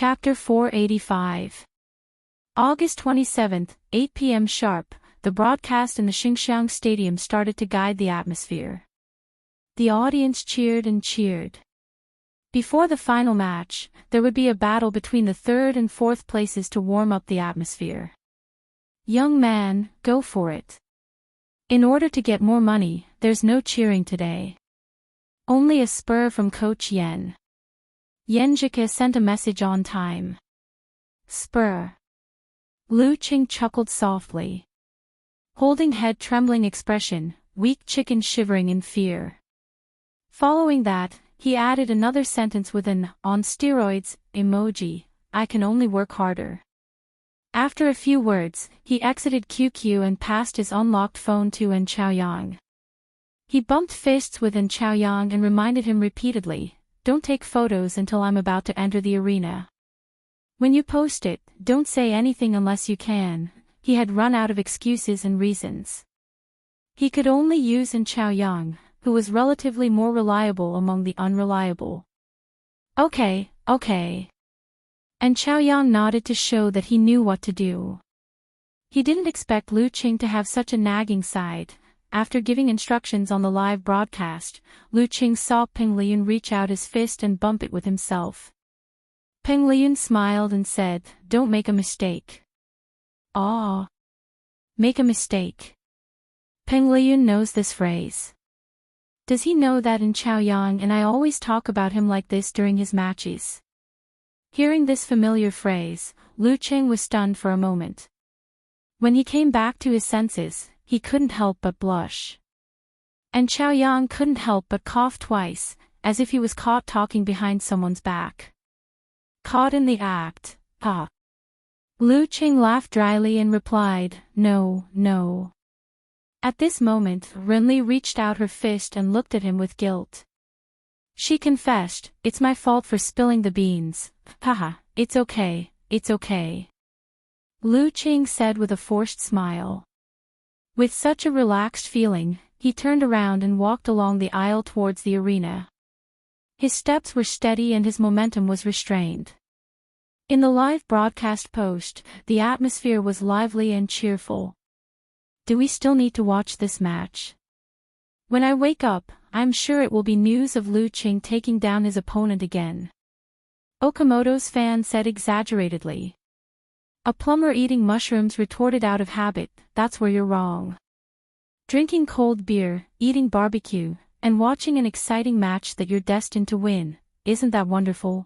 Chapter 485. August 27th, 8 p.m. sharp, the broadcast in the Xinxiang Stadium started to guide the atmosphere. The audience cheered and cheered. Before the final match, there would be a battle between the third and fourth places to warm up the atmosphere. Young man, go for it. In order to get more money, there's no cheering today. Only a spur from Coach Yen. Yenjika sent a message on time. Spur. Lu Qing chuckled softly. Holding head trembling expression, weak chicken shivering in fear. Following that, he added another sentence with an on steroids emoji, I can only work harder. After a few words, he exited QQ and passed his unlocked phone to An Chaoyang. He bumped fists with An Chaoyang and reminded him repeatedly, don't take photos until I'm about to enter the arena. When you post it, don't say anything unless you can. He had run out of excuses and reasons. He could only use An Chaoyang, who was relatively more reliable among the unreliable. Okay. And Chaoyang nodded to show that he knew what to do. He didn't expect Lu Qing to have such a nagging side. After giving instructions on the live broadcast, Lu Qing saw Peng Liyun reach out his fist and bump it with himself. Peng Liyun smiled and said, don't make a mistake. Make a mistake. Peng Liyun knows this phrase. Does he know that An Chaoyang and I always talk about him like this during his matches? Hearing this familiar phrase, Lu Qing was stunned for a moment. When he came back to his senses, he couldn't help but blush. And Chaoyang couldn't help but cough twice, as if he was caught talking behind someone's back. Caught in the act, Lu Qing laughed dryly and replied, no. At this moment, Renli reached out her fist and looked at him with guilt. She confessed, it's my fault for spilling the beans. It's okay. Lu Qing said with a forced smile. With such a relaxed feeling, he turned around and walked along the aisle towards the arena. His steps were steady and his momentum was restrained. In the live broadcast post, the atmosphere was lively and cheerful. Do we still need to watch this match? When I wake up, I'm sure it will be news of Lu Qing taking down his opponent again. Okamoto's fan said exaggeratedly. A plumber eating mushrooms retorted out of habit, that's where you're wrong. Drinking cold beer, eating barbecue, and watching an exciting match that you're destined to win, isn't that wonderful?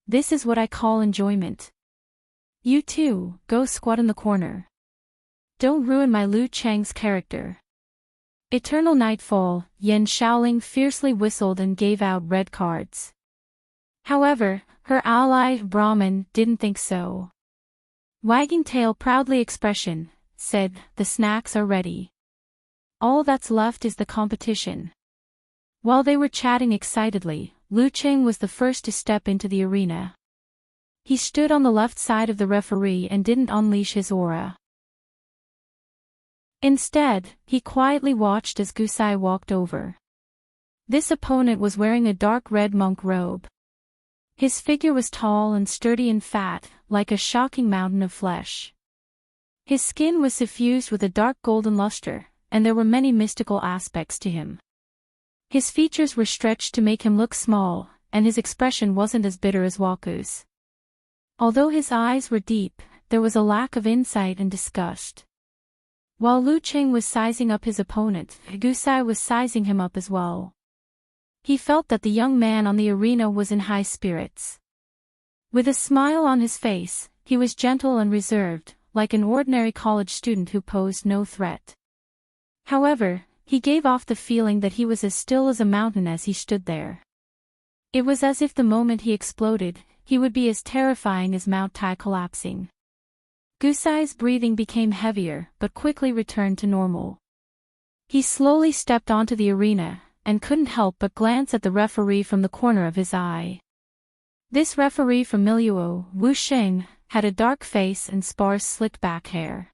This is what I call enjoyment. You too, go squat in the corner. Don't ruin my Lu Cheng's character. Eternal nightfall, Yan Shaoling fiercely whistled and gave out red cards. However, her ally Brahman didn't think so. Wagging tail proudly expression, said, the snacks are ready. All that's left is the competition. While they were chatting excitedly, Lu Qing was the first to step into the arena. He stood on the left side of the referee and didn't unleash his aura. Instead, he quietly watched as Gusai walked over. This opponent was wearing a dark red monk robe. His figure was tall and sturdy and fat, like a shocking mountain of flesh. His skin was suffused with a dark golden luster, and there were many mystical aspects to him. His features were stretched to make him look small, and his expression wasn't as bitter as Waku's. Although his eyes were deep, there was a lack of insight and disgust. While Lu Qing was sizing up his opponent, Gusai was sizing him up as well. He felt that the young man on the arena was in high spirits. With a smile on his face, he was gentle and reserved, like an ordinary college student who posed no threat. However, he gave off the feeling that he was as still as a mountain as he stood there. It was as if the moment he exploded, he would be as terrifying as Mount Tai collapsing. Gusai's breathing became heavier, but quickly returned to normal. He slowly stepped onto the arena, and couldn't help but glance at the referee from the corner of his eye. This referee from Miluo, Wu Sheng, had a dark face and sparse slicked-back hair.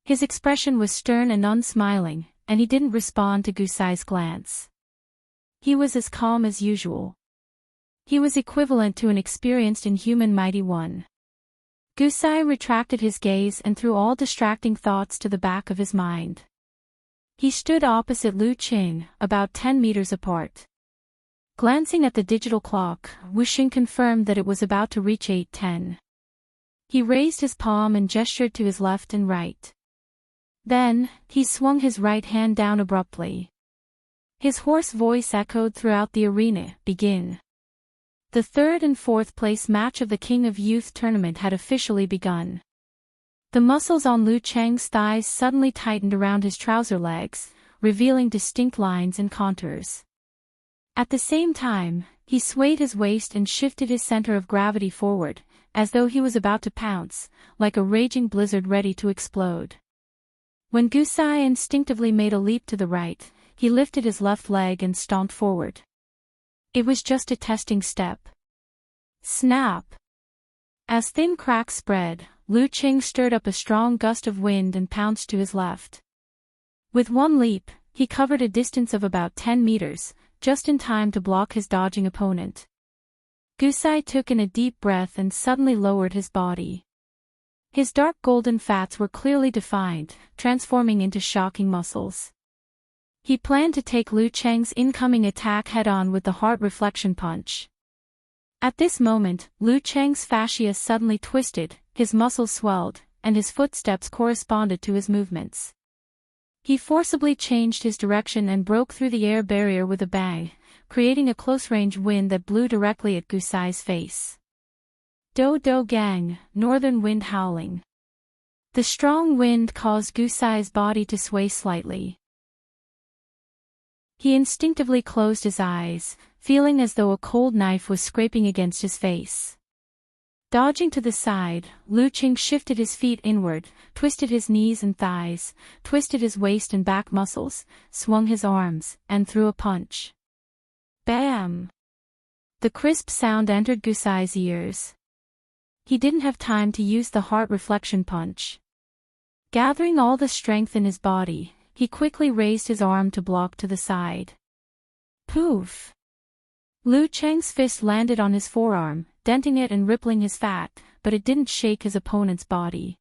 His expression was stern and unsmiling, and he didn't respond to Gusai's glance. He was as calm as usual. He was equivalent to an experienced inhuman mighty one. Gusai retracted his gaze and threw all distracting thoughts to the back of his mind. He stood opposite Lu Qing, about 10 meters apart. Glancing at the digital clock, Wu Xing confirmed that it was about to reach 8:10. He raised his palm and gestured to his left and right. Then, he swung his right hand down abruptly. His hoarse voice echoed throughout the arena, "Begin." The third and fourth place match of the King of Youth tournament had officially begun. The muscles on Lu Cheng's thighs suddenly tightened around his trouser legs, revealing distinct lines and contours. At the same time, he swayed his waist and shifted his center of gravity forward, as though he was about to pounce, like a raging blizzard ready to explode. When Gusai instinctively made a leap to the right, he lifted his left leg and stomped forward. It was just a testing step. Snap! As thin cracks spread, Lu Qing stirred up a strong gust of wind and pounced to his left. With one leap, he covered a distance of about 10 meters, just in time to block his dodging opponent. Gusai took in a deep breath and suddenly lowered his body. His dark golden fats were clearly defined, transforming into shocking muscles. He planned to take Lu Cheng's incoming attack head-on with the heart reflection punch. At this moment, Lu Cheng's fascia suddenly twisted, his muscles swelled, and his footsteps corresponded to his movements. He forcibly changed his direction and broke through the air barrier with a bang, creating a close-range wind that blew directly at Gusai's face. Do do gang, northern wind howling. The strong wind caused Gusai's body to sway slightly. He instinctively closed his eyes, feeling as though a cold knife was scraping against his face. Dodging to the side, Lu Qing shifted his feet inward, twisted his knees and thighs, twisted his waist and back muscles, swung his arms, and threw a punch. Bam! The crisp sound entered Gusai's ears. He didn't have time to use the heart reflection punch. Gathering all the strength in his body, he quickly raised his arm to block to the side. Poof! Lu Cheng's fist landed on his forearm, denting it and rippling his fat, but it didn't shake his opponent's body.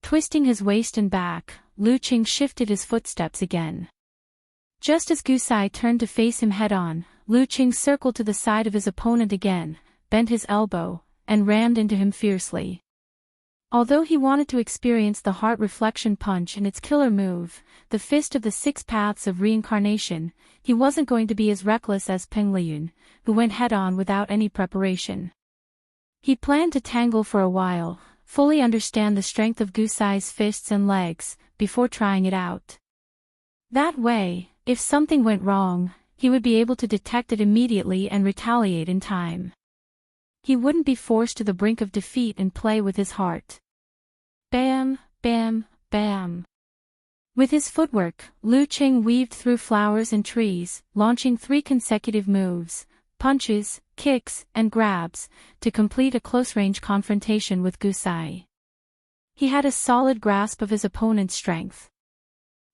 Twisting his waist and back, Lu Cheng shifted his footsteps again. Just as Gusai turned to face him head-on, Lu Cheng circled to the side of his opponent again, bent his elbow, and rammed into him fiercely. Although he wanted to experience the heart reflection punch and its killer move, the fist of the 6 paths of reincarnation, he wasn't going to be as reckless as Peng Liyun, who went head-on without any preparation. He planned to tangle for a while, fully understand the strength of Gusai's fists and legs, before trying it out. That way, if something went wrong, he would be able to detect it immediately and retaliate in time. He wouldn't be forced to the brink of defeat and play with his heart. Bam, bam, bam. With his footwork, Lu Cheng weaved through flowers and trees, launching 3 consecutive moves, punches, kicks, and grabs, to complete a close-range confrontation with Gusai. He had a solid grasp of his opponent's strength.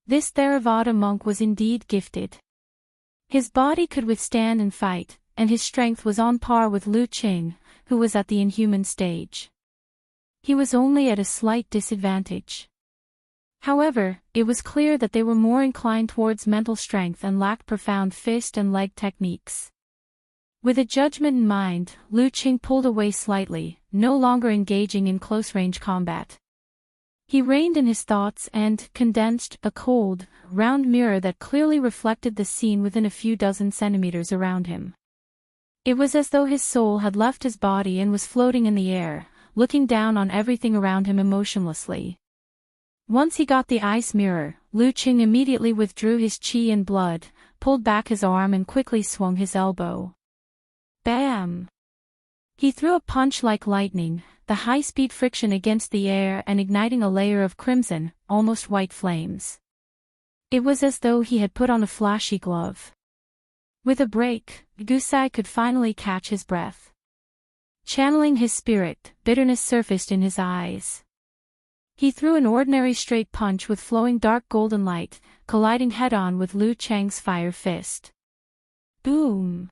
This Theravada monk was indeed gifted. His body could withstand and fight, and his strength was on par with Lu Cheng, who was at the inhuman stage. He was only at a slight disadvantage. However, it was clear that they were more inclined towards mental strength and lacked profound fist and leg techniques. With a judgment in mind, Lu Cheng pulled away slightly, no longer engaging in close-range combat. He reined in his thoughts and condensed a cold, round mirror that clearly reflected the scene within a few dozen centimeters around him. It was as though his soul had left his body and was floating in the air, looking down on everything around him emotionlessly. Once he got the ice mirror, Lu Cheng immediately withdrew his chi and blood, pulled back his arm and quickly swung his elbow. Bam! He threw a punch like lightning, the high-speed friction against the air and igniting a layer of crimson, almost white flames. It was as though he had put on a flashy glove. With a break, Gusai could finally catch his breath. Channeling his spirit, bitterness surfaced in his eyes. He threw an ordinary straight punch with flowing dark golden light, colliding head-on with Lu Cheng's fire fist. Boom!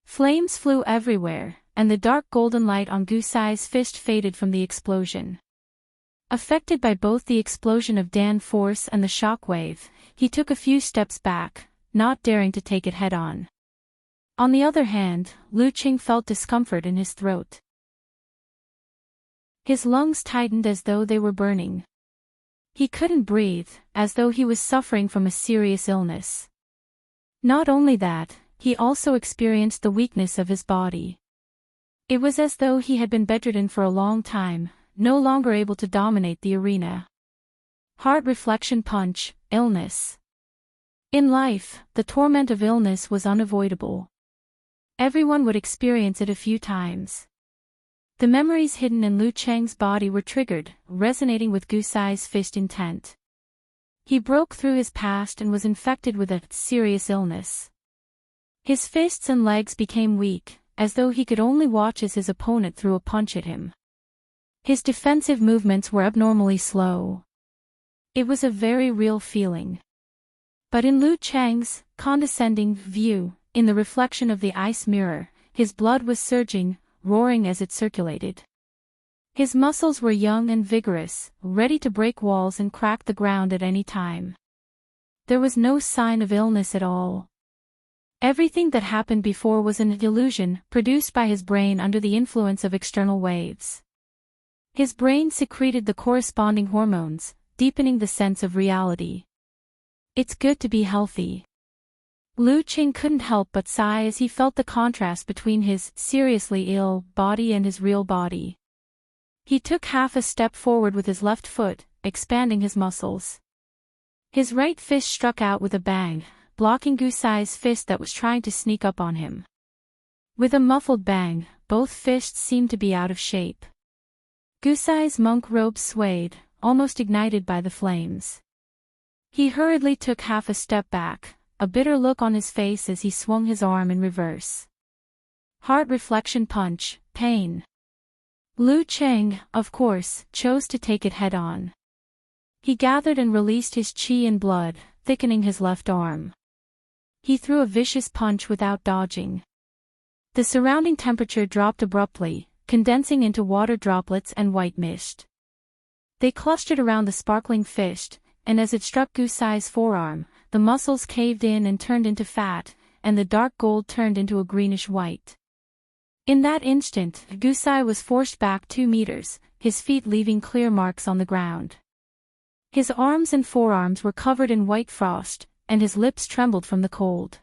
Flames flew everywhere, and the dark golden light on Gusai's fist faded from the explosion. Affected by both the explosion of Dan force and the shock wave, he took a few steps back, not daring to take it head-on. On the other hand, Lu Qing felt discomfort in his throat. His lungs tightened as though they were burning. He couldn't breathe, as though he was suffering from a serious illness. Not only that, he also experienced the weakness of his body. It was as though he had been bedridden for a long time, no longer able to dominate the arena. Heart reflection punch, illness. In life, the torment of illness was unavoidable. Everyone would experience it a few times. The memories hidden in Lu Cheng's body were triggered, resonating with Gusai's fist intent. He broke through his past and was infected with a serious illness. His fists and legs became weak, as though he could only watch as his opponent threw a punch at him. His defensive movements were abnormally slow. It was a very real feeling. But in Lu Cheng's condescending view, in the reflection of the ice mirror, his blood was surging, roaring as it circulated. His muscles were young and vigorous, ready to break walls and crack the ground at any time. There was no sign of illness at all. Everything that happened before was an illusion produced by his brain under the influence of external waves. His brain secreted the corresponding hormones, deepening the sense of reality. It's good to be healthy. Lu Qing couldn't help but sigh as he felt the contrast between his seriously ill body and his real body. He took half a step forward with his left foot, expanding his muscles. His right fist struck out with a bang, blocking Gusai's fist that was trying to sneak up on him. With a muffled bang, both fists seemed to be out of shape. Gusai's monk robes swayed, almost ignited by the flames. He hurriedly took half a step back, a bitter look on his face as he swung his arm in reverse. Heart reflection punch, pain. Lu Cheng, of course, chose to take it head-on. He gathered and released his qi and blood, thickening his left arm. He threw a vicious punch without dodging. The surrounding temperature dropped abruptly, condensing into water droplets and white mist. They clustered around the sparkling fist, and as it struck Gusai's forearm, the muscles caved in and turned into fat, and the dark gold turned into a greenish white. In that instant, Gusai was forced back 2 meters, his feet leaving clear marks on the ground. His arms and forearms were covered in white frost, and his lips trembled from the cold.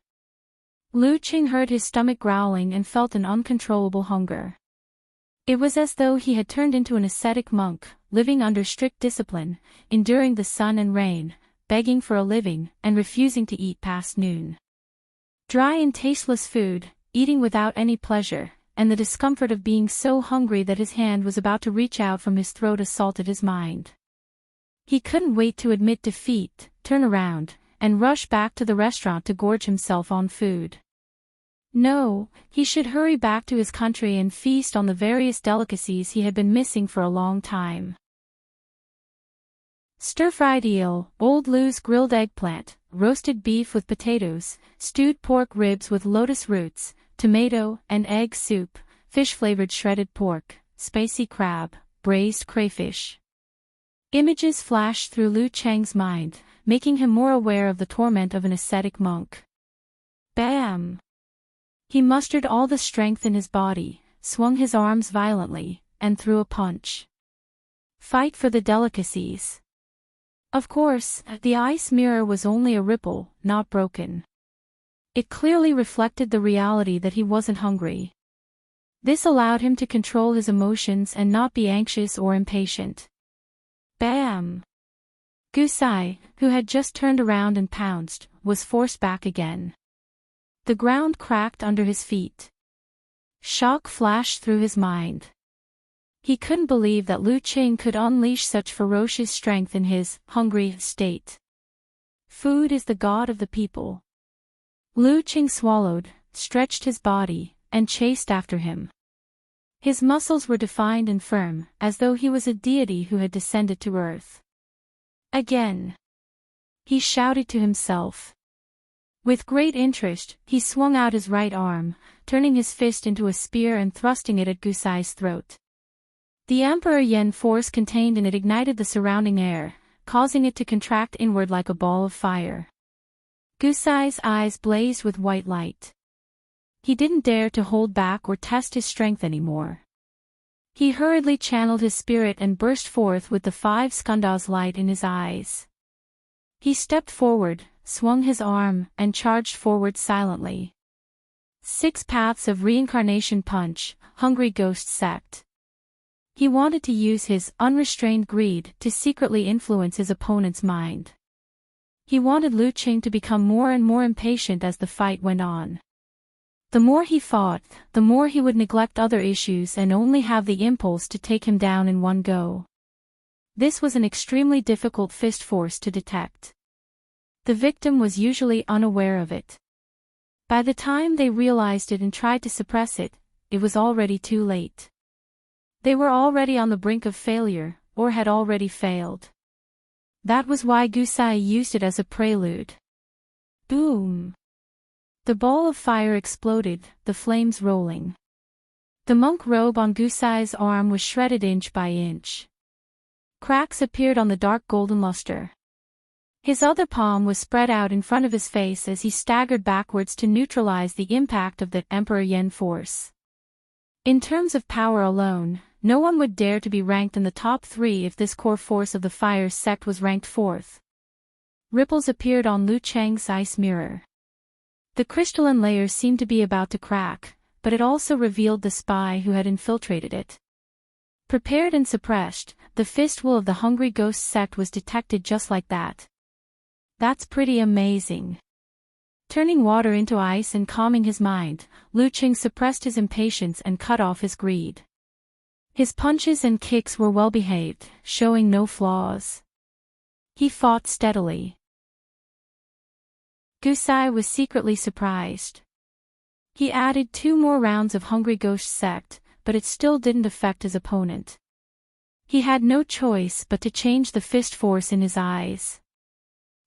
Lu Qing heard his stomach growling and felt an uncontrollable hunger. It was as though he had turned into an ascetic monk, living under strict discipline, enduring the sun and rain, begging for a living, and refusing to eat past noon. Dry and tasteless food, eating without any pleasure, and the discomfort of being so hungry that his hand was about to reach out from his throat assaulted his mind. He couldn't wait to admit defeat, turn around, and rush back to the restaurant to gorge himself on food. No, he should hurry back to his country and feast on the various delicacies he had been missing for a long time. Stir-fried eel, Old Lou's grilled eggplant, roasted beef with potatoes, stewed pork ribs with lotus roots, tomato and egg soup, fish-flavored shredded pork, spicy crab, braised crayfish. Images flashed through Lu Cheng's mind, making him more aware of the torment of an ascetic monk. Bam! He mustered all the strength in his body, swung his arms violently, and threw a punch. Fight for the delicacies. Of course, the ice mirror was only a ripple, not broken. It clearly reflected the reality that he wasn't hungry. This allowed him to control his emotions and not be anxious or impatient. Bam! Gusai, who had just turned around and pounced, was forced back again. The ground cracked under his feet. Shock flashed through his mind. He couldn't believe that Lu Qing could unleash such ferocious strength in his hungry state. Food is the god of the people. Lu Qing swallowed, stretched his body, and chased after him. His muscles were defined and firm, as though he was a deity who had descended to earth. Again. He shouted to himself. With great interest, he swung out his right arm, turning his fist into a spear and thrusting it at Gusai's throat. The Emperor Yen force contained in it ignited the surrounding air, causing it to contract inward like a ball of fire. Gusai's eyes blazed with white light. He didn't dare to hold back or test his strength anymore. He hurriedly channeled his spirit and burst forth with the 5 skandhas light in his eyes. He stepped forward, swung his arm, and charged forward silently. 6 paths of reincarnation punch, hungry ghost sect. He wanted to use his unrestrained greed to secretly influence his opponent's mind. He wanted Lu Qing to become more and more impatient as the fight went on. The more he fought, the more he would neglect other issues and only have the impulse to take him down in one go. This was an extremely difficult fist force to detect. The victim was usually unaware of it. By the time they realized it and tried to suppress it, it was already too late. They were already on the brink of failure, or had already failed. That was why Gusai used it as a prelude. Boom! The ball of fire exploded, the flames rolling. The monk robe on Gusai's arm was shredded inch by inch. Cracks appeared on the dark golden luster. His other palm was spread out in front of his face as he staggered backwards to neutralize the impact of the Emperor Yen force. In terms of power alone, no one would dare to be ranked in the top 3 if this core force of the fire sect was ranked 4th. Ripples appeared on Lu Cheng's ice mirror. The crystalline layer seemed to be about to crack, but it also revealed the spy who had infiltrated it. Prepared and suppressed, the fist will of the hungry ghost sect was detected just like that. That's pretty amazing. Turning water into ice and calming his mind, Lu Qing suppressed his impatience and cut off his greed. His punches and kicks were well behaved, showing no flaws. He fought steadily. Gusai was secretly surprised. He added 2 more rounds of hungry ghost sect, but it still didn't affect his opponent. He had no choice but to change the fist force in his eyes.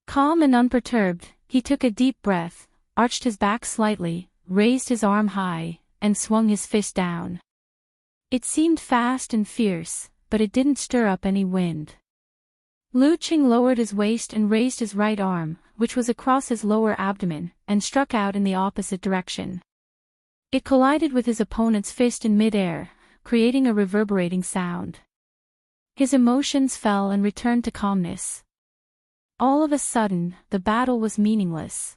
Calm and unperturbed, he took a deep breath, arched his back slightly, raised his arm high, and swung his fist down. It seemed fast and fierce, but it didn't stir up any wind. Lu Qing lowered his waist and raised his right arm, which was across his lower abdomen, and struck out in the opposite direction. It collided with his opponent's fist in mid-air, creating a reverberating sound. His emotions fell and returned to calmness. All of a sudden, the battle was meaningless.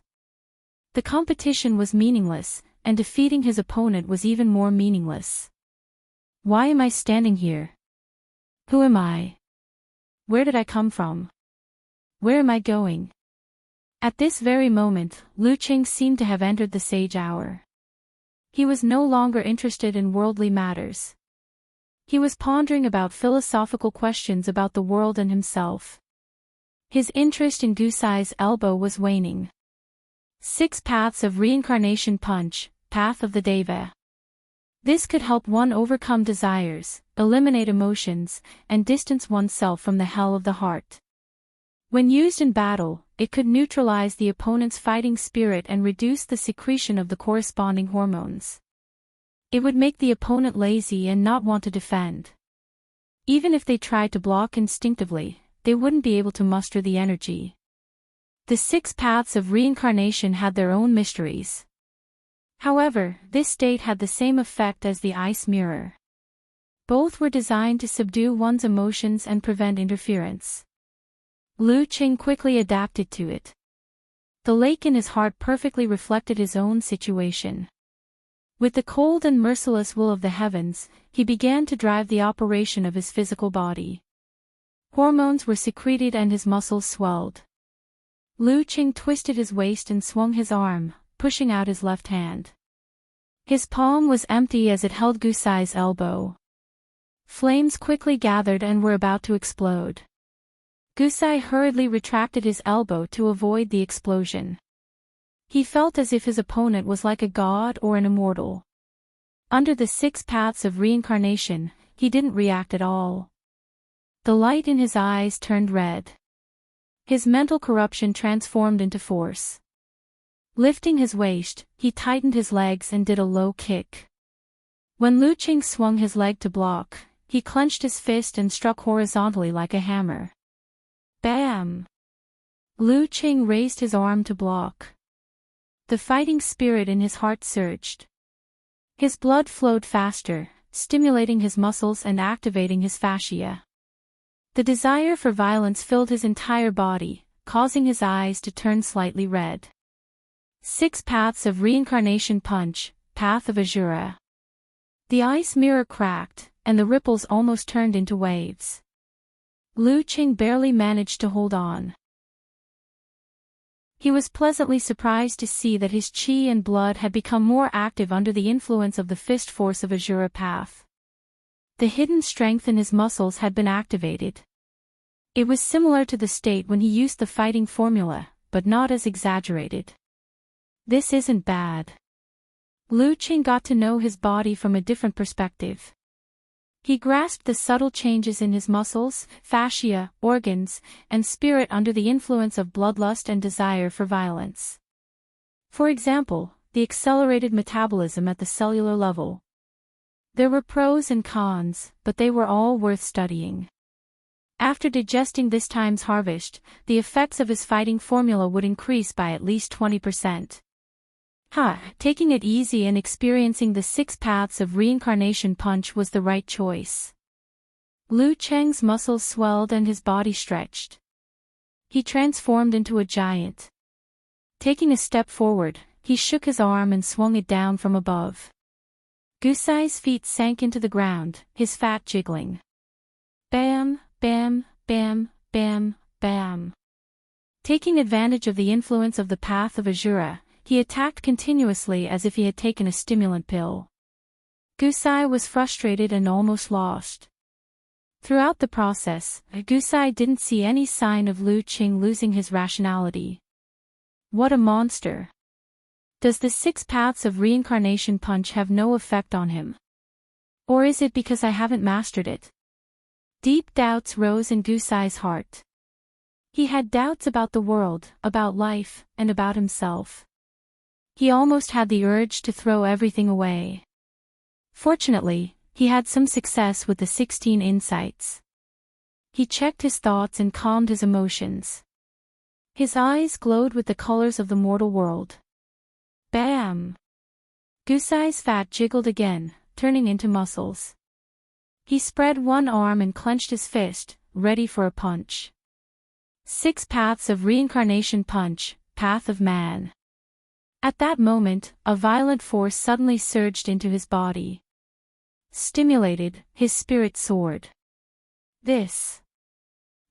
The competition was meaningless, and defeating his opponent was even more meaningless. Why am I standing here? Who am I? Where did I come from? Where am I going? At this very moment, Lu Qing seemed to have entered the sage hour. He was no longer interested in worldly matters. He was pondering about philosophical questions about the world and himself. His interest in Gusai's elbow was waning. 6 paths of reincarnation punch, path of the Deva. This could help one overcome desires, eliminate emotions, and distance oneself from the hell of the heart. When used in battle, it could neutralize the opponent's fighting spirit and reduce the secretion of the corresponding hormones. It would make the opponent lazy and not want to defend. Even if they tried to block instinctively, they wouldn't be able to muster the energy. The 6 paths of reincarnation had their own mysteries. However, this state had the same effect as the ice mirror. Both were designed to subdue one's emotions and prevent interference. Lu Qing quickly adapted to it. The lake in his heart perfectly reflected his own situation. With the cold and merciless will of the heavens, he began to drive the operation of his physical body. Hormones were secreted and his muscles swelled. Lu Qing twisted his waist and swung his arm, pushing out his left hand. His palm was empty as it held Gusai's elbow. Flames quickly gathered and were about to explode. Gusai hurriedly retracted his elbow to avoid the explosion. He felt as if his opponent was like a god or an immortal. Under the 6 paths of reincarnation, he didn't react at all. The light in his eyes turned red. His mental corruption transformed into force. Lifting his waist, he tightened his legs and did a low kick. When Lu Qing swung his leg to block, he clenched his fist and struck horizontally like a hammer. Bam! Lu Qing raised his arm to block. The fighting spirit in his heart surged. His blood flowed faster, stimulating his muscles and activating his fascia. The desire for violence filled his entire body, causing his eyes to turn slightly red. 6 Paths of Reincarnation Punch, Path of Azura. The ice mirror cracked, and the ripples almost turned into waves. Lu Qing barely managed to hold on. He was pleasantly surprised to see that his qi and blood had become more active under the influence of the fist force of Azura Path. The hidden strength in his muscles had been activated. It was similar to the state when he used the fighting formula, but not as exaggerated. This isn't bad. Lu Qing got to know his body from a different perspective. He grasped the subtle changes in his muscles, fascia, organs, and spirit under the influence of bloodlust and desire for violence. For example, the accelerated metabolism at the cellular level. There were pros and cons, but they were all worth studying. After digesting this time's harvest, the effects of his fighting formula would increase by at least 20%. Taking it easy and experiencing the 6 Paths of Reincarnation Punch was the right choice. Lu Qing's muscles swelled and his body stretched. He transformed into a giant. Taking a step forward, he shook his arm and swung it down from above. Gusai's feet sank into the ground, his fat jiggling. Bam, bam, bam, bam, bam. Taking advantage of the influence of the Path of Azura, he attacked continuously as if he had taken a stimulant pill. Gusai was frustrated and almost lost. Throughout the process, Gusai didn't see any sign of Lu Qing losing his rationality. What a monster! Does the 6 Paths of Reincarnation Punch have no effect on him? Or is it because I haven't mastered it? Deep doubts rose in Gusai's heart. He had doubts about the world, about life, and about himself. He almost had the urge to throw everything away. Fortunately, he had some success with the 16 insights. He checked his thoughts and calmed his emotions. His eyes glowed with the colors of the mortal world. Bam! Gusai's fat jiggled again, turning into muscles. He spread one arm and clenched his fist, ready for a punch. 6 Paths of Reincarnation Punch, Path of Man. At that moment, a violent force suddenly surged into his body. Stimulated, his spirit soared. This.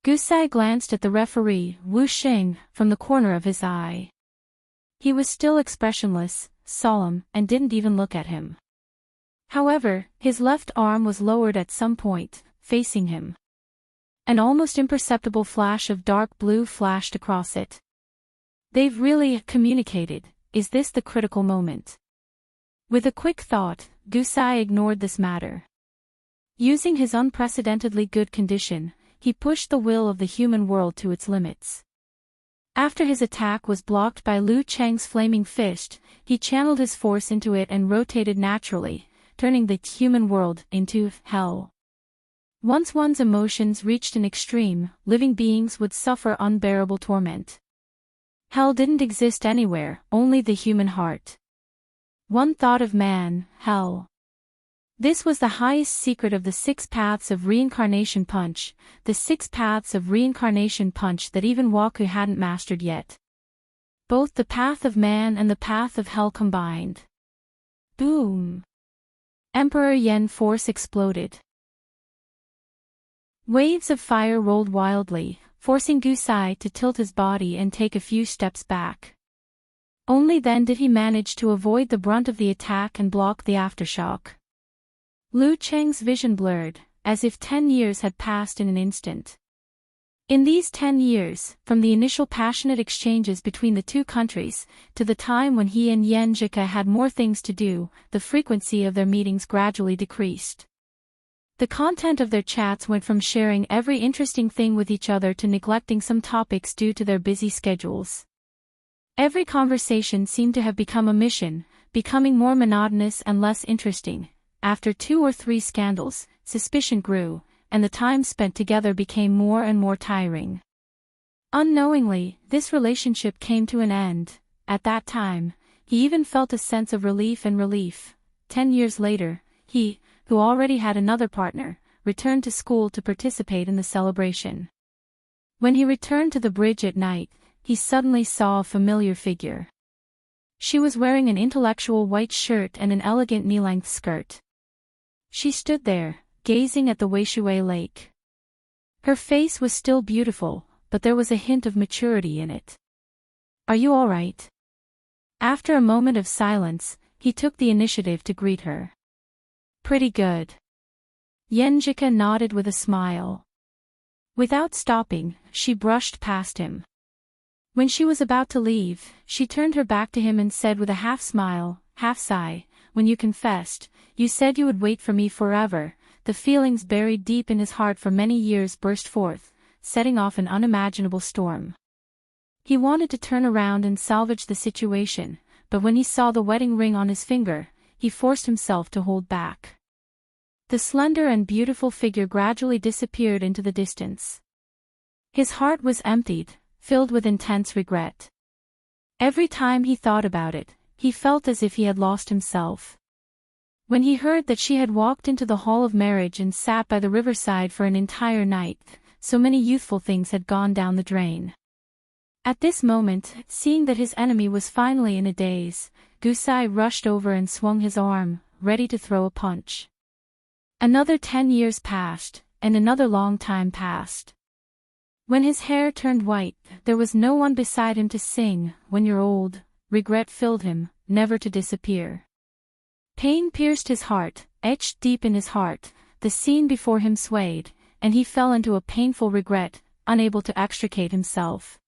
Gusai glanced at the referee, Wu Xing, from the corner of his eye. He was still expressionless, solemn, and didn't even look at him. However, his left arm was lowered at some point, facing him. An almost imperceptible flash of dark blue flashed across it. They've really communicated. Is this the critical moment? With a quick thought, Gusai ignored this matter. Using his unprecedentedly good condition, he pushed the will of the human world to its limits. After his attack was blocked by Lu Qing's flaming fist, he channeled his force into it and rotated naturally, turning the human world into hell. Once one's emotions reached an extreme, living beings would suffer unbearable torment. Hell didn't exist anywhere, only the human heart. One thought of man, hell. This was the highest secret of the 6 Paths of Reincarnation Punch, the 6 Paths of Reincarnation Punch that even Waku hadn't mastered yet. Both the path of man and the path of hell combined. Boom! Emperor Yen force exploded. Waves of fire rolled wildly, forcing Gusai to tilt his body and take a few steps back. Only then did he manage to avoid the brunt of the attack and block the aftershock. Lu Qing's vision blurred, as if 10 years had passed in an instant. In these 10 years, from the initial passionate exchanges between the two countries, to the time when he and Yen Zhika had more things to do, the frequency of their meetings gradually decreased. The content of their chats went from sharing every interesting thing with each other to neglecting some topics due to their busy schedules. Every conversation seemed to have become a mission, becoming more monotonous and less interesting. After 2 or 3 scandals, suspicion grew, and the time spent together became more and more tiring. Unknowingly, this relationship came to an end. At that time, he even felt a sense of relief and relief. 10 years later, he, who already had another partner, returned to school to participate in the celebration. When he returned to the bridge at night, he suddenly saw a familiar figure. She was wearing an intellectual white shirt and an elegant knee-length skirt. She stood there, gazing at the Weishui lake. Her face was still beautiful, but there was a hint of maturity in it. "Are you all right?" After a moment of silence, he took the initiative to greet her. "Pretty good." Yenjika nodded with a smile. Without stopping, she brushed past him. When she was about to leave, she turned her back to him and said with a half-smile, half-sigh, "When you confessed, you said you would wait for me forever." The feelings buried deep in his heart for many years burst forth, setting off an unimaginable storm. He wanted to turn around and salvage the situation, but when he saw the wedding ring on his finger, he forced himself to hold back. The slender and beautiful figure gradually disappeared into the distance. His heart was emptied, filled with intense regret. Every time he thought about it, he felt as if he had lost himself. When he heard that she had walked into the hall of marriage and sat by the riverside for an entire night, so many youthful things had gone down the drain. At this moment, seeing that his enemy was finally in a daze, Gusai rushed over and swung his arm, ready to throw a punch. Another 10 years passed, and another long time passed. When his hair turned white, there was no one beside him to sing, "When you're old." Regret filled him, never to disappear. Pain pierced his heart, etched deep in his heart. The scene before him swayed, and he fell into a painful regret, unable to extricate himself.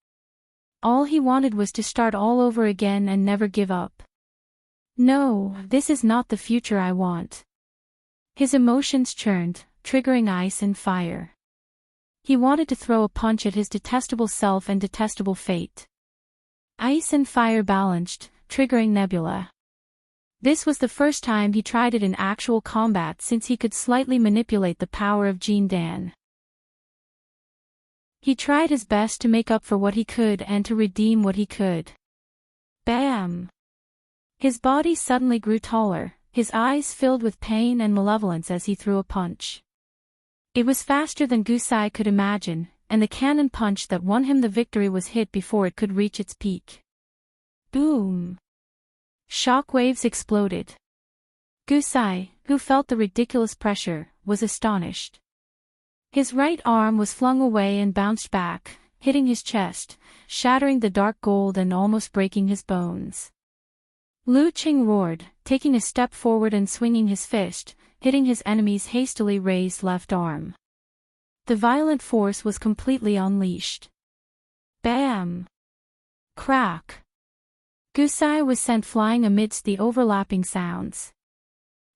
All he wanted was to start all over again and never give up. "No, this is not the future I want." His emotions churned, triggering ice and fire. He wanted to throw a punch at his detestable self and detestable fate. Ice and fire balanced, triggering Nebula. This was the first time he tried it in actual combat since he could slightly manipulate the power of Jean Dan. He tried his best to make up for what he could and to redeem what he could. Bam! His body suddenly grew taller, his eyes filled with pain and malevolence as he threw a punch. It was faster than Gusai could imagine, and the cannon punch that won him the victory was hit before it could reach its peak. Boom! Shock waves exploded. Gusai, who felt the ridiculous pressure, was astonished. His right arm was flung away and bounced back, hitting his chest, shattering the dark gold and almost breaking his bones. Lu Qing roared, taking a step forward and swinging his fist, hitting his enemy's hastily raised left arm. The violent force was completely unleashed. Bam! Crack! Gusai was sent flying amidst the overlapping sounds.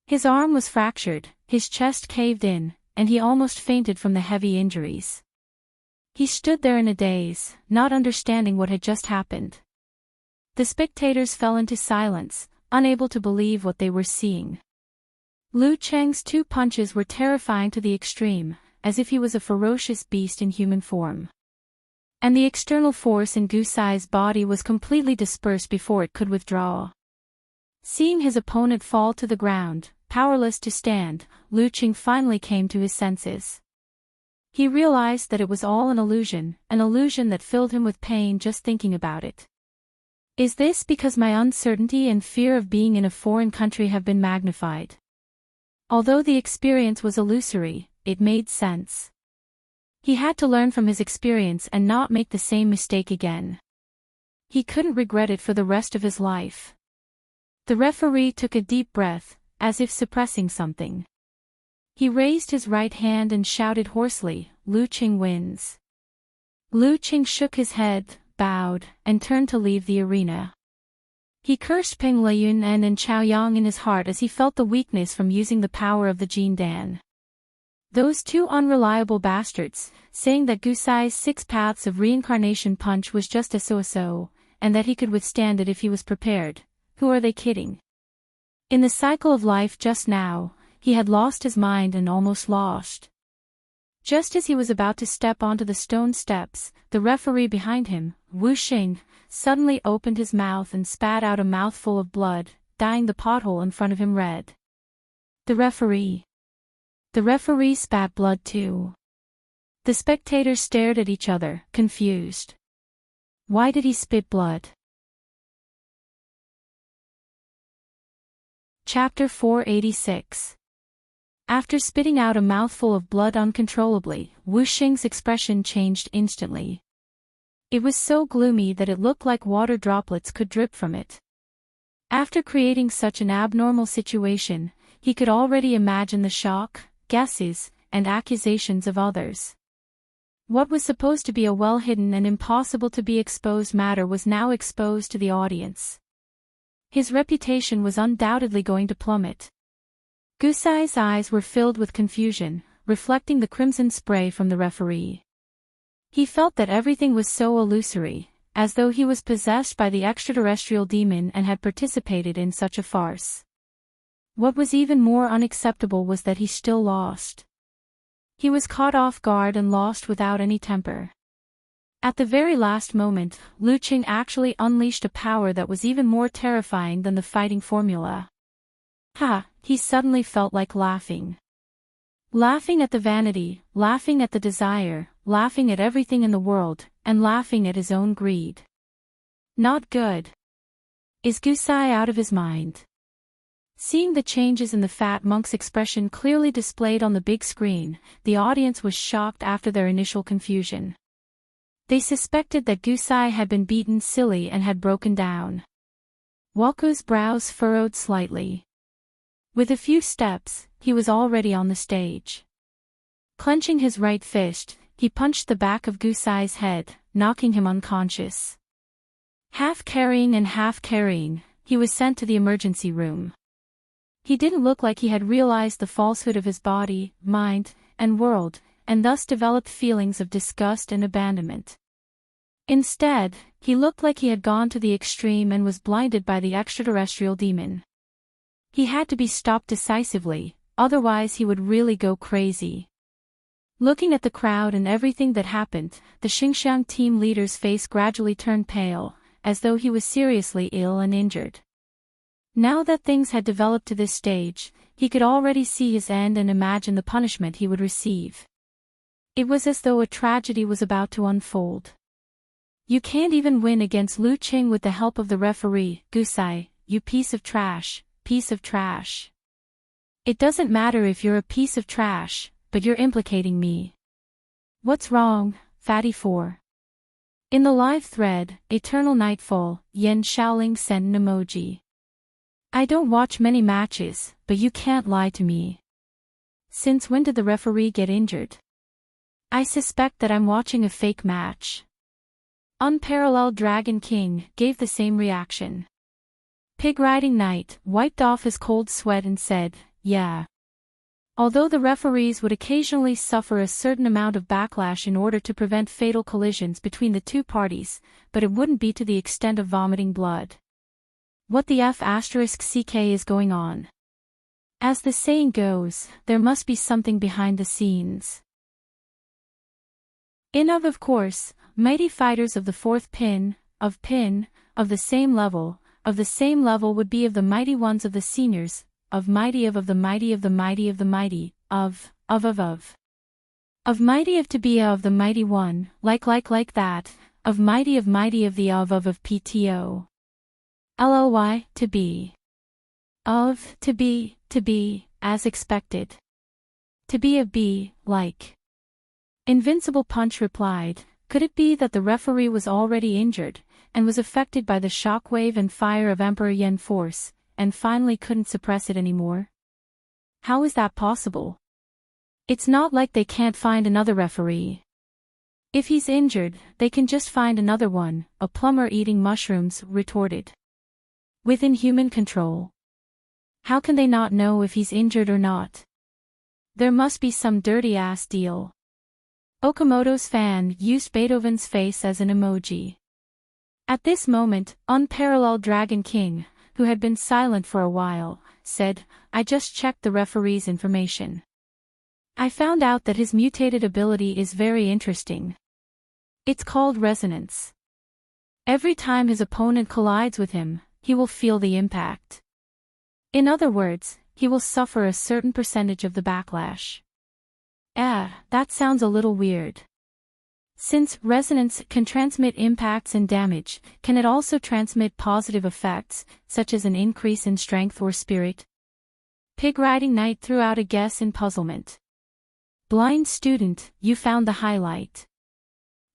His arm was fractured, his chest caved in, and he almost fainted from the heavy injuries. He stood there in a daze, not understanding what had just happened. The spectators fell into silence, unable to believe what they were seeing. Lu Cheng's 2 punches were terrifying to the extreme, as if he was a ferocious beast in human form. And the external force in Gusai's body was completely dispersed before it could withdraw. Seeing his opponent fall to the ground, powerless to stand, Lu Qing finally came to his senses. He realized that it was all an illusion that filled him with pain just thinking about it. Is this because my uncertainty and fear of being in a foreign country have been magnified? Although the experience was illusory, it made sense. He had to learn from his experience and not make the same mistake again. He couldn't regret it for the rest of his life. The referee took a deep breath, as if suppressing something. He raised his right hand and shouted hoarsely, "Lu Qing wins." Lu Qing shook his head, bowed, and turned to leave the arena. He cursed Peng Liyun and Chaoyang in his heart as he felt the weakness from using the power of the Jin Dan. Those 2 unreliable bastards, saying that Gusai's 6 paths of reincarnation punch was just a so-so, and that he could withstand it if he was prepared. Who are they kidding? In the cycle of life just now, he had lost his mind and almost lost. Just as he was about to step onto the stone steps, the referee behind him, Wu Xing, suddenly opened his mouth and spat out a mouthful of blood, dyeing the pothole in front of him red. The referee spat blood too. The spectators stared at each other, confused. Why did he spit blood? Chapter 486. After spitting out a mouthful of blood uncontrollably, Wu Xing's expression changed instantly. It was so gloomy that it looked like water droplets could drip from it. After creating such an abnormal situation, he could already imagine the shock, guesses, and accusations of others. What was supposed to be a well-hidden and impossible-to-be-exposed matter was now exposed to the audience. His reputation was undoubtedly going to plummet. Gusai's eyes were filled with confusion, reflecting the crimson spray from the referee. He felt that everything was so illusory, as though he was possessed by the extraterrestrial demon and had participated in such a farce. What was even more unacceptable was that he still lost. He was caught off guard and lost without any temper. At the very last moment, Lu Qing actually unleashed a power that was even more terrifying than the fighting formula. He suddenly felt like laughing. Laughing at the vanity, laughing at the desire, laughing at everything in the world, and laughing at his own greed. Not good. Is Gusai out of his mind? Seeing the changes in the fat monk's expression clearly displayed on the big screen, the audience was shocked after their initial confusion. They suspected that Gusai had been beaten silly and had broken down. Walko's brows furrowed slightly. With a few steps, he was already on the stage. Clenching his right fist, he punched the back of Gusai's head, knocking him unconscious. Half carrying and half carrying, he was sent to the emergency room. He didn't look like he had realized the falsehood of his body, mind, and world, and thus developed feelings of disgust and abandonment. Instead, he looked like he had gone to the extreme and was blinded by the extraterrestrial demon. He had to be stopped decisively, otherwise he would really go crazy. Looking at the crowd and everything that happened, the Xinjiang team leader's face gradually turned pale, as though he was seriously ill and injured. Now that things had developed to this stage, he could already see his end and imagine the punishment he would receive. It was as though a tragedy was about to unfold. You can't even win against Lu Qing with the help of the referee, Gusai, you piece of trash. Piece of trash. It doesn't matter if you're a piece of trash, but you're implicating me. What's wrong, Fatty 4? In the live thread, Eternal Nightfall, Yen Shaoling sent an emoji. I don't watch many matches, but you can't lie to me. Since when did the referee get injured? I suspect that I'm watching a fake match. Unparalleled Dragon King gave the same reaction. Pig Riding Knight wiped off his cold sweat and said, yeah. Although the referees would occasionally suffer a certain amount of backlash in order to prevent fatal collisions between the two parties, but it wouldn't be to the extent of vomiting blood. What the F***ck is going on? As the saying goes, there must be something behind the scenes. Of course, mighty fighters of the fourth pin, of the same level would be of the mighty ones of the seniors, of mighty of the mighty of the mighty of the mighty, of mighty of to be of the mighty one, like that, of mighty of the of PTO. LLY, to be. Of, to be, as expected. To be of B, like. Invincible Punch replied, could it be that the referee was already injured, and was affected by the shockwave and fire of Emperor Yen force, and finally couldn't suppress it anymore? How is that possible? It's not like they can't find another referee. If he's injured, they can just find another one, a plumber eating mushrooms retorted. Within human control. How can they not know if he's injured or not? There must be some dirty-ass deal. Okamoto's fan used Beethoven's face as an emoji. At this moment, unparalleled Dragon King, who had been silent for a while, said, "I just checked the referee's information. I found out that his mutated ability is very interesting. It's called resonance. Every time his opponent collides with him, he will feel the impact. In other words, he will suffer a certain percentage of the backlash." That sounds a little weird. Since resonance can transmit impacts and damage, can it also transmit positive effects, such as an increase in strength or spirit? Pig riding Knight threw out a guess in puzzlement. Blind student, you found the highlight.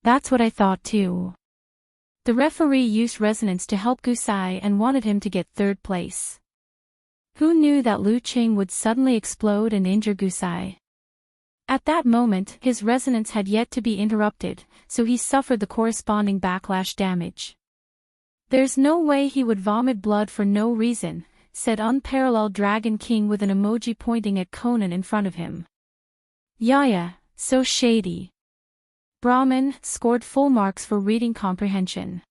That's what I thought too. The referee used resonance to help Gusai and wanted him to get third place. Who knew that Lu Qing would suddenly explode and injure Gusai? At that moment, his resonance had yet to be interrupted, so he suffered the corresponding backlash damage. "There's no way he would vomit blood for no reason," said unparalleled Dragon King with an emoji pointing at Conan in front of him. "Yeah, so shady." Brahmin scored full marks for reading comprehension.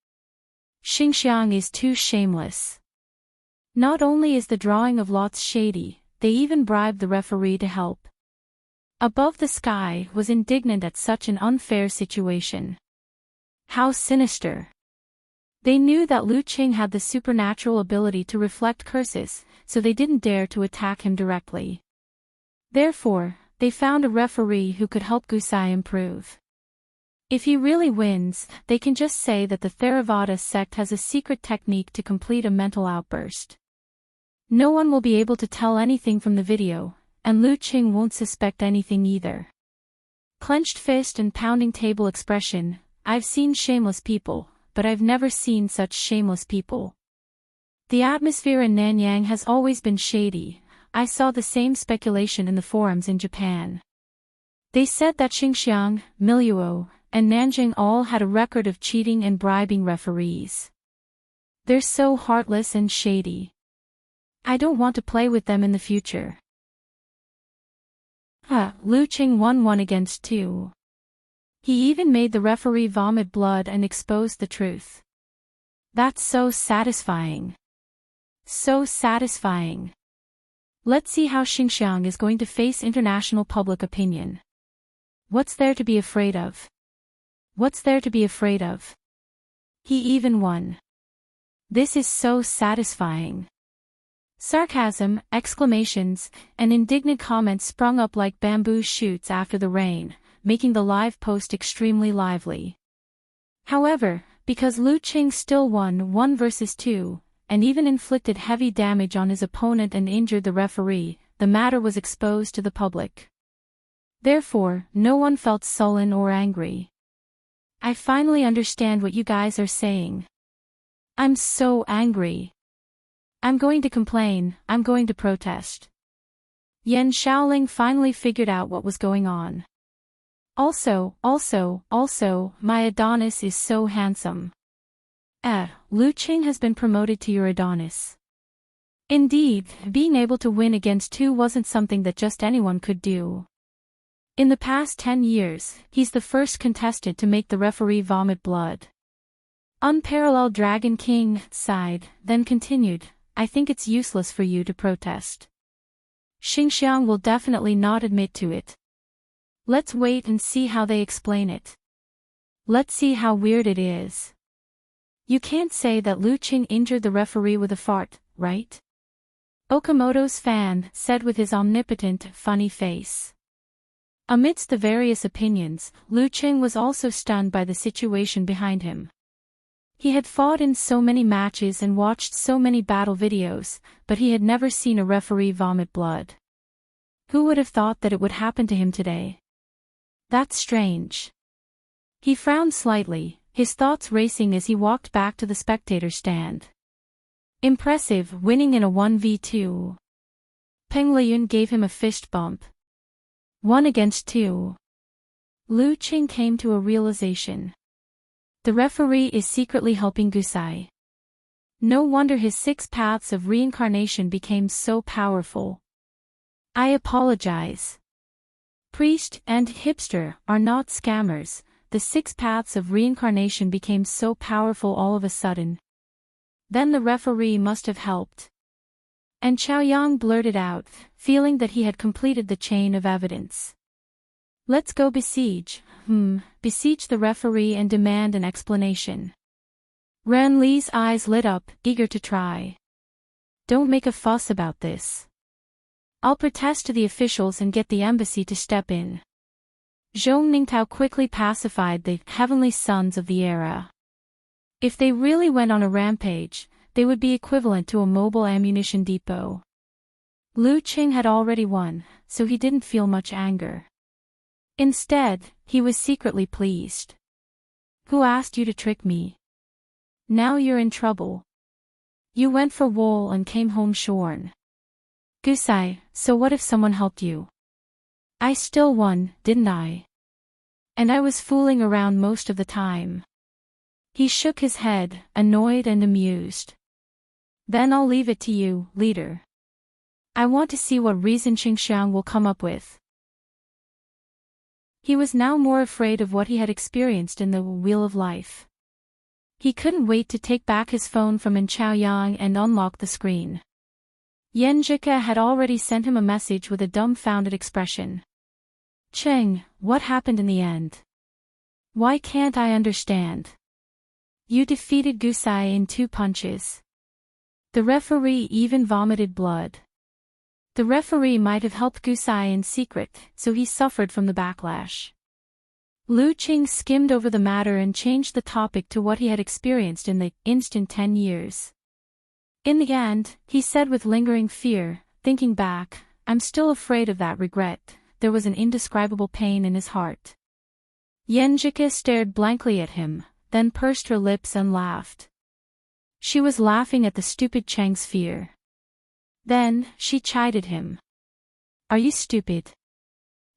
Xingxiang is too shameless. Not only is the drawing of lots shady, they even bribed the referee to help. Above the Sky was indignant at such an unfair situation. How sinister. They knew that Lu Qing had the supernatural ability to reflect curses, so they didn't dare to attack him directly. Therefore, they found a referee who could help Gusai improve. If he really wins, they can just say that the Theravada sect has a secret technique to complete a mental outburst. No one will be able to tell anything from the video, and Lu Qing won't suspect anything either. Clenched fist and pounding table expression, "I've seen shameless people, but I've never seen such shameless people. The atmosphere in Nanyang has always been shady. I saw the same speculation in the forums in Japan. They said that Xinjiang, Miluo, and Nanjing all had a record of cheating and bribing referees. They're so heartless and shady. I don't want to play with them in the future." Lu Qing won 1-2. He even made the referee vomit blood and exposed the truth. That's so satisfying. So satisfying. Let's see how Xinjiang is going to face international public opinion. What's there to be afraid of? What's there to be afraid of? He even won. This is so satisfying. Sarcasm, exclamations, and indignant comments sprung up like bamboo shoots after the rain, making the live post extremely lively. However, because Lu Qing still won 1-2, and even inflicted heavy damage on his opponent and injured the referee, the matter was exposed to the public. Therefore, no one felt sullen or angry. I finally understand what you guys are saying. I'm so angry. I'm going to complain, I'm going to protest. Yan Shaoling finally figured out what was going on. Also, my Adonis is so handsome. Lu Qing has been promoted to your Adonis. Indeed, being able to win against 2 wasn't something that just anyone could do. In the past 10 years, he's the first contestant to make the referee vomit blood. Unparalleled Dragon King sighed, then continued, I think it's useless for you to protest. Xinjiang will definitely not admit to it. Let's wait and see how they explain it. Let's see how weird it is. You can't say that Lu Qing injured the referee with a fart, right? Okamoto's fan said with his omnipotent, funny face. Amidst the various opinions, Lu Qing was also stunned by the situation behind him. He had fought in so many matches and watched so many battle videos, but he had never seen a referee vomit blood. Who would have thought that it would happen to him today? That's strange. He frowned slightly, his thoughts racing as he walked back to the spectator stand. Impressive, winning in a 1v2. Peng Liyun gave him a fist bump. 1-2. Lu Qing came to a realization. The referee is secretly helping Gusai. No wonder his 6 paths of reincarnation became so powerful. I apologize. Priest and hipster are not scammers, the 6 paths of reincarnation became so powerful all of a sudden. Then the referee must have helped. And Chaoyang blurted out, feeling that he had completed the chain of evidence. Let's go besiege the referee and demand an explanation. Ren Li's eyes lit up, eager to try. Don't make a fuss about this. I'll protest to the officials and get the embassy to step in. Zhong Ningtao quickly pacified the heavenly sons of the era. If they really went on a rampage, they would be equivalent to a mobile ammunition depot. Lu Qing had already won, so he didn't feel much anger. Instead, he was secretly pleased. Who asked you to trick me? Now you're in trouble. You went for wool and came home shorn. Gusai, so what if someone helped you? I still won, didn't I? And I was fooling around most of the time. He shook his head, annoyed and amused. Then I'll leave it to you, leader. I want to see what reason Xingxiang will come up with. He was now more afraid of what he had experienced in the Wheel of Life. He couldn't wait to take back his phone from Yin Chaoyang and unlock the screen. Yen Zhike had already sent him a message with a dumbfounded expression. Cheng, what happened in the end? Why can't I understand? You defeated Gusai in 2 punches. The referee even vomited blood. The referee might have helped Gusai in secret, so he suffered from the backlash. Lu Qing skimmed over the matter and changed the topic to what he had experienced in the instant 10 years. In the end, he said with lingering fear, thinking back, I'm still afraid of that regret. There was an indescribable pain in his heart. Yen Zhike stared blankly at him, then pursed her lips and laughed. She was laughing at the stupid Cheng's fear. Then, she chided him. Are you stupid?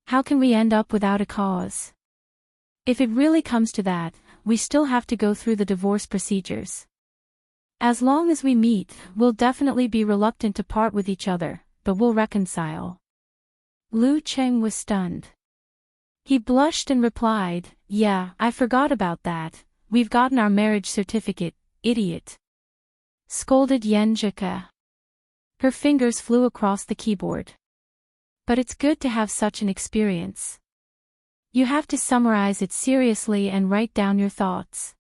How can we end up without a cause? If it really comes to that, we still have to go through the divorce procedures. As long as we meet, we'll definitely be reluctant to part with each other, but we'll reconcile. Lu Cheng was stunned. He blushed and replied, Yeah, I forgot about that. We've gotten our marriage certificate, idiot. Scolded Yen Zhike. Her fingers flew across the keyboard. But it's good to have such an experience. You have to summarize it seriously and write down your thoughts.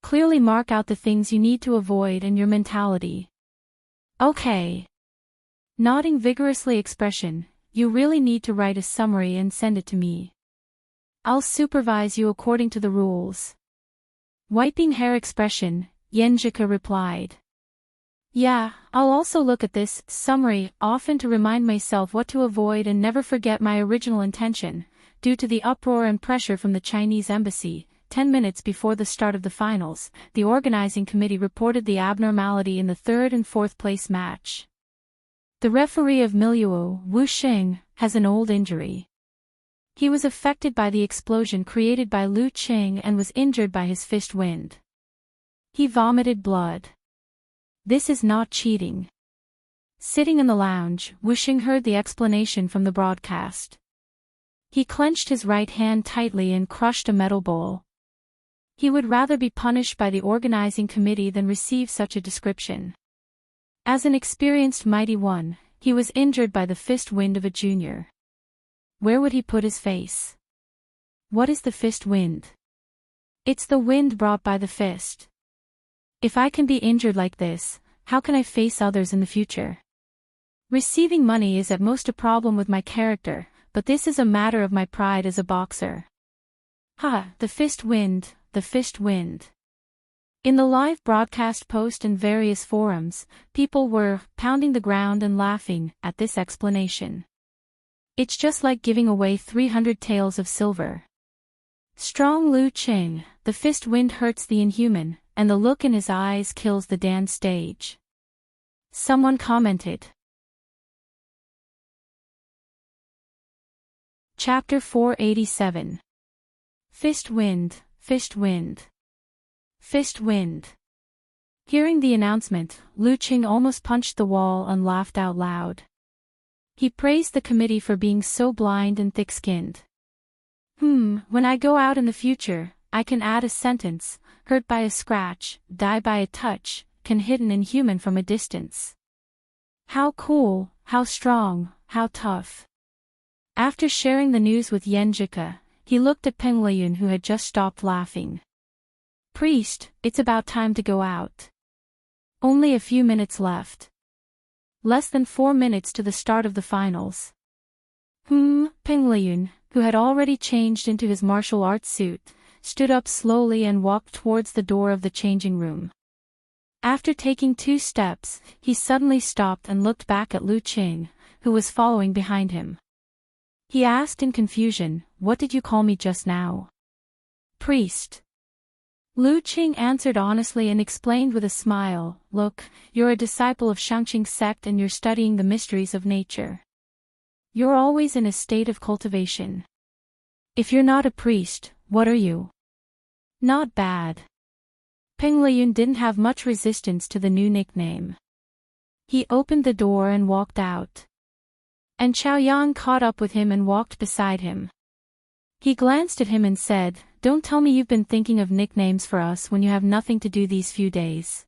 Clearly mark out the things you need to avoid and your mentality. Okay. Nodding vigorously expression, you really need to write a summary and send it to me. I'll supervise you according to the rules. Wiping hair expression, Yen Zhike replied. Yeah, I'll also look at this summary often to remind myself what to avoid and never forget my original intention. Due to the uproar and pressure from the Chinese embassy, 10 minutes before the start of the finals, the organizing committee reported the abnormality in the 3rd and 4th place match. The referee of Miluo, Wu Xing, has an old injury. He was affected by the explosion created by Lu Qing and was injured by his fist wind. He vomited blood. This is not cheating. Sitting in the lounge, Wu Xing heard the explanation from the broadcast. He clenched his right hand tightly and crushed a metal bowl. He would rather be punished by the organizing committee than receive such a description. As an experienced mighty one, he was injured by the fist wind of a junior. Where would he put his face? What is the fist wind? It's the wind brought by the fist. If I can be injured like this, how can I face others in the future? Receiving money is at most a problem with my character, but this is a matter of my pride as a boxer. The fist wind, the fist wind. In the live broadcast post and various forums, people were pounding the ground and laughing at this explanation. It's just like giving away 300 taels of silver. Strong Lu Qing, the fist wind hurts the inhuman, and the look in his eyes kills the dance stage. Someone commented. Chapter 487. Fist wind, fist wind. Fist wind. Hearing the announcement, Lu Qing almost punched the wall and laughed out loud. He praised the committee for being so blind and thick-skinned. When I go out in the future, I can add a sentence, hurt by a scratch, die by a touch, can hit an inhuman from a distance. How cool, how strong, how tough. After sharing the news with Yenjika, he looked at Pengleyun who had just stopped laughing. Priest, it's about time to go out. Only a few minutes left. Less than 4 minutes to the start of the finals. Pengleyun, who had already changed into his martial arts suit, stood up slowly and walked towards the door of the changing room. After taking 2 steps, he suddenly stopped and looked back at Lu Qing, who was following behind him. He asked in confusion, "What did you call me just now?" Priest. Lu Qing answered honestly and explained with a smile, "Look, you're a disciple of Shangqing sect and you're studying the mysteries of nature. You're always in a state of cultivation. If you're not a priest, what are you?" Not bad. Pengleyun didn't have much resistance to the new nickname. He opened the door and walked out. And Chaoyang caught up with him and walked beside him. He glanced at him and said, "Don't tell me you've been thinking of nicknames for us when you have nothing to do these few days."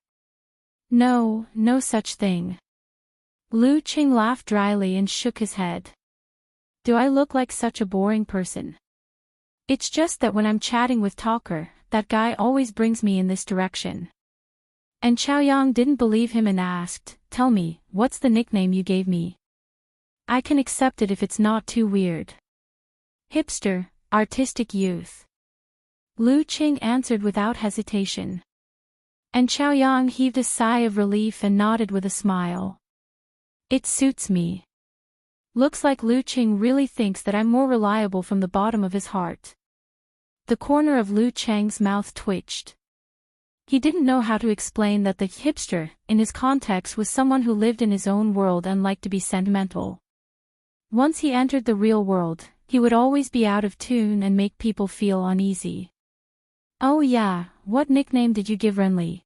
No, no such thing. Lu Qing laughed dryly and shook his head. Do I look like such a boring person? It's just that when I'm chatting with Talker, that guy always brings me in this direction. And Chaoyang didn't believe him and asked, "Tell me, what's the nickname you gave me? I can accept it if it's not too weird." Hipster, artistic youth. Lu Qing answered without hesitation. And Chaoyang heaved a sigh of relief and nodded with a smile. It suits me. Looks like Lu Qing really thinks that I'm more reliable from the bottom of his heart. The corner of Lu Cheng's mouth twitched. He didn't know how to explain that the hipster, in his context, was someone who lived in his own world and liked to be sentimental. Once he entered the real world, he would always be out of tune and make people feel uneasy. "Oh yeah, what nickname did you give Renli?"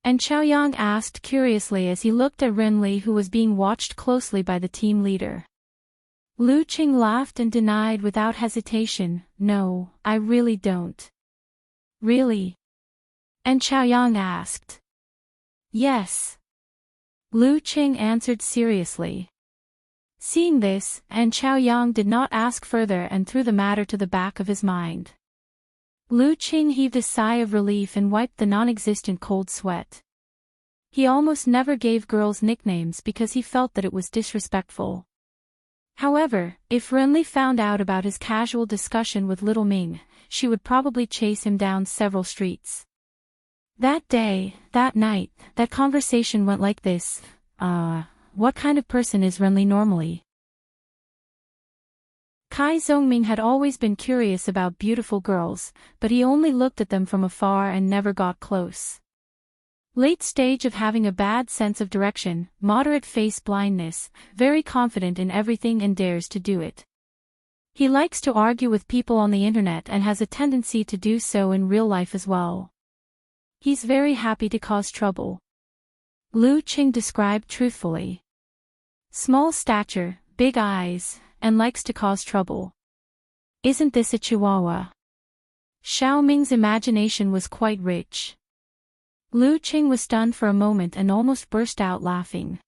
And Chaoyang asked curiously as he looked at Renli, who was being watched closely by the team leader. Lu Qing laughed and denied without hesitation, "No, I really don't." "Really?" And Chaoyang asked. "Yes." Lu Qing answered seriously. Seeing this, and Chaoyang did not ask further and threw the matter to the back of his mind. Lu Qing heaved a sigh of relief and wiped the non-existent cold sweat. He almost never gave girls nicknames because he felt that it was disrespectful. However, if Renli found out about his casual discussion with Little Ming, she would probably chase him down several streets. That day, that night, that conversation went like this. What kind of person is Renli normally? Kai Zhongming had always been curious about beautiful girls, but he only looked at them from afar and never got close. Late stage of having a bad sense of direction, moderate face blindness, very confident in everything and dares to do it. He likes to argue with people on the internet and has a tendency to do so in real life as well. He's very happy to cause trouble. Lu Qing described truthfully. Small stature, big eyes, and likes to cause trouble. Isn't this a chihuahua? Xiao Ming's imagination was quite rich. Lu Qing was stunned for a moment and almost burst out laughing.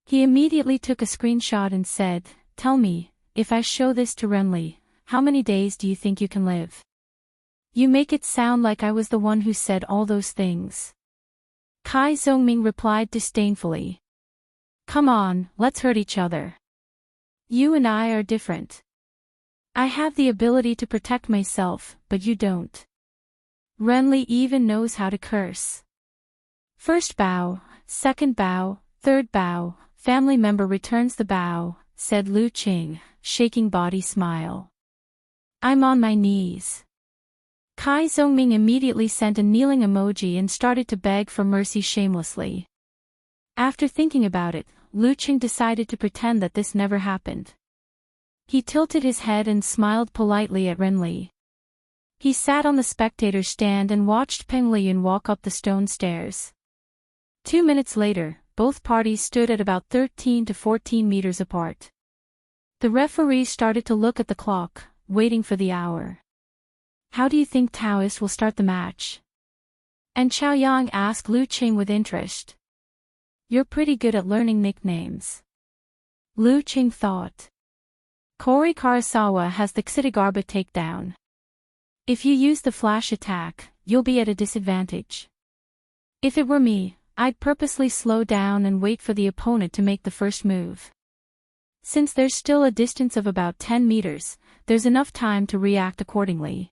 He immediately took a screenshot and said, "Tell me, if I show this to Renli, how many days do you think you can live? You make it sound like I was the one who said all those things." Kai Zhongming replied disdainfully. "Come on, let's hurt each other. You and I are different. I have the ability to protect myself, but you don't. Renli even knows how to curse. First bow, second bow, third bow, family member returns the bow," said Lu Qing, shaking body smile. "I'm on my knees." Kai Zhongming immediately sent a kneeling emoji and started to beg for mercy shamelessly. After thinking about it, Lu Qing decided to pretend that this never happened. He tilted his head and smiled politely at Renli. He sat on the spectator's stand and watched Pengleyun walk up the stone stairs. 2 minutes later, both parties stood at about 13 to 14 meters apart. The referee started to look at the clock, waiting for the hour. "How do you think Taoist will start the match?" And Chaoyang asked Lu Qing with interest. "You're pretty good at learning nicknames." Lu Qing thought. "Kori Karasawa has the Ksitagarba takedown. If you use the flash attack, you'll be at a disadvantage. If it were me, I'd purposely slow down and wait for the opponent to make the first move. Since there's still a distance of about 10 meters, there's enough time to react accordingly."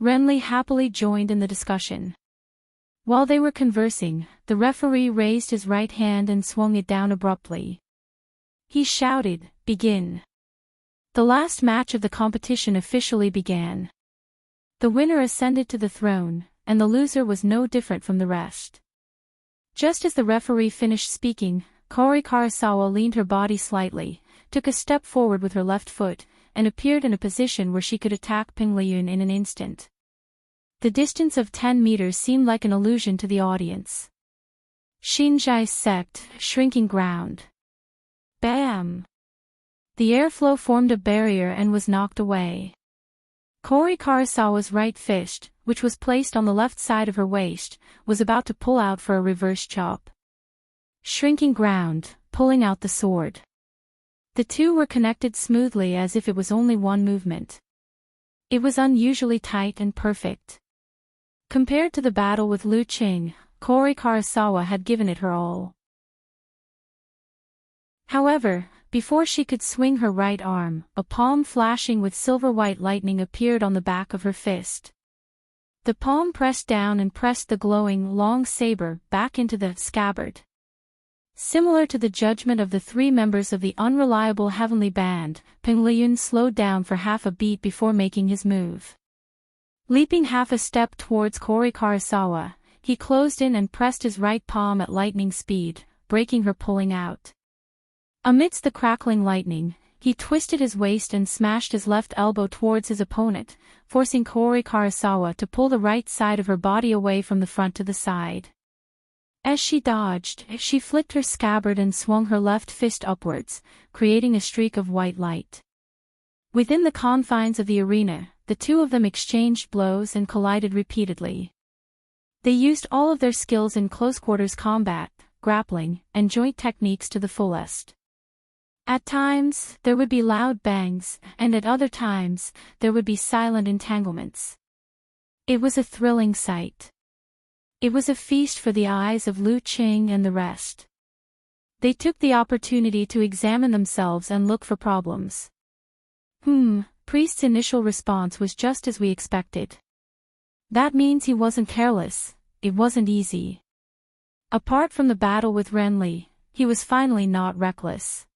Renly happily joined in the discussion. While they were conversing, the referee raised his right hand and swung it down abruptly. He shouted, "Begin." The last match of the competition officially began. The winner ascended to the throne, and the loser was no different from the rest. Just as the referee finished speaking, Kori Karasawa leaned her body slightly, took a step forward with her left foot, and appeared in a position where she could attack Peng Liyun in an instant. The distance of 10 meters seemed like an illusion to the audience. Xinzhai sect, shrinking ground. Bam! The airflow formed a barrier and was knocked away. Kori Karasawa's right fist, which was placed on the left side of her waist, was about to pull out for a reverse chop. Shrinking ground, pulling out the sword. The two were connected smoothly as if it was only one movement. It was unusually tight and perfect. Compared to the battle with Lu Qing, Kori Karasawa had given it her all. However, before she could swing her right arm, a palm flashing with silver-white lightning appeared on the back of her fist. The palm pressed down and pressed the glowing, long saber back into the scabbard. Similar to the judgment of the 3 members of the unreliable heavenly band, Peng Liyun slowed down for half a beat before making his move. Leaping half a step towards Kori Karasawa, he closed in and pressed his right palm at lightning speed, breaking her pulling out. Amidst the crackling lightning, he twisted his waist and smashed his left elbow towards his opponent, forcing Kori Karasawa to pull the right side of her body away from the front to the side. As she dodged, she flicked her scabbard and swung her left fist upwards, creating a streak of white light. Within the confines of the arena, the two of them exchanged blows and collided repeatedly. They used all of their skills in close-quarters combat, grappling, and joint techniques to the fullest. At times, there would be loud bangs, and at other times, there would be silent entanglements. It was a thrilling sight. It was a feast for the eyes of Lu Qing and the rest. They took the opportunity to examine themselves and look for problems. Priest's initial response was just as we expected. That means he wasn't careless, it wasn't easy. Apart from the battle with Renli, he was finally not reckless.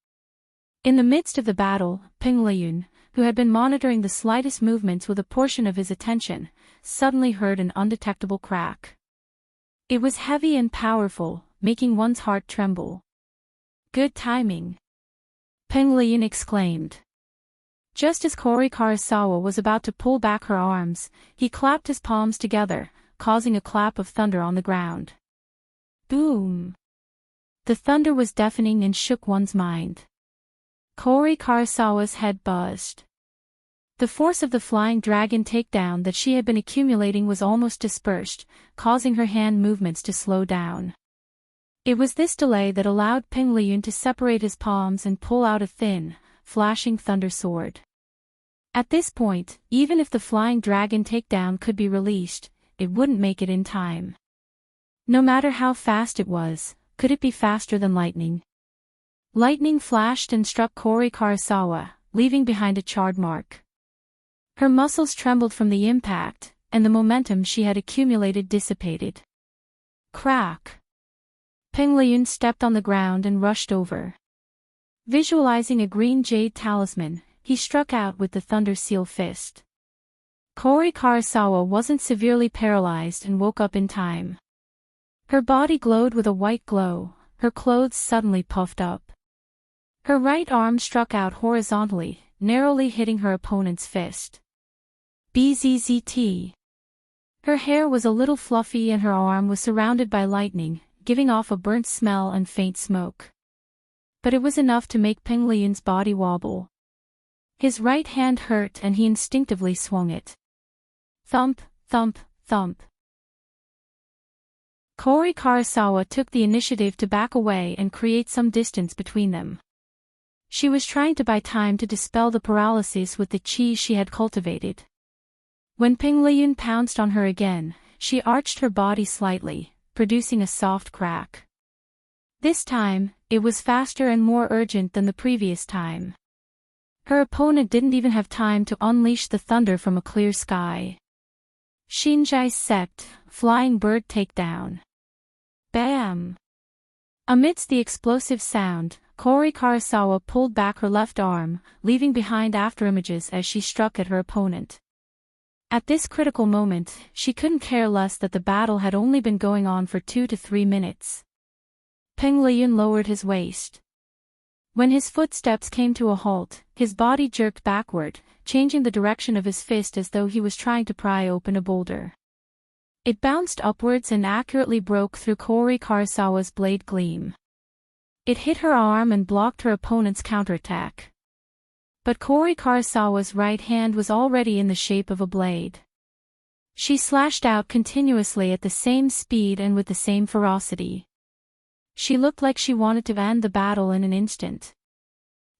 In the midst of the battle, Peng Liyun, who had been monitoring the slightest movements with a portion of his attention, suddenly heard an undetectable crack. It was heavy and powerful, making one's heart tremble. "Good timing," Peng Liyun exclaimed. Just as Kori Karasawa was about to pull back her arms, he clapped his palms together, causing a clap of thunder on the ground. Boom! The thunder was deafening and shook one's mind. Kori Karasawa's head buzzed. The force of the flying dragon takedown that she had been accumulating was almost dispersed, causing her hand movements to slow down. It was this delay that allowed Peng Liyun to separate his palms and pull out a thin, flashing thunder sword. At this point, even if the flying dragon takedown could be released, it wouldn't make it in time. No matter how fast it was, could it be faster than lightning? Lightning flashed and struck Kori Karasawa, leaving behind a charred mark. Her muscles trembled from the impact, and the momentum she had accumulated dissipated. Crack! Peng Liyun stepped on the ground and rushed over. Visualizing a green jade talisman, he struck out with the Thunder Seal fist. Kori Karasawa wasn't severely paralyzed and woke up in time. Her body glowed with a white glow, her clothes suddenly puffed up. Her right arm struck out horizontally, narrowly hitting her opponent's fist. Bzzzt. Her hair was a little fluffy and her arm was surrounded by lightning, giving off a burnt smell and faint smoke. But it was enough to make Peng Liyun's body wobble. His right hand hurt and he instinctively swung it. Thump, thump, thump. Kori Karasawa took the initiative to back away and create some distance between them. She was trying to buy time to dispel the paralysis with the chi she had cultivated. When Peng Liyun pounced on her again, she arched her body slightly, producing a soft crack. This time, it was faster and more urgent than the previous time. Her opponent didn't even have time to unleash the thunder from a clear sky. Shinjai Sept, flying bird takedown. Bam! Amidst the explosive sound, Kori Karasawa pulled back her left arm, leaving behind afterimages as she struck at her opponent. At this critical moment, she couldn't care less that the battle had only been going on for 2 to 3 minutes. Peng Liyun lowered his waist. When his footsteps came to a halt, his body jerked backward, changing the direction of his fist as though he was trying to pry open a boulder. It bounced upwards and accurately broke through Kori Karasawa's blade gleam. It hit her arm and blocked her opponent's counterattack. But Kori Karasawa's right hand was already in the shape of a blade. She slashed out continuously at the same speed and with the same ferocity. She looked like she wanted to end the battle in an instant.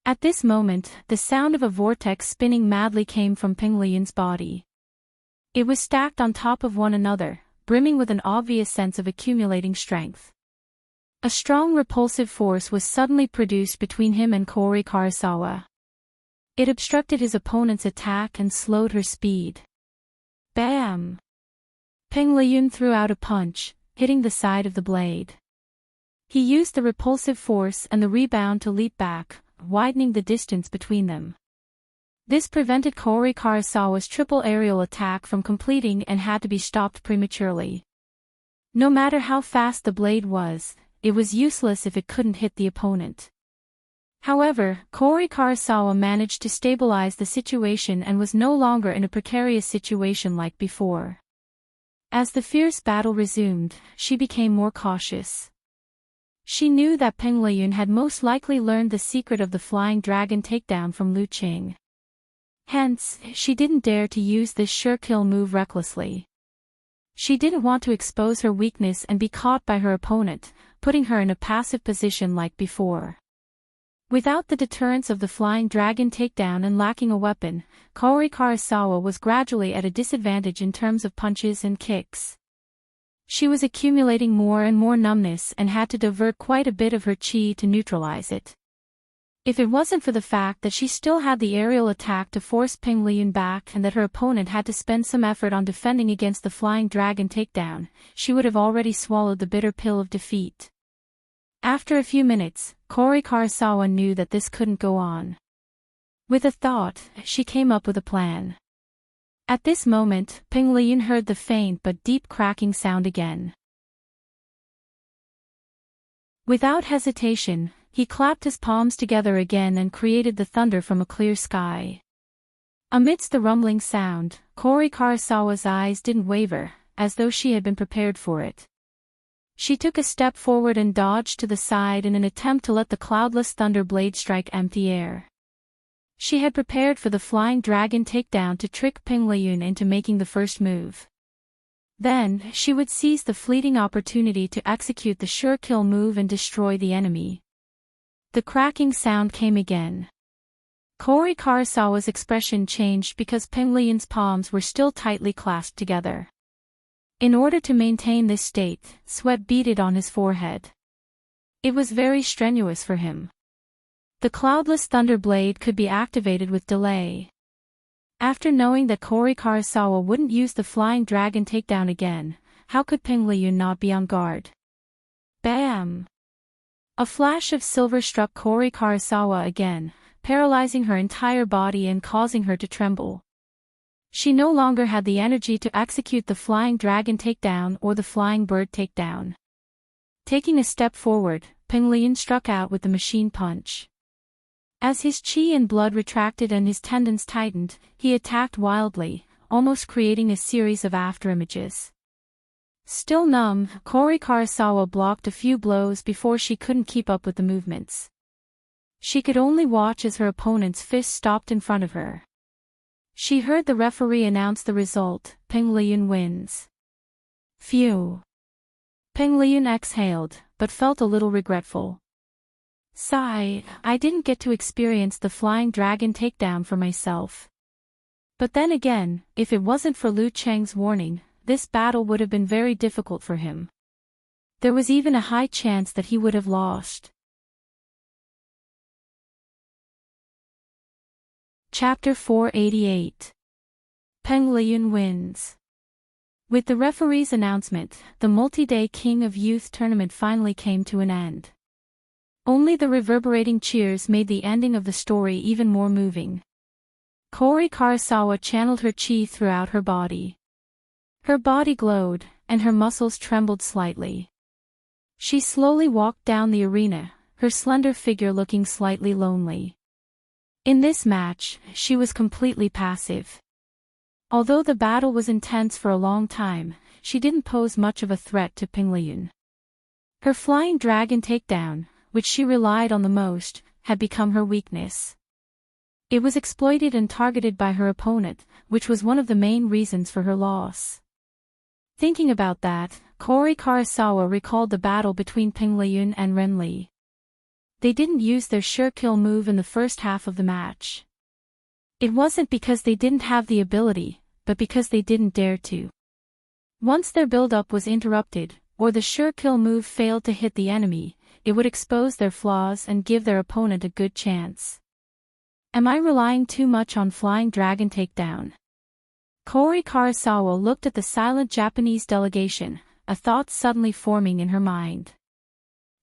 At this moment, the sound of a vortex spinning madly came from Peng Liyun's body. It was stacked on top of one another, brimming with an obvious sense of accumulating strength. A strong repulsive force was suddenly produced between him and Kori Karasawa. It obstructed his opponent's attack and slowed her speed. Bam! Peng Liyun threw out a punch, hitting the side of the blade. He used the repulsive force and the rebound to leap back, widening the distance between them. This prevented Kori Karasawa's triple aerial attack from completing and had to be stopped prematurely. No matter how fast the blade was, it was useless if it couldn't hit the opponent. However, Kori Karasawa managed to stabilize the situation and was no longer in a precarious situation like before. As the fierce battle resumed, she became more cautious. She knew that Peng Liyun had most likely learned the secret of the flying dragon takedown from Lu Qing. Hence, she didn't dare to use this sure-kill move recklessly. She didn't want to expose her weakness and be caught by her opponent, putting her in a passive position like before. Without the deterrence of the flying dragon takedown and lacking a weapon, Kori Karasawa was gradually at a disadvantage in terms of punches and kicks. She was accumulating more and more numbness and had to divert quite a bit of her chi to neutralize it. If it wasn't for the fact that she still had the aerial attack to force Peng Liyun back and that her opponent had to spend some effort on defending against the flying dragon takedown, she would have already swallowed the bitter pill of defeat. After a few minutes, Kori Karasawa knew that this couldn't go on. With a thought, she came up with a plan. At this moment, Peng Liyun heard the faint but deep cracking sound again. Without hesitation, he clapped his palms together again and created the thunder from a clear sky. Amidst the rumbling sound, Kori Karasawa's eyes didn't waver, as though she had been prepared for it. She took a step forward and dodged to the side in an attempt to let the cloudless thunder blade strike empty air. She had prepared for the flying dragon takedown to trick Peng Liyun into making the first move. Then, she would seize the fleeting opportunity to execute the sure-kill move and destroy the enemy. The cracking sound came again. Kori Karasawa's expression changed because Peng Liyun's palms were still tightly clasped together. In order to maintain this state, sweat beaded on his forehead. It was very strenuous for him. The cloudless thunder blade could be activated with delay. After knowing that Kori Karasawa wouldn't use the flying dragon takedown again, how could Peng Liyun not be on guard? Bam! A flash of silver struck Kori Karasawa again, paralyzing her entire body and causing her to tremble. She no longer had the energy to execute the flying dragon takedown or the flying bird takedown. Taking a step forward, Peng Liyun struck out with the machine punch. As his chi and blood retracted and his tendons tightened, he attacked wildly, almost creating a series of afterimages. Still numb, Kori Karasawa blocked a few blows before she couldn't keep up with the movements. She could only watch as her opponent's fist stopped in front of her. She heard the referee announce the result: Peng Liyun wins. Phew. Peng Liyun exhaled, but felt a little regretful. Sigh, I didn't get to experience the flying dragon takedown for myself. But then again, if it wasn't for Lu Cheng's warning, this battle would have been very difficult for him. There was even a high chance that he would have lost. Chapter 488. Peng Liyun wins. With the referee's announcement, the multi-day King of Youth tournament finally came to an end. Only the reverberating cheers made the ending of the story even more moving. Kori Karasawa channeled her chi throughout her body. Her body glowed, and her muscles trembled slightly. She slowly walked down the arena, her slender figure looking slightly lonely. In this match, she was completely passive. Although the battle was intense for a long time, she didn't pose much of a threat to Peng Liyun. Her flying dragon takedown, which she relied on the most, had become her weakness. It was exploited and targeted by her opponent, which was one of the main reasons for her loss. Thinking about that, Kori Karasawa recalled the battle between Peng Liyun and Ren Li. They didn't use their sure kill move in the first half of the match. It wasn't because they didn't have the ability, but because they didn't dare to. Once their build-up was interrupted, or the sure kill move failed to hit the enemy, it would expose their flaws and give their opponent a good chance. Am I relying too much on flying dragon takedown? Kori Karasawa looked at the silent Japanese delegation, a thought suddenly forming in her mind.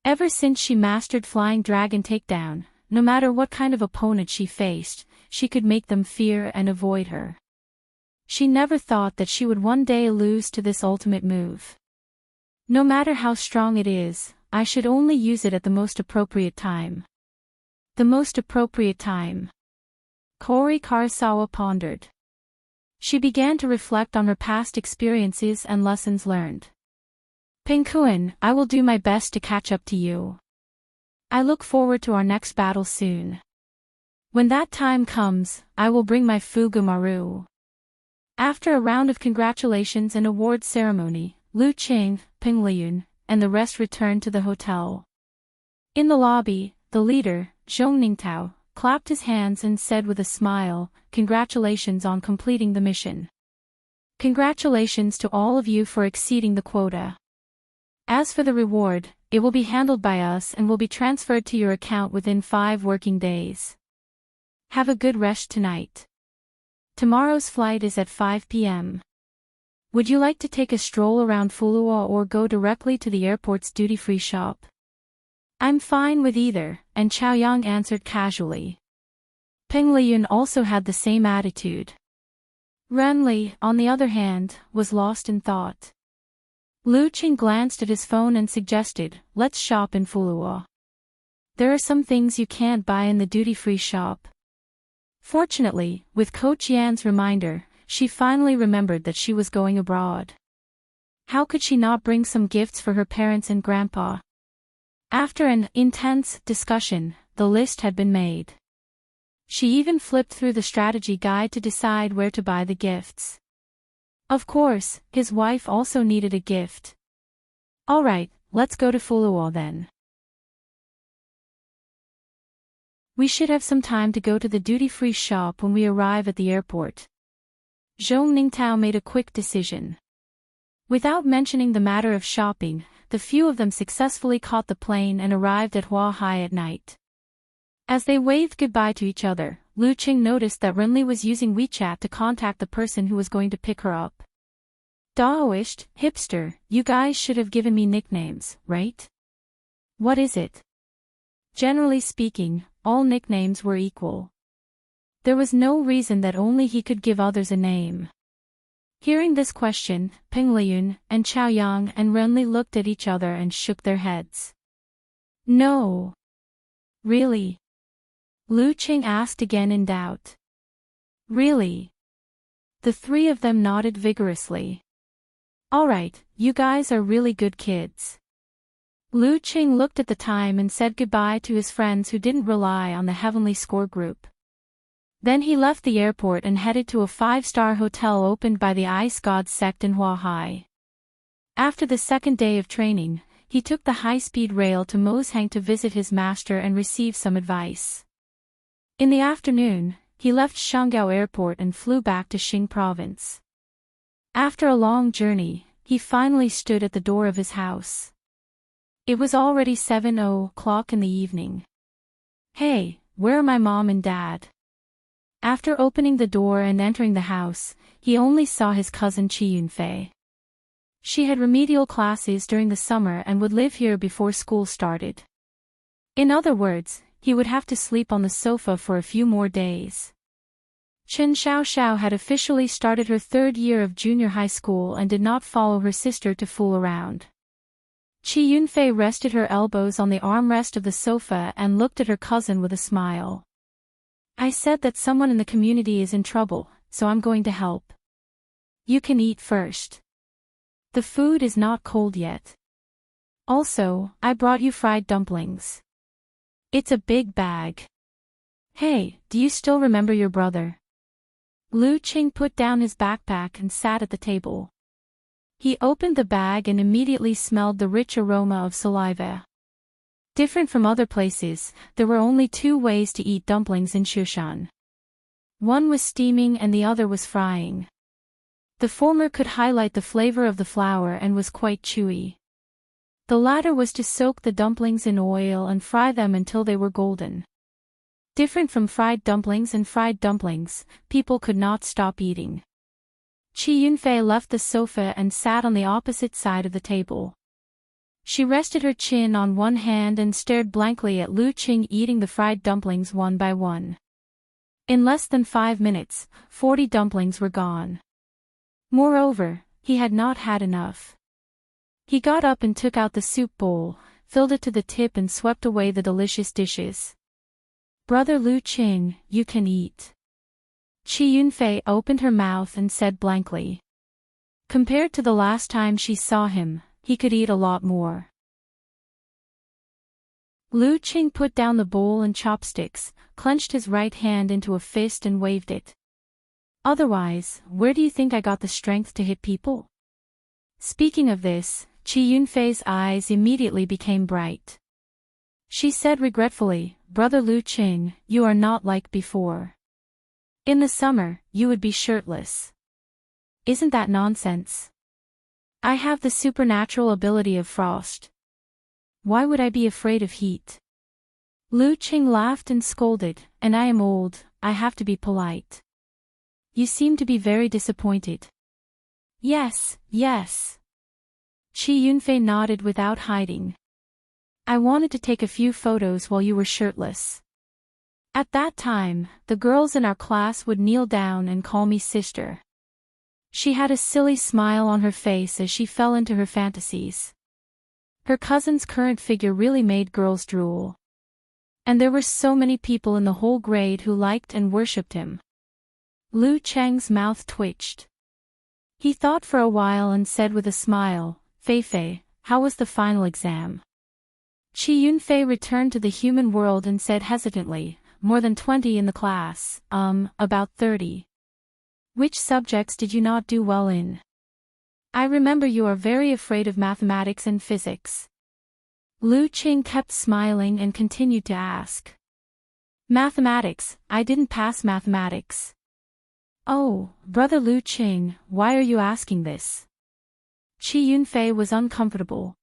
Ever since she mastered flying dragon takedown, no matter what kind of opponent she faced, she could make them fear and avoid her. She never thought that she would one day lose to this ultimate move. No matter how strong it is, I should only use it at the most appropriate time. The most appropriate time. Kori Karasawa pondered. She began to reflect on her past experiences and lessons learned. Peng Kuan, I will do my best to catch up to you. I look forward to our next battle soon. When that time comes, I will bring my Fugu Maru. After a round of congratulations and awards ceremony, Lu Cheng, Peng Liyun, and the rest returned to the hotel. In the lobby, the leader, Zhong Ningtao, clapped his hands and said with a smile, "Congratulations on completing the mission. Congratulations to all of you for exceeding the quota. As for the reward, it will be handled by us and will be transferred to your account within 5 working days. Have a good rest tonight. Tomorrow's flight is at 5 p.m. Would you like to take a stroll around Fulua or go directly to the airport's duty-free shop?" "I'm fine with either," and Chaoyang answered casually. Peng Liyun also had the same attitude. Ren Li, on the other hand, was lost in thought. Lu Qing glanced at his phone and suggested, "Let's shop in Fulua. There are some things you can't buy in the duty-free shop." Fortunately, with Coach Yan's reminder, she finally remembered that she was going abroad. How could she not bring some gifts for her parents and grandpa? After an intense discussion, the list had been made. She even flipped through the strategy guide to decide where to buy the gifts. Of course, his wife also needed a gift. "Alright, let's go to Fulua then. We should have some time to go to the duty-free shop when we arrive at the airport." Zhong Ningtao made a quick decision. Without mentioning the matter of shopping, the few of them successfully caught the plane and arrived at Huahai at night. As they waved goodbye to each other, Lu Qing noticed that Renli was using WeChat to contact the person who was going to pick her up. "Daoist, hipster, you guys should have given me nicknames, right?" "What is it?" Generally speaking, all nicknames were equal. There was no reason that only he could give others a name. Hearing this question, Peng Liyun and Chaoyang and Renli looked at each other and shook their heads. "No. Really?" Lu Qing asked again in doubt. "Really?" The three of them nodded vigorously. "Alright, you guys are really good kids. Lu Qing looked at the time and said goodbye to his friends who didn't rely on the heavenly score group. Then he left the airport and headed to a 5-star hotel opened by the Ice God sect in Huahai. After the second day of training, he took the high-speed rail to Moshang to visit his master and receive some advice. In the afternoon, he left Shanggao Airport and flew back to Xing Province. After a long journey, he finally stood at the door of his house. It was already 7:00 in the evening. "Hey, where are my mom and dad?" After opening the door and entering the house, he only saw his cousin Qi Yunfei. She had remedial classes during the summer and would live here before school started. In other words, he would have to sleep on the sofa for a few more days. Chen Xiaoxiao had officially started her 3rd year of junior high school and did not follow her sister to fool around. Qi Yunfei rested her elbows on the armrest of the sofa and looked at her cousin with a smile. "I said that someone in the community is in trouble, so I'm going to help. You can eat first. The food is not cold yet. Also, I brought you fried dumplings. It's a big bag. Hey, do you still remember your brother?" Lu Qing put down his backpack and sat at the table. He opened the bag and immediately smelled the rich aroma of saliva. Different from other places, there were only 2 ways to eat dumplings in Shushan. One was steaming and the other was frying. The former could highlight the flavor of the flour and was quite chewy. The latter was to soak the dumplings in oil and fry them until they were golden. Different from fried dumplings, people could not stop eating. Qi Yunfei left the sofa and sat on the opposite side of the table. She rested her chin on one hand and stared blankly at Lu Qing eating the fried dumplings one by one. In less than 5 minutes, 40 dumplings were gone. Moreover, he had not had enough. He got up and took out the soup bowl, filled it to the tip and swept away the delicious dishes. "Brother Lu Qing, you can eat." Qi Yunfei opened her mouth and said blankly. Compared to the last time she saw him, he could eat a lot more. Lu Qing put down the bowl and chopsticks, clenched his right hand into a fist and waved it. "Otherwise, where do you think I got the strength to hit people?" Speaking of this, Qi Yunfei's eyes immediately became bright. She said regretfully, "Brother Lu Qing, you are not like before. In the summer, you would be shirtless. Isn't that nonsense? I have the supernatural ability of frost. Why would I be afraid of heat?" Lu Qing laughed and scolded, "And I am old, I have to be polite. You seem to be very disappointed." Yes. Qi Yunfei nodded without hiding. "I wanted to take a few photos while you were shirtless. At that time, the girls in our class would kneel down and call me sister." She had a silly smile on her face as she fell into her fantasies. Her cousin's current figure really made girls drool. And there were so many people in the whole grade who liked and worshipped him. Lu Cheng's mouth twitched. He thought for a while and said with a smile, "Fei, how was the final exam?" Qi Yunfei returned to the human world and said hesitantly, "More than 20 in the class, about 30. Which subjects did you not do well in?" "I remember you are very afraid of mathematics and physics." Lu Qing kept smiling and continued to ask. "Mathematics, I didn't pass mathematics." "Oh, Brother Lu Qing, why are you asking this?" Qi Yunfei was uncomfortable.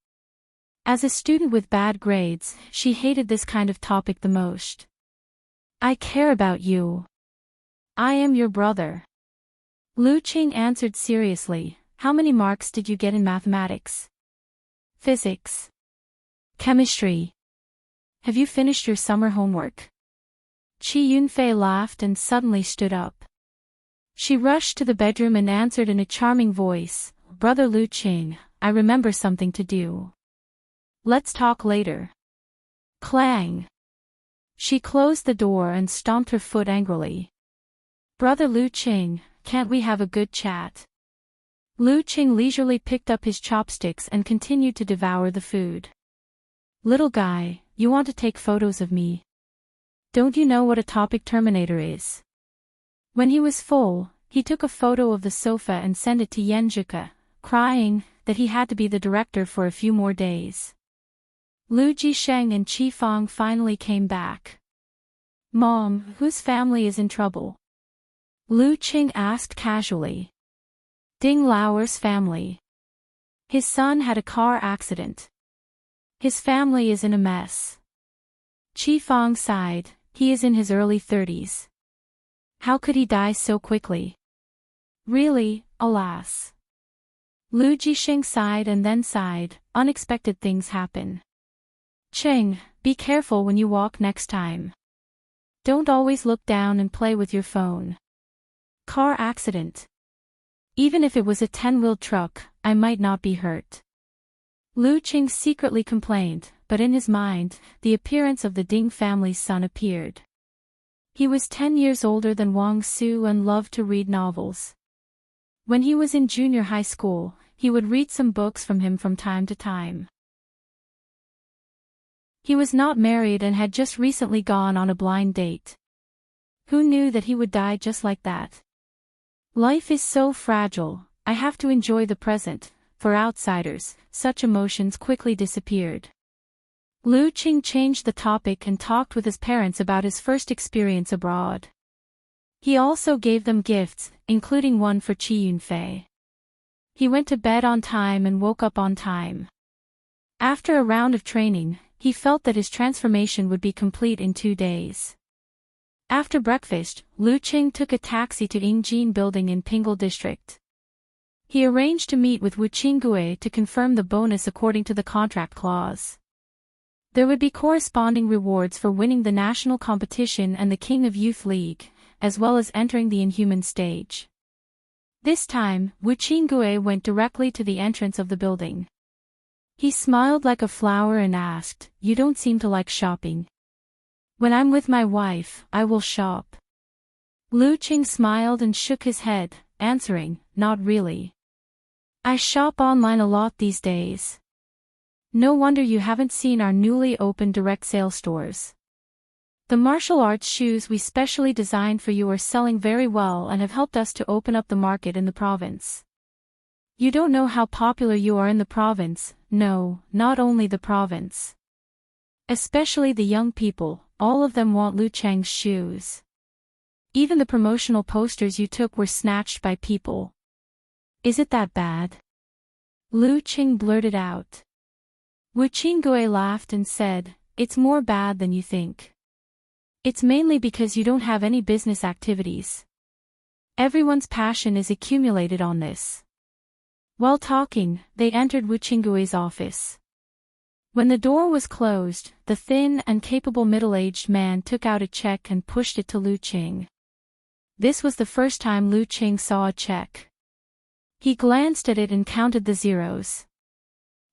As a student with bad grades, she hated this kind of topic the most. "I care about you. I am your brother." Lu Qing answered seriously, "How many marks did you get in mathematics? Physics? Chemistry? Have you finished your summer homework?" Qi Yunfei laughed and suddenly stood up. She rushed to the bedroom and answered in a charming voice, "Brother Lu Qing, I remember something to do. Let's talk later." Clang! She closed the door and stomped her foot angrily. "Brother Lu Qing, can't we have a good chat?" Lu Qing leisurely picked up his chopsticks and continued to devour the food. Little guy, you want to take photos of me? Don't you know what a topic terminator is? When he was full, he took a photo of the sofa and sent it to Yenjuka, crying that he had to be the director for a few more days. Lu Jisheng and Qi Fang finally came back. Mom, whose family is in trouble? Lu Qing asked casually. Ding Lauer's family. His son had a car accident. His family is in a mess. Qi Fang sighed, he is in his early 30s. How could he die so quickly? Really, alas. Lu Jisheng sighed and then sighed, unexpected things happen. Cheng, be careful when you walk next time. Don't always look down and play with your phone. Car accident. Even if it was a 10-wheeled truck, I might not be hurt. Lu Qing secretly complained, but in his mind, the appearance of the Ding family's son appeared. He was 10 years older than Wang Su and loved to read novels. When he was in junior high school, he would read some books from him from time to time. He was not married and had just recently gone on a blind date. Who knew that he would die just like that? Life is so fragile, I have to enjoy the present. For outsiders, such emotions quickly disappeared. Lu Qing changed the topic and talked with his parents about his first experience abroad. He also gave them gifts, including one for Qi Yunfei. He went to bed on time and woke up on time. After a round of training, he felt that his transformation would be complete in 2 days. After breakfast, Lu Qing took a taxi to Yingjin building in Pingle district. He arranged to meet with Wu Qinggui to confirm the bonus according to the contract clause. There would be corresponding rewards for winning the national competition and the King of Youth League, as well as entering the Inhuman stage. This time, Wu Qinggui went directly to the entrance of the building. He smiled like a flower and asked, "You don't seem to like shopping." "When I'm with my wife, I will shop." Lu Qing smiled and shook his head, answering, "Not really. I shop online a lot these days." "No wonder you haven't seen our newly opened direct sale stores. The martial arts shoes we specially designed for you are selling very well and have helped us to open up the market in the province. You don't know how popular you are in the province." "No, not only the province. Especially the young people, all of them want Lu Cheng's shoes. Even the promotional posters you took were snatched by people." "Is it that bad?" Lu Qing blurted out. Wu Qinggui laughed and said, "It's more bad than you think. It's mainly because you don't have any business activities. Everyone's passion is accumulated on this." While talking, they entered Wu Qinggui's office. When the door was closed, the thin and capable middle-aged man took out a check and pushed it to Lu Qing. This was the first time Lu Qing saw a check. He glanced at it and counted the zeros.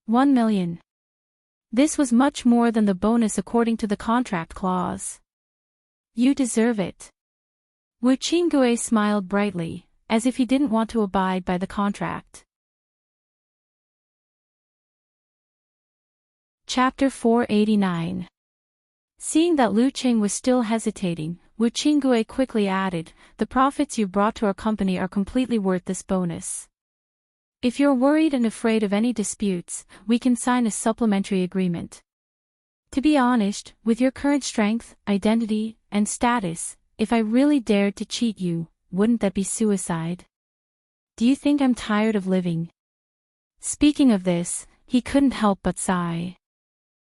1 million. This was much more than the bonus according to the contract clause. "You deserve it." Wu Qinggui smiled brightly, as if he didn't want to abide by the contract. Chapter 489. Seeing that Lu Qing was still hesitating, Wu Qinggui quickly added, "The profits you brought to our company are completely worth this bonus. If you're worried and afraid of any disputes, we can sign a supplementary agreement. To be honest, with your current strength, identity, and status, if I really dared to cheat you, wouldn't that be suicide? Do you think I'm tired of living?" Speaking of this, he couldn't help but sigh.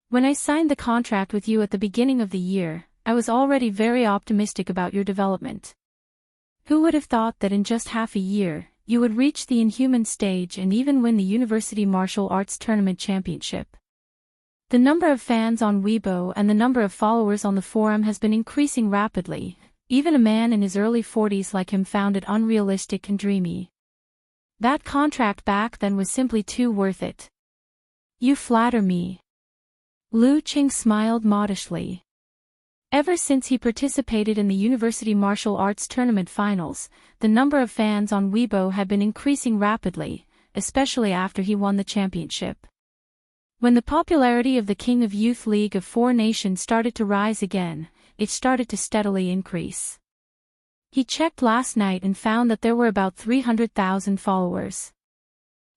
"When I signed the contract with you at the beginning of the year, I was already very optimistic about your development. Who would have thought that in just half a year, you would reach the Inhuman stage and even win the University Martial Arts Tournament Championship? The number of fans on Weibo and the number of followers on the forum has been increasing rapidly. Even a man in his early 40s like him found it unrealistic and dreamy. That contract back then was simply too worth it." "You flatter me." Lu Qing smiled modestly. Ever since he participated in the University Martial Arts Tournament finals, the number of fans on Weibo had been increasing rapidly, especially after he won the championship. When the popularity of the King of Youth League of Four Nations started to rise again, it started to steadily increase. He checked last night and found that there were about 300,000 followers.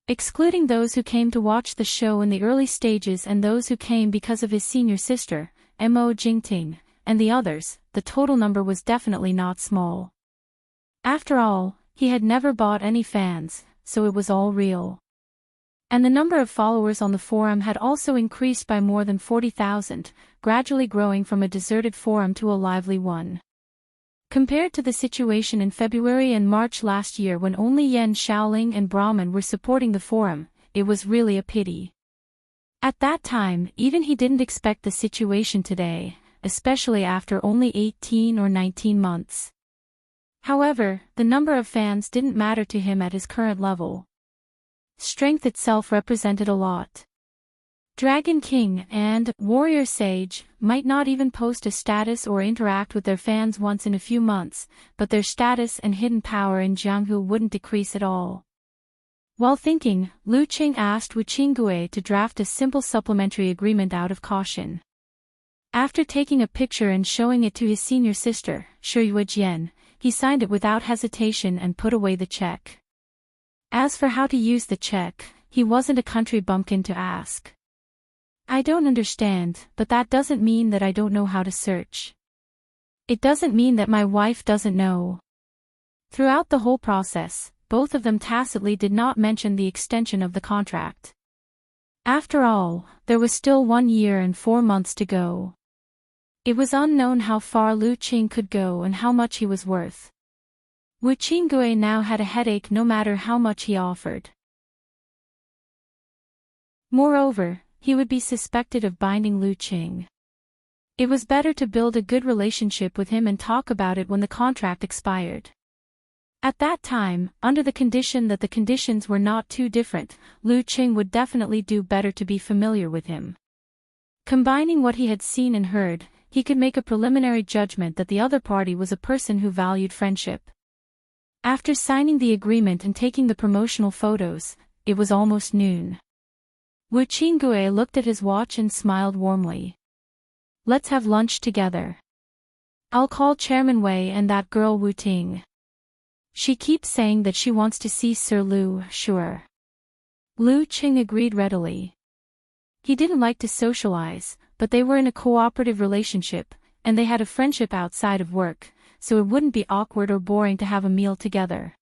Excluding those who came to watch the show in the early stages and those who came because of his senior sister, Mo Jingting, and the others, the total number was definitely not small. After all, he had never bought any fans, so it was all real. And the number of followers on the forum had also increased by more than 40,000, gradually growing from a deserted forum to a lively one. Compared to the situation in February and March last year when only Yen Shaoling and Brahman were supporting the forum, it was really a pity. At that time, even he didn't expect the situation today, especially after only 18 or 19 months. However, the number of fans didn't matter to him at his current level. Strength itself represented a lot. Dragon King and Warrior Sage might not even post a status or interact with their fans once in a few months, but their status and hidden power in Jianghu wouldn't decrease at all. While thinking, Lu Qing asked Wu Qinggui to draft a simple supplementary agreement out of caution. After taking a picture and showing it to his senior sister, Shi Yuejian, he signed it without hesitation and put away the check. As for how to use the check, he wasn't a country bumpkin to ask. I don't understand, but that doesn't mean that I don't know how to search. It doesn't mean that my wife doesn't know. Throughout the whole process, both of them tacitly did not mention the extension of the contract. After all, there was still 1 year and 4 months to go. It was unknown how far Lu Qing could go and how much he was worth. Wu Qinggui now had a headache no matter how much he offered. Moreover, he would be suspected of binding Lu Qing. It was better to build a good relationship with him and talk about it when the contract expired. At that time, under the condition that the conditions were not too different, Lu Qing would definitely do better to be familiar with him. Combining what he had seen and heard, he could make a preliminary judgment that the other party was a person who valued friendship. After signing the agreement and taking the promotional photos, it was almost noon. Wu Qinggui looked at his watch and smiled warmly. Let's have lunch together. I'll call Chairman Wei and that girl Wu Ting. She keeps saying that she wants to see Sir Lu, sure. Lu Qing agreed readily. He didn't like to socialize, but they were in a cooperative relationship, and they had a friendship outside of work, so it wouldn't be awkward or boring to have a meal together.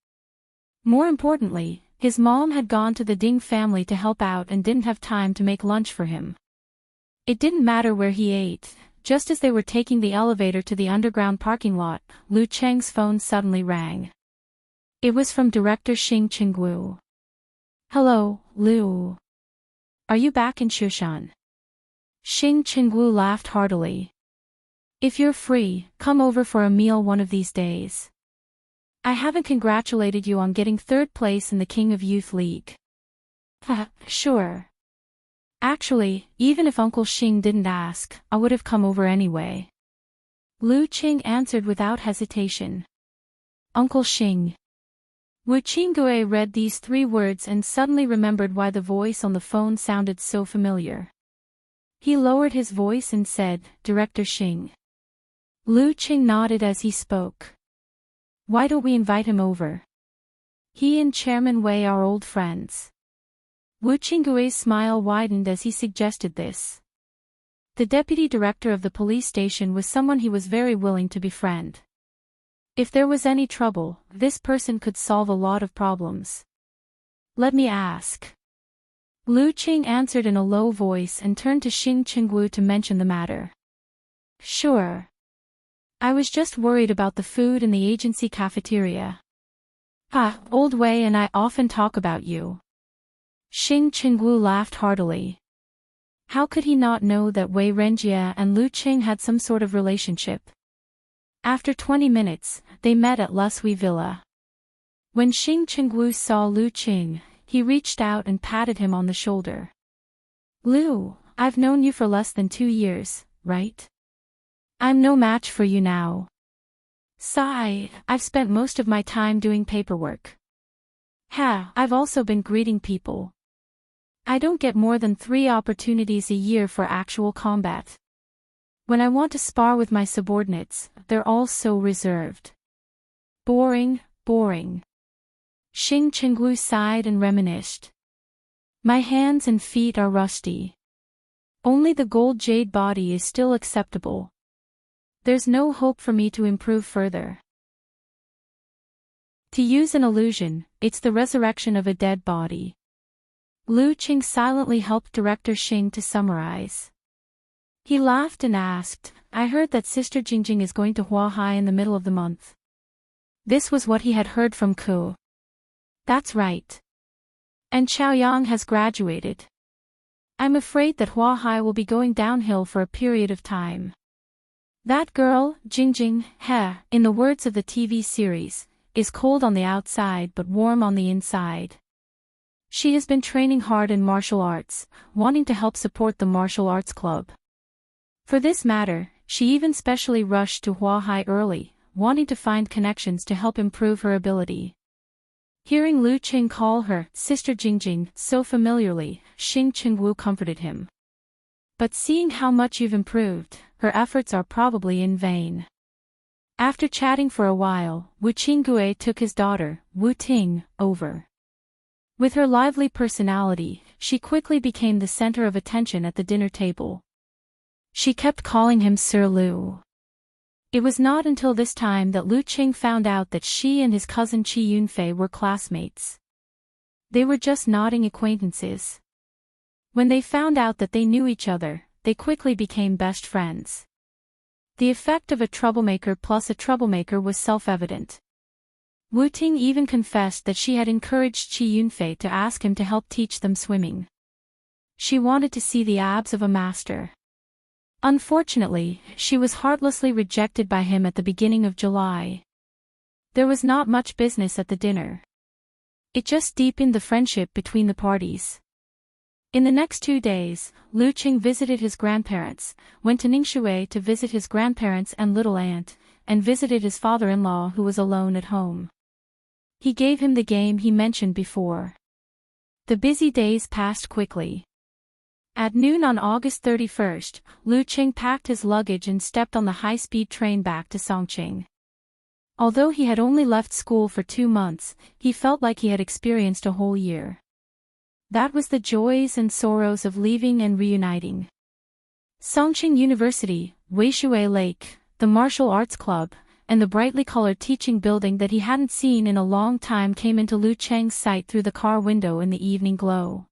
More importantly, his mom had gone to the Ding family to help out and didn't have time to make lunch for him. It didn't matter where he ate. Just as they were taking the elevator to the underground parking lot, Lu Cheng's phone suddenly rang. It was from Director Xing Qinggu. Hello, Lu. Are you back in Shushan? Xing Qinggu laughed heartily. If you're free, come over for a meal one of these days. I haven't congratulated you on getting 3rd place in the King of Youth League. Sure. Actually, even if Uncle Xing didn't ask, I would have come over anyway. Lu Qing answered without hesitation. Uncle Xing. Wu Qinggui read these 3 words and suddenly remembered why the voice on the phone sounded so familiar. He lowered his voice and said, Director Xing. Lu Qing nodded as he spoke. Why don't we invite him over? He and Chairman Wei are old friends. Wu Qinggui's smile widened as he suggested this. The deputy director of the police station was someone he was very willing to befriend. If there was any trouble, this person could solve a lot of problems. Let me ask. Lu Qing answered in a low voice and turned to Xing Qinggu to mention the matter. Sure. I was just worried about the food in the agency cafeteria. Old Wei and I often talk about you. Xing Qinggu laughed heartily. How could he not know that Wei Renjie and Lu Qing had some sort of relationship? After 20 minutes, they met at La Sui Villa. When Xing Qinggu saw Lu Qing, he reached out and patted him on the shoulder. Lu, I've known you for less than 2 years, right? I'm no match for you now. Sigh, I've spent most of my time doing paperwork. I've also been greeting people. I don't get more than 3 opportunities a year for actual combat. When I want to spar with my subordinates, they're all so reserved. Boring, boring. Xing Chengwu sighed and reminisced. My hands and feet are rusty. Only the gold jade body is still acceptable. There's no hope for me to improve further. To use an illusion, it's the resurrection of a dead body. Lu Qing silently helped Director Xing to summarize. He laughed and asked, I heard that Sister Jingjing is going to Huahai in the middle of the month. This was what he had heard from Ku. That's right. And Chaoyang has graduated. I'm afraid that Huahai will be going downhill for a period of time. That girl, Jingjing, in the words of the TV series, is cold on the outside but warm on the inside. She has been training hard in martial arts, wanting to help support the martial arts club. For this matter, she even specially rushed to Huahai early, wanting to find connections to help improve her ability. Hearing Lu Qing call her Sister Jingjing so familiarly, Xing Chengwu comforted him. But seeing how much you've improved, her efforts are probably in vain. After chatting for a while, Wu Qinggue took his daughter, Wu Ting, over. With her lively personality, she quickly became the center of attention at the dinner table. She kept calling him Sir Lu. It was not until this time that Lu Qing found out that she and his cousin Qi Yunfei were classmates. They were just nodding acquaintances. When they found out that they knew each other, they quickly became best friends. The effect of a troublemaker plus a troublemaker was self-evident. Wu Ting even confessed that she had encouraged Qi Yunfei to ask him to help teach them swimming. She wanted to see the abs of a master. Unfortunately, she was heartlessly rejected by him at the beginning of July. There was not much business at the dinner. It just deepened the friendship between the parties. In the next 2 days, Lu Qing visited his grandparents, went to Ningxue to visit his grandparents and little aunt, and visited his father-in-law who was alone at home. He gave him the game he mentioned before. The busy days passed quickly. At noon on August 31st, Lu Qing packed his luggage and stepped on the high-speed train back to Songqing. Although he had only left school for 2 months, he felt like he had experienced a whole year. That was the joys and sorrows of leaving and reuniting. Songqing University, Weishui Lake, the martial arts club, and the brightly colored teaching building that he hadn't seen in a long time came into Lu Cheng's sight through the car window in the evening glow.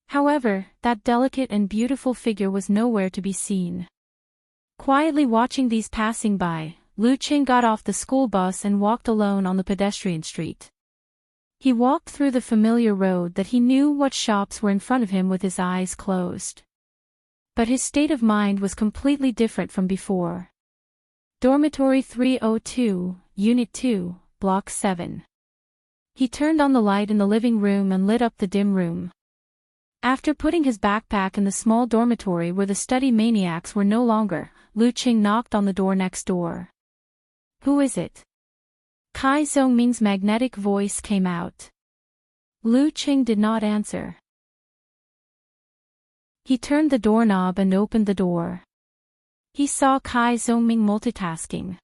However, that delicate and beautiful figure was nowhere to be seen. Quietly watching these passing by, Lu Qing got off the school bus and walked alone on the pedestrian street. He walked through the familiar road that he knew what shops were in front of him with his eyes closed. But his state of mind was completely different from before. Dormitory 302, Unit 2, Block 7. He turned on the light in the living room and lit up the dim room. After putting his backpack in the small dormitory where the study maniacs were no longer, Lu Qing knocked on the door next door. Who is it? Kai Zhongming's magnetic voice came out. Lu Qing did not answer. He turned the doorknob and opened the door. He saw Kai Zhongming multitasking.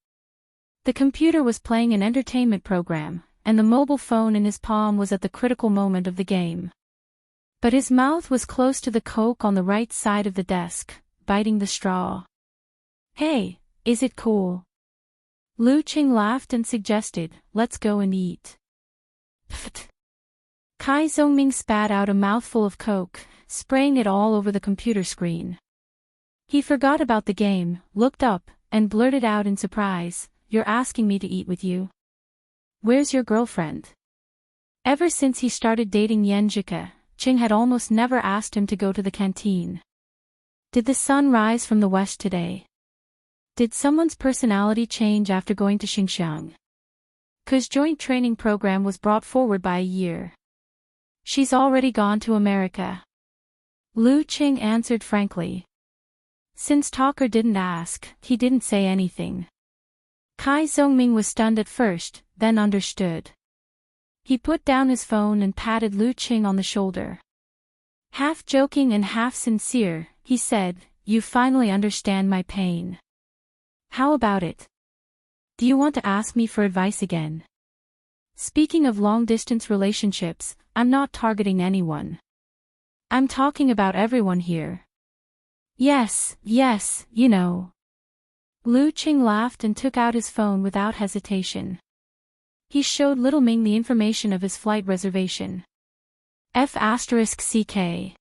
The computer was playing an entertainment program, and the mobile phone in his palm was at the critical moment of the game. But his mouth was close to the Coke on the right side of the desk, biting the straw. Hey, is it cool? Lu Qing laughed and suggested, let's go and eat. Pfft. Kai Zhongming spat out a mouthful of Coke, spraying it all over the computer screen. He forgot about the game, looked up, and blurted out in surprise, "You're asking me to eat with you? Where's your girlfriend?" Ever since he started dating Yan Zhike, Qing had almost never asked him to go to the canteen. Did the sun rise from the west today? Did someone's personality change after going to Xinjiang? Ku's joint training program was brought forward by a year. She's already gone to America. Lu Qing answered frankly. Since Talker didn't ask, he didn't say anything. Kai Zhongming was stunned at first, then understood. He put down his phone and patted Lu Qing on the shoulder. Half joking and half sincere, he said, "You finally understand my pain. How about it? Do you want to ask me for advice again?" Speaking of long-distance relationships, I'm not targeting anyone. I'm talking about everyone here. Yes, you know. Lu Qing laughed and took out his phone without hesitation. He showed little Ming the information of his flight reservation. F***CK.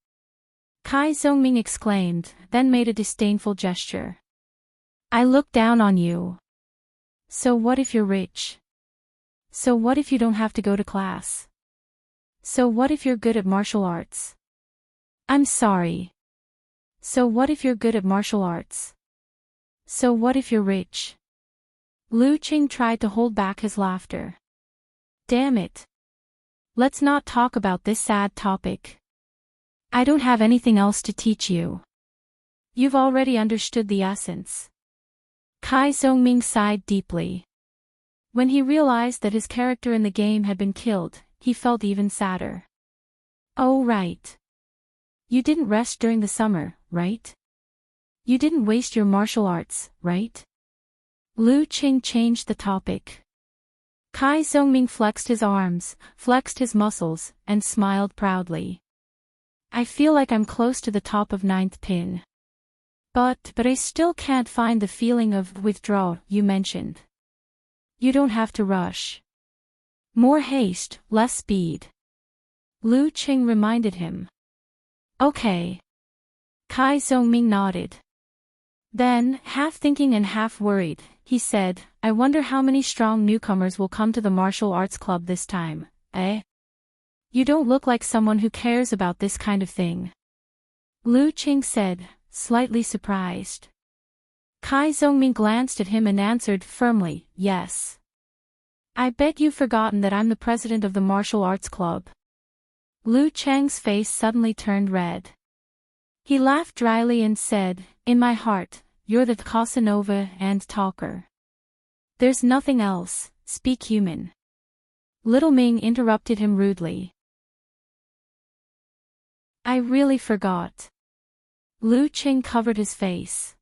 Kai Zhongming exclaimed, then made a disdainful gesture. "I look down on you. So what if you're rich? So what if you don't have to go to class? So what if you're good at martial arts? I'm sorry. So what if you're good at martial arts? So what if you're rich?" Lu Qing tried to hold back his laughter. "Damn it. Let's not talk about this sad topic. I don't have anything else to teach you. You've already understood the essence." Kai Zhongming sighed deeply. When he realized that his character in the game had been killed, he felt even sadder. "Oh right. You didn't rest during the summer, right? You didn't waste your martial arts, right?" Lu Qing changed the topic. Kai Zhongming flexed his arms, flexed his muscles, and smiled proudly. "I feel like I'm close to the top of 9th pin. But I still can't find the feeling of withdrawal you mentioned. You don't have to rush. More haste, less speed." Lu Qing reminded him. "Okay." Kai Zhongming nodded. Then, half thinking and half worried, he said, "I wonder how many strong newcomers will come to the martial arts club this time, eh? You don't look like someone who cares about this kind of thing." Lu Qing said, slightly surprised. Kai Zhongming glanced at him and answered firmly, "Yes. I bet you've forgotten that I'm the president of the martial arts club." Lu Cheng's face suddenly turned red. He laughed dryly and said, "In my heart, you're the Casanova and talker. There's nothing else, speak human." Little Ming interrupted him rudely. "I really forgot." Lu Qing covered his face.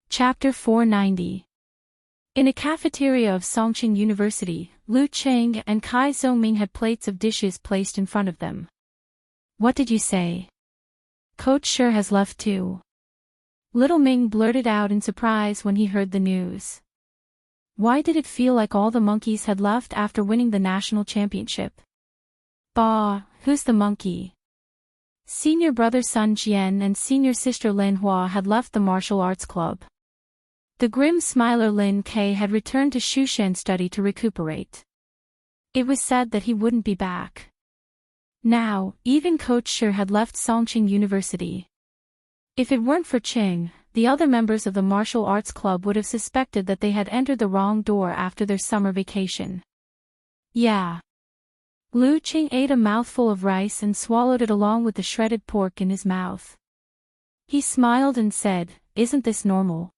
Chapter 490. In a cafeteria of Songqing University, Lu Qing and Kai Zhongming had plates of dishes placed in front of them. "What did you say? Coach Shi has left too?" Little Ming blurted out in surprise when he heard the news. Why did it feel like all the monkeys had left after winning the national championship? Bah, who's the monkey? Senior brother Sun Jian and senior sister Lin Hua had left the martial arts club. The grim smiler Lin Ke had returned to Shushan study to recuperate. It was said that he wouldn't be back. Now, even Coach Shi had left Songqing University. If it weren't for Qing, the other members of the martial arts club would have suspected that they had entered the wrong door after their summer vacation. Yeah. Lu Qing ate a mouthful of rice and swallowed it along with the shredded pork in his mouth. He smiled and said, "Isn't this normal?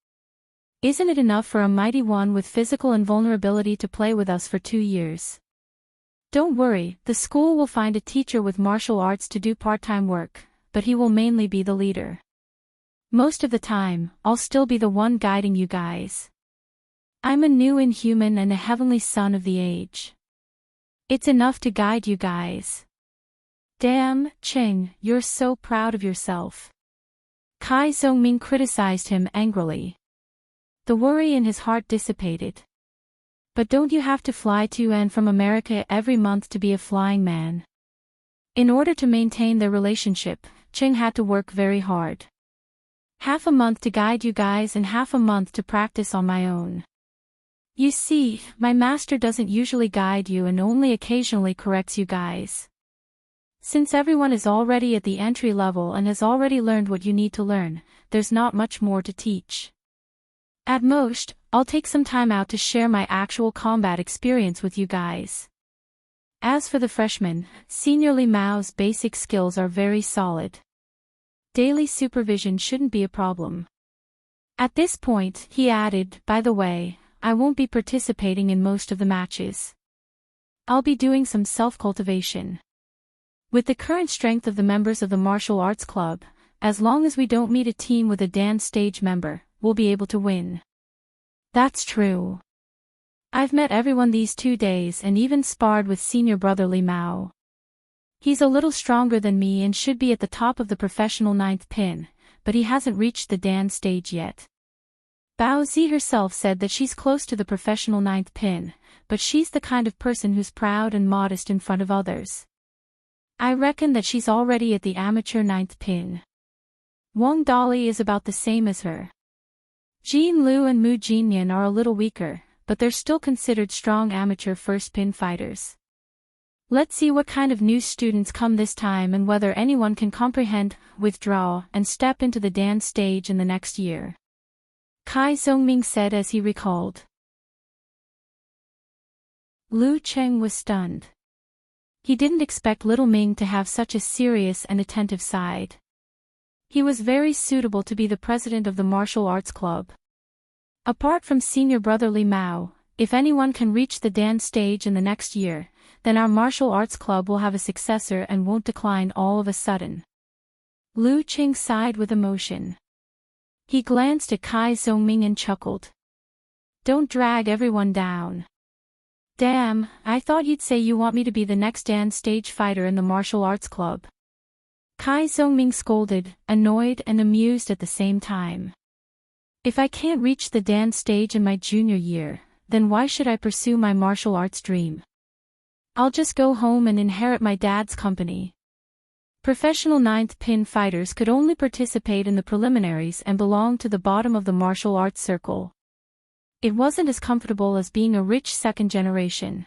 Isn't it enough for a mighty one with physical invulnerability to play with us for 2 years? Don't worry, the school will find a teacher with martial arts to do part-time work, but he will mainly be the leader. Most of the time, I'll still be the one guiding you guys. I'm a new inhuman and a heavenly son of the age. It's enough to guide you guys." "Damn, Qing, you're so proud of yourself." Kai Zhongming criticized him angrily. The worry in his heart dissipated. "But don't you have to fly to and from America every month to be a flying man?" In order to maintain their relationship, Qing had to work very hard. "Half a month to guide you guys and half a month to practice on my own. You see, my master doesn't usually guide you and only occasionally corrects you guys. Since everyone is already at the entry level and has already learned what you need to learn, there's not much more to teach. At most, I'll take some time out to share my actual combat experience with you guys. As for the freshmen, Senior Li Mao's basic skills are very solid. Daily supervision shouldn't be a problem." At this point, he added, "By the way, I won't be participating in most of the matches. I'll be doing some self-cultivation. With the current strength of the members of the martial arts club, as long as we don't meet a team with a dance stage member, we'll be able to win. That's true. I've met everyone these 2 days and even sparred with senior brother Li Mao. He's a little stronger than me and should be at the top of the professional 9th pin, but he hasn't reached the dance stage yet. Bao Zi herself said that she's close to the professional 9th pin, but she's the kind of person who's proud and modest in front of others. I reckon that she's already at the amateur 9th pin. Wang Dali is about the same as her. Jean Liu and Mu Jinyan are a little weaker, but they're still considered strong amateur first pin fighters. Let's see what kind of new students come this time and whether anyone can comprehend, withdraw, and step into the dance stage in the next year. Kai Zhongming said as he recalled. Lu Cheng was stunned. He didn't expect little Ming to have such a serious and attentive side. He was very suitable to be the president of the martial arts club. Apart from senior brother Li Mao, if anyone can reach the dance stage in the next year, then our martial arts club will have a successor and won't decline all of a sudden. Lu Qing sighed with emotion. He glanced at Kai Zhongming and chuckled. Don't drag everyone down. Damn, I thought you'd say you want me to be the next dance stage fighter in the martial arts club. Kai Zhongming scolded, annoyed and amused at the same time. If I can't reach the dance stage in my junior year, then why should I pursue my martial arts dream? I'll just go home and inherit my dad's company. Professional 9th pin fighters could only participate in the preliminaries and belong to the bottom of the martial arts circle. It wasn't as comfortable as being a rich second generation.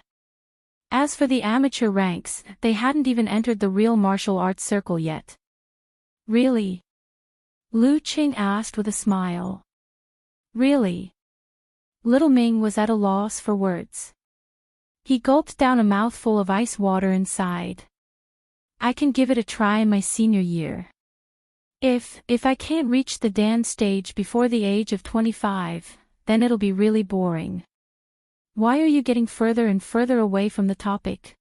As for the amateur ranks, they hadn't even entered the real martial arts circle yet. Really? Lu Qing asked with a smile. Really? Little Ming was at a loss for words. He gulped down a mouthful of ice water and sighed. I can give it a try in my senior year. If I can't reach the dance stage before the age of 25, then it'll be really boring. Why are you getting further and further away from the topic?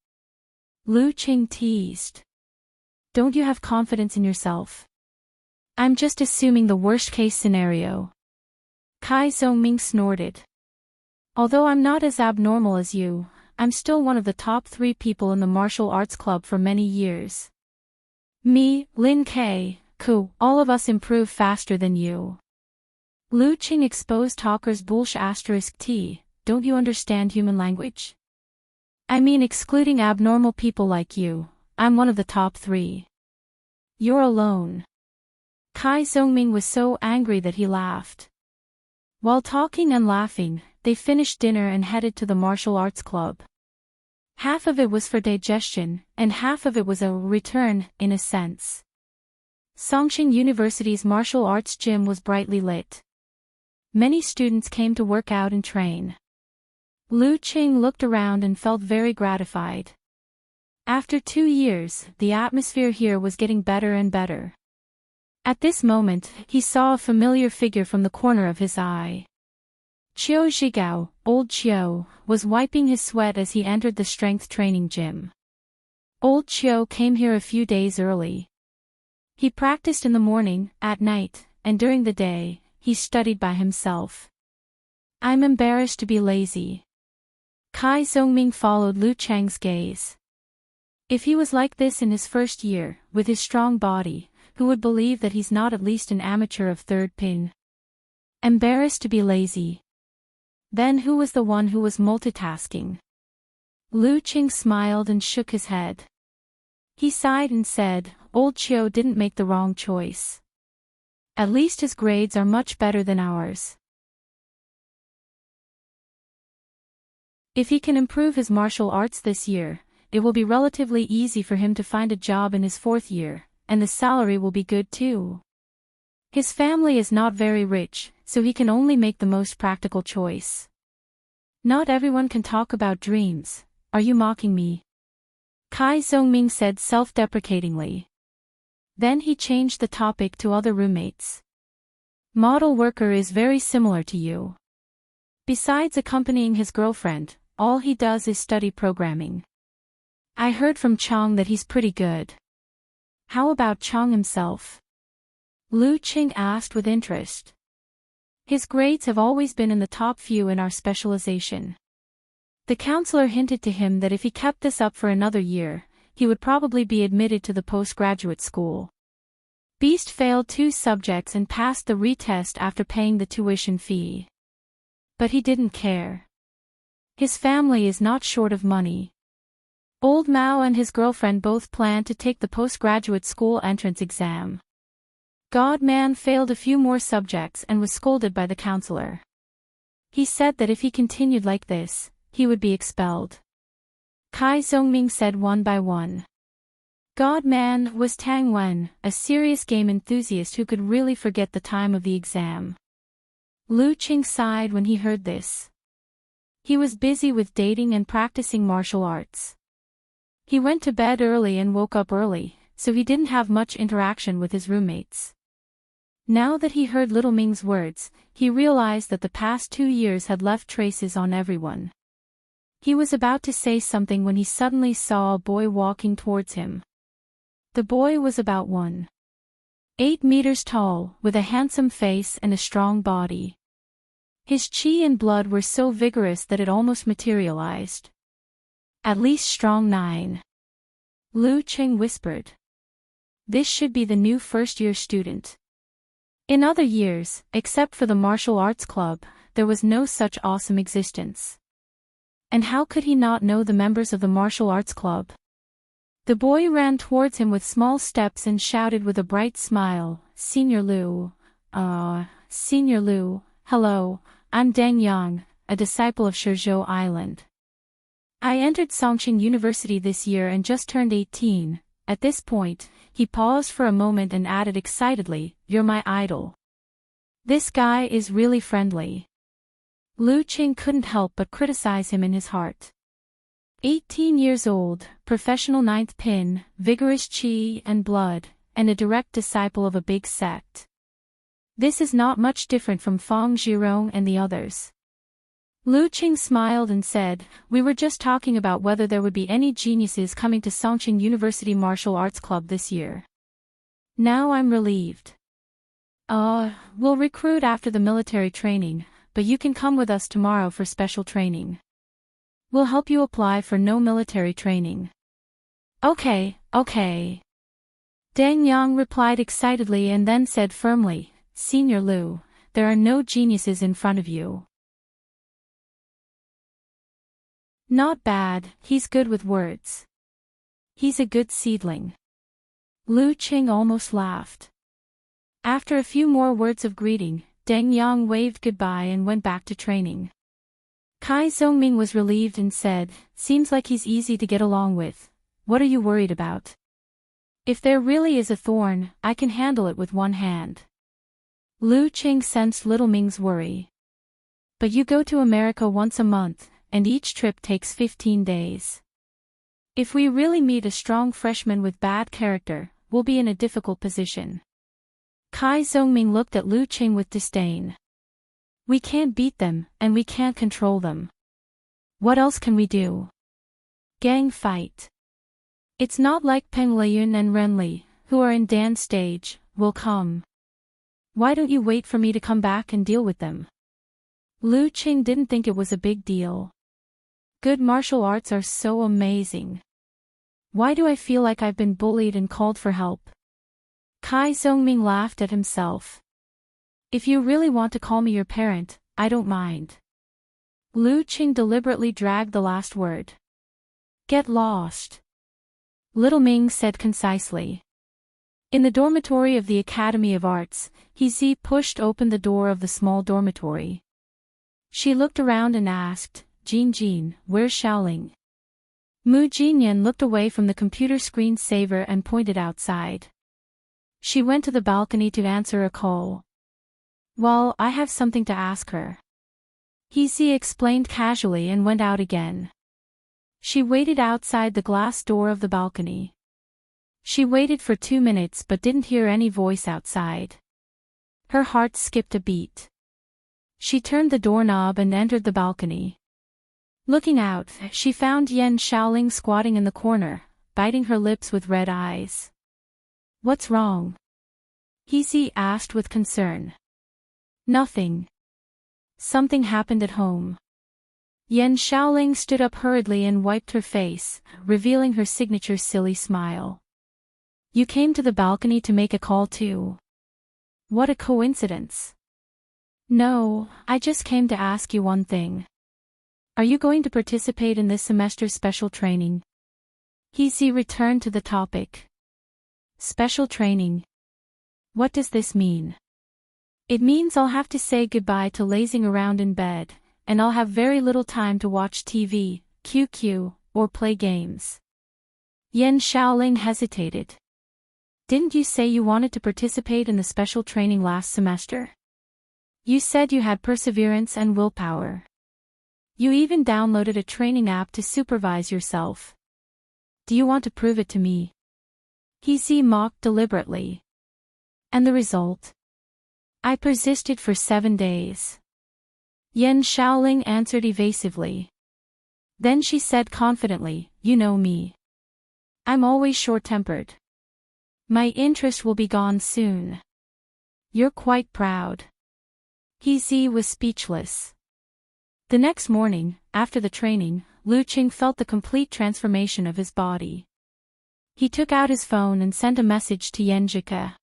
Lu Qing teased. Don't you have confidence in yourself? I'm just assuming the worst-case scenario. Kai Zhongming snorted. Although I'm not as abnormal as you, I'm still one of the top 3 people in the martial arts club for many years. Me, Lin K, Ku, all of us improve faster than you. Lu Qing exposed talker's bullsh**. Don't you understand human language? I mean, excluding abnormal people like you, I'm one of the top 3. You're alone. Kai Zhongming was so angry that he laughed. While talking and laughing, they finished dinner and headed to the martial arts club. Half of it was for digestion, and half of it was a return, in a sense. Songqing University's martial arts gym was brightly lit. Many students came to work out and train. Lu Qing looked around and felt very gratified. After 2 years, the atmosphere here was getting better and better. At this moment, he saw a familiar figure from the corner of his eye. Qiu Zhigao, old Qiu, was wiping his sweat as he entered the strength training gym. Old Qiu came here a few days early. He practiced in the morning, at night, and during the day, he studied by himself. I'm embarrassed to be lazy. Kai Zhongming followed Lu Chang's gaze. If he was like this in his first year, with his strong body, who would believe that he's not at least an amateur of 3rd pin? Embarrassed to be lazy. Then who was the one who was multitasking? Lu Qing smiled and shook his head. He sighed and said, Old Qiu didn't make the wrong choice. At least his grades are much better than ours. If he can improve his martial arts this year, it will be relatively easy for him to find a job in his 4th year, and the salary will be good too. His family is not very rich, so he can only make the most practical choice. Not everyone can talk about dreams. Are you mocking me? Kai Zhongming said self-deprecatingly. Then he changed the topic to other roommates. Model worker is very similar to you. Besides accompanying his girlfriend, all he does is study programming. I heard from Chang that he's pretty good. How about Chang himself? Lu Qing asked with interest. His grades have always been in the top few in our specialization. The counselor hinted to him that if he kept this up for another year, he would probably be admitted to the postgraduate school. Beast failed 2 subjects and passed the retest after paying the tuition fee. But he didn't care. His family is not short of money. Old Mao and his girlfriend both planned to take the postgraduate school entrance exam. Godman failed a few more subjects and was scolded by the counselor. He said that if he continued like this, he would be expelled. Kai Zhongming said one by one. Godman was Tang Wen, a serious game enthusiast who could really forget the time of the exam. Lu Qing sighed when he heard this. He was busy with dating and practicing martial arts. He went to bed early and woke up early, so he didn't have much interaction with his roommates. Now that he heard Little Ming's words, he realized that the past 2 years had left traces on everyone. He was about to say something when he suddenly saw a boy walking towards him. The boy was about 1.8 meters tall, with a handsome face and a strong body. His qi and blood were so vigorous that it almost materialized. At least strong 9. Lu Qing whispered. This should be the new first-year student. In other years, except for the martial arts club, there was no such awesome existence. And how could he not know the members of the martial arts club? The boy ran towards him with small steps and shouted with a bright smile, Senior Lu, Senior Lu, hello, I'm Deng Yang, a disciple of Shizhou Island. I entered Songqing University this year and just turned 18. At this point, he paused for a moment and added excitedly, You're my idol. This guy is really friendly. Lu Qing couldn't help but criticize him in his heart. 18 years old, professional 9th pin, vigorous qi and blood, and a direct disciple of a big sect. This is not much different from Fang Zhirong and the others. Lu Qing smiled and said, We were just talking about whether there would be any geniuses coming to Songqing University Martial Arts Club this year. Now I'm relieved. We'll recruit after the military training, but you can come with us tomorrow for special training. We'll help you apply for no military training. Okay. Deng Yang replied excitedly and then said firmly, Senior Lu, there are no geniuses in front of you. Not bad, he's good with words. He's a good seedling. Lu Qing almost laughed. After a few more words of greeting, Deng Yang waved goodbye and went back to training. Kai Zhongming was relieved and said, Seems like he's easy to get along with. What are you worried about? If there really is a thorn, I can handle it with one hand. Lu Qing sensed Little Ming's worry. But you go to America once a month, and each trip takes 15 days. If we really meet a strong freshman with bad character, we'll be in a difficult position. Kai Zhongming looked at Lu Qing with disdain. We can't beat them, and we can't control them. What else can we do? Gang fight. It's not like Peng Liyun and Ren Li, who are in Dan's stage, will come. Why don't you wait for me to come back and deal with them? Lu Qing didn't think it was a big deal. Good martial arts are so amazing. Why do I feel like I've been bullied and called for help? Kai Zhongming laughed at himself. If you really want to call me your parent, I don't mind. Lu Qing deliberately dragged the last word. Get lost. Little Ming said concisely. In the dormitory of the Academy of Arts, He pushed open the door of the small dormitory. She looked around and asked, Jin, where's Xiaoling? Mu Jinyan looked away from the computer screen-saver and pointed outside. She went to the balcony to answer a call. Well, I have something to ask her. He explained casually and went out again. She waited outside the glass door of the balcony. She waited for 2 minutes but didn't hear any voice outside. Her heart skipped a beat. She turned the doorknob and entered the balcony. Looking out, she found Yan Shaoling squatting in the corner, biting her lips with red eyes. "What's wrong?" He asked with concern. "Nothing. Something happened at home." Yan Shaoling stood up hurriedly and wiped her face, revealing her signature silly smile. "You came to the balcony to make a call too. What a coincidence." "No, I just came to ask you one thing. Are you going to participate in this semester's special training?" He returned to the topic. "Special training? What does this mean?" "It means I'll have to say goodbye to lazing around in bed, and I'll have very little time to watch TV, QQ, or play games." Yan Shaoling hesitated. "Didn't you say you wanted to participate in the special training last semester? You said you had perseverance and willpower. You even downloaded a training app to supervise yourself. Do you want to prove it to me?" He mocked deliberately. "And the result?" "I persisted for 7 days." Yan Shaoling answered evasively. Then she said confidently, "You know me. I'm always short-tempered. My interest will be gone soon." "You're quite proud." He was speechless. The next morning, after the training, Lu Qing felt the complete transformation of his body. He took out his phone and sent a message to Yan Zhike.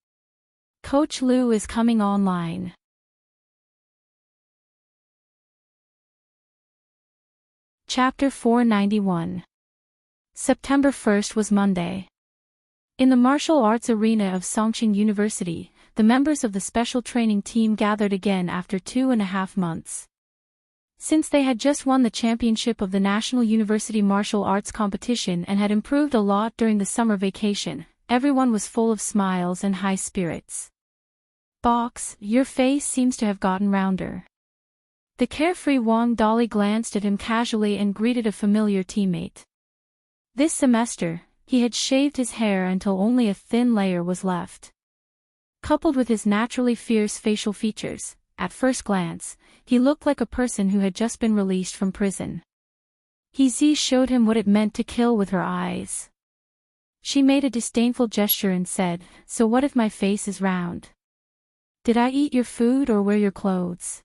"Coach Lu is coming online." Chapter 491. September 1st was Monday. In the martial arts arena of Songqing University, the members of the special training team gathered again after 2.5 months. Since they had just won the championship of the National University Martial Arts Competition and had improved a lot during the summer vacation, everyone was full of smiles and high spirits. "Box, your face seems to have gotten rounder." The carefree Wang Dali glanced at him casually and greeted a familiar teammate. This semester, he had shaved his hair until only a thin layer was left. Coupled with his naturally fierce facial features, at first glance, he looked like a person who had just been released from prison. He showed him what it meant to kill with her eyes. She made a disdainful gesture and said, "So what if my face is round? Did I eat your food or wear your clothes?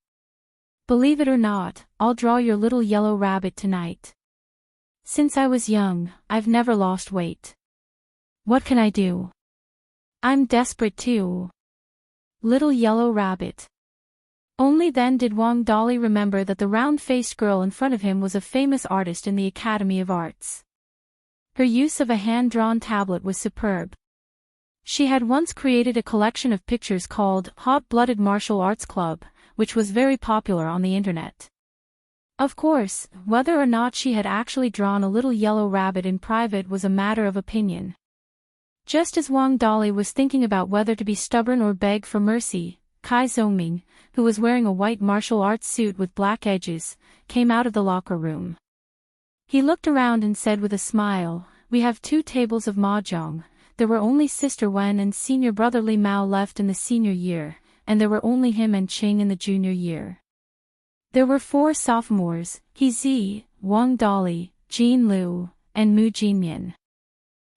Believe it or not, I'll draw your little yellow rabbit tonight. Since I was young, I've never lost weight. What can I do? I'm desperate too." Little yellow rabbit. Only then did Wang Dali remember that the round-faced girl in front of him was a famous artist in the Academy of Arts. Her use of a hand-drawn tablet was superb. She had once created a collection of pictures called Hot-Blooded Martial Arts Club, which was very popular on the internet. Of course, whether or not she had actually drawn a little yellow rabbit in private was a matter of opinion. Just as Wang Dali was thinking about whether to be stubborn or beg for mercy, Kai Zhongming, who was wearing a white martial arts suit with black edges, came out of the locker room. He looked around and said with a smile, "We have 2 tables of mahjong. There were only Sister Wen and senior brother Li Mao left in the senior year, and there were only him and Qing in the junior year. There were 4 sophomores, He, Wang Dali, Jean Liu, and Mu Jinmian.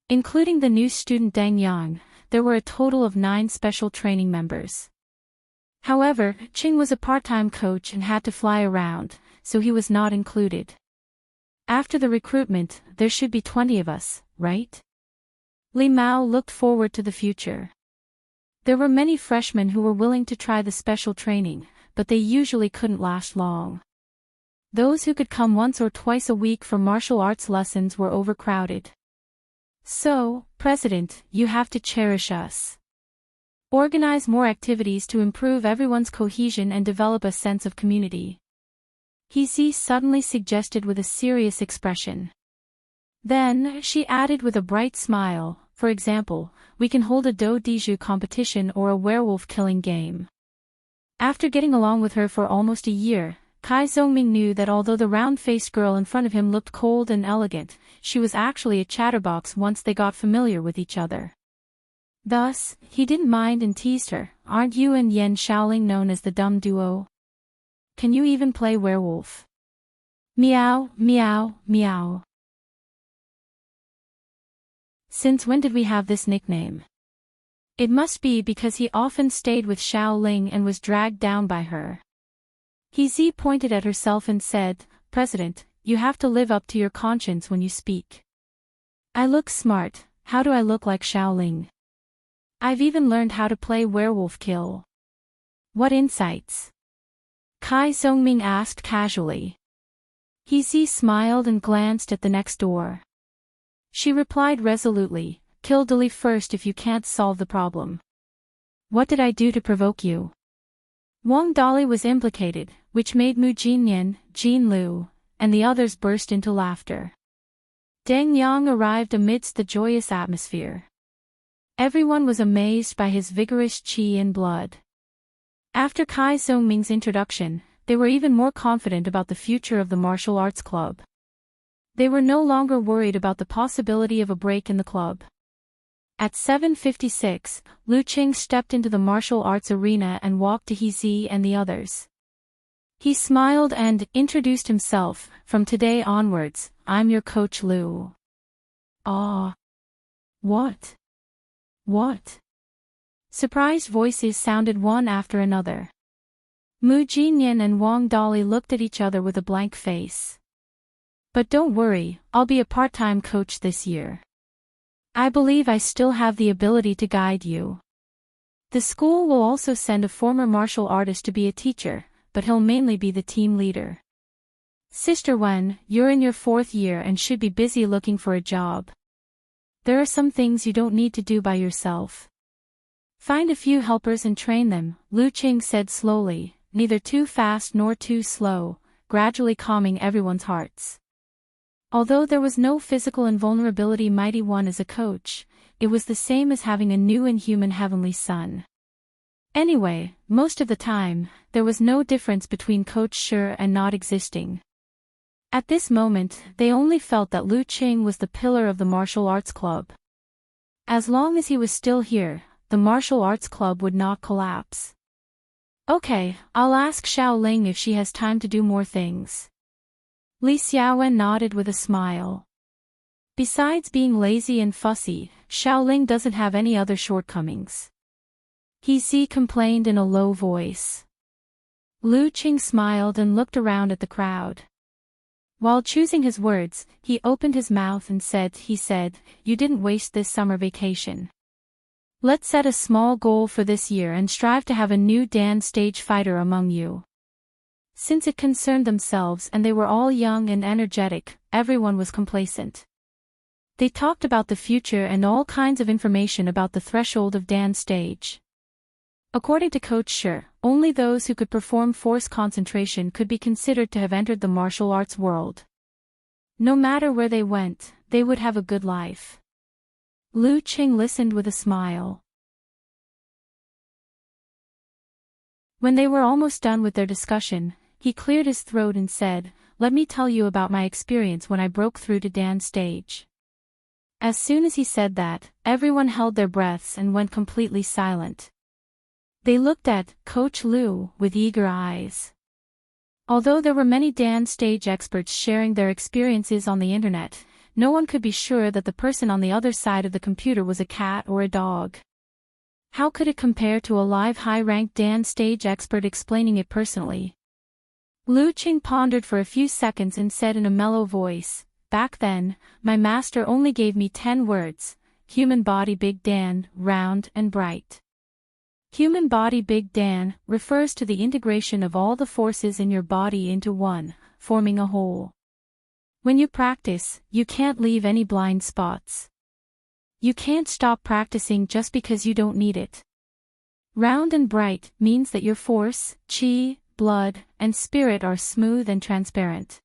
Including the new student Deng Yang, there were a total of 9 special training members. However, Qing was a part-time coach and had to fly around, so he was not included. After the recruitment, there should be 20 of us, right?" Li Mao looked forward to the future. There were many freshmen who were willing to try the special training, but they usually couldn't last long. Those who could come once or twice a week for martial arts lessons were overcrowded. "So, President, you have to cherish us. Organize more activities to improve everyone's cohesion and develop a sense of community," He suddenly suggested with a serious expression. Then, she added with a bright smile, "For example, we can hold a do diju competition or a werewolf killing game." After getting along with her for almost a year, Kai Zhongming knew that although the round-faced girl in front of him looked cold and elegant, she was actually a chatterbox once they got familiar with each other. Thus, he didn't mind and teased her, "Aren't you and Yan Shaoling known as the dumb duo? Can you even play werewolf?" Meow, meow, meow. Since when did we have this nickname? It must be because he often stayed with Xiao Ling and was dragged down by her. He pointed at herself and said, "President, you have to live up to your conscience when you speak." "I look smart, how do I look like Xiao Ling? I've even learned how to play werewolf kill." "What insights?" Kai Zhongming asked casually. He smiled and glanced at the next door. She replied resolutely, "Kill Dali first if you can't solve the problem." "What did I do to provoke you?" Wang Dali was implicated, which made Mu Jinyan, Jin Lu, and the others burst into laughter. Deng Yang arrived amidst the joyous atmosphere. Everyone was amazed by his vigorous qi and blood. After Kai Zhongming's introduction, they were even more confident about the future of the martial arts club. They were no longer worried about the possibility of a break in the club. At 7:56, Lu Qing stepped into the martial arts arena and walked to He and the others. He smiled and introduced himself, "From today onwards, I'm your coach Lu." "Ah. What? What?" Surprised voices sounded one after another. Mu Jinyan and Wang Dali looked at each other with a blank face. "But don't worry, I'll be a part-time coach this year. I believe I still have the ability to guide you. The school will also send a former martial artist to be a teacher, but he'll mainly be the team leader. Sister Wen, you're in your 4th year and should be busy looking for a job. There are some things you don't need to do by yourself. Find a few helpers and train them," Lu Qing said slowly, neither too fast nor too slow, gradually calming everyone's hearts. Although there was no physical invulnerability mighty one as a coach, it was the same as having a new inhuman heavenly son. Anyway, most of the time, there was no difference between Coach Shi and not existing. At this moment, they only felt that Lu Qing was the pillar of the martial arts club. As long as he was still here, the martial arts club would not collapse. "Okay, I'll ask Xiao Ling if she has time to do more things." Li Xiaowen nodded with a smile. Besides being lazy and fussy, Xiao Ling doesn't have any other shortcomings. He complained in a low voice. Lu Qing smiled and looked around at the crowd. While choosing his words, he opened his mouth and said, "You didn't waste this summer vacation. Let's set a small goal for this year and strive to have a new Dan stage fighter among you." Since it concerned themselves and they were all young and energetic, everyone was complacent. They talked about the future and all kinds of information about the threshold of Dan stage. According to Coach Shi, only those who could perform force concentration could be considered to have entered the martial arts world. No matter where they went, they would have a good life. Lu Qing listened with a smile. When they were almost done with their discussion, he cleared his throat and said, "Let me tell you about my experience when I broke through to Dan stage." As soon as he said that, everyone held their breaths and went completely silent. They looked at Coach Lu with eager eyes. Although there were many Dan stage experts sharing their experiences on the internet, no one could be sure that the person on the other side of the computer was a cat or a dog. How could it compare to a live high-ranked Dan stage expert explaining it personally? Lu Qing pondered for a few seconds and said in a mellow voice, "Back then, my master only gave me 10 words, human body Big Dan, round and bright. Human body Big Dan refers to the integration of all the forces in your body into one, forming a whole. When you practice, you can't leave any blind spots. You can't stop practicing just because you don't need it. Round and bright means that your force, qi, blood, and spirit are smooth and transparent.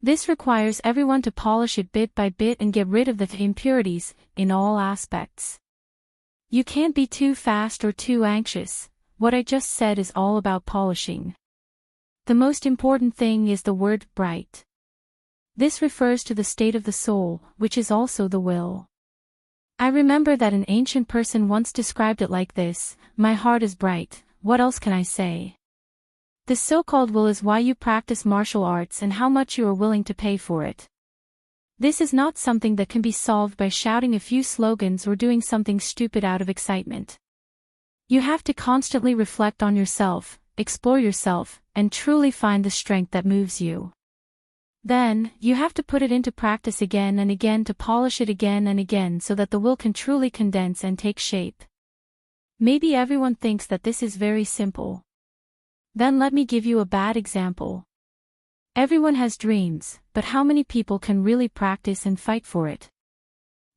This requires everyone to polish it bit by bit and get rid of the impurities, in all aspects. You can't be too fast or too anxious, what I just said is all about polishing. The most important thing is the word bright. This refers to the state of the soul, which is also the will. I remember that an ancient person once described it like this, my heart is bright, what else can I say? The so-called will is why you practice martial arts and how much you are willing to pay for it. This is not something that can be solved by shouting a few slogans or doing something stupid out of excitement. You have to constantly reflect on yourself, explore yourself, and truly find the strength that moves you. Then, you have to put it into practice again and again to polish it again and again so that the will can truly condense and take shape. Maybe everyone thinks that this is very simple. Then let me give you a bad example. Everyone has dreams, but how many people can really practice and fight for it?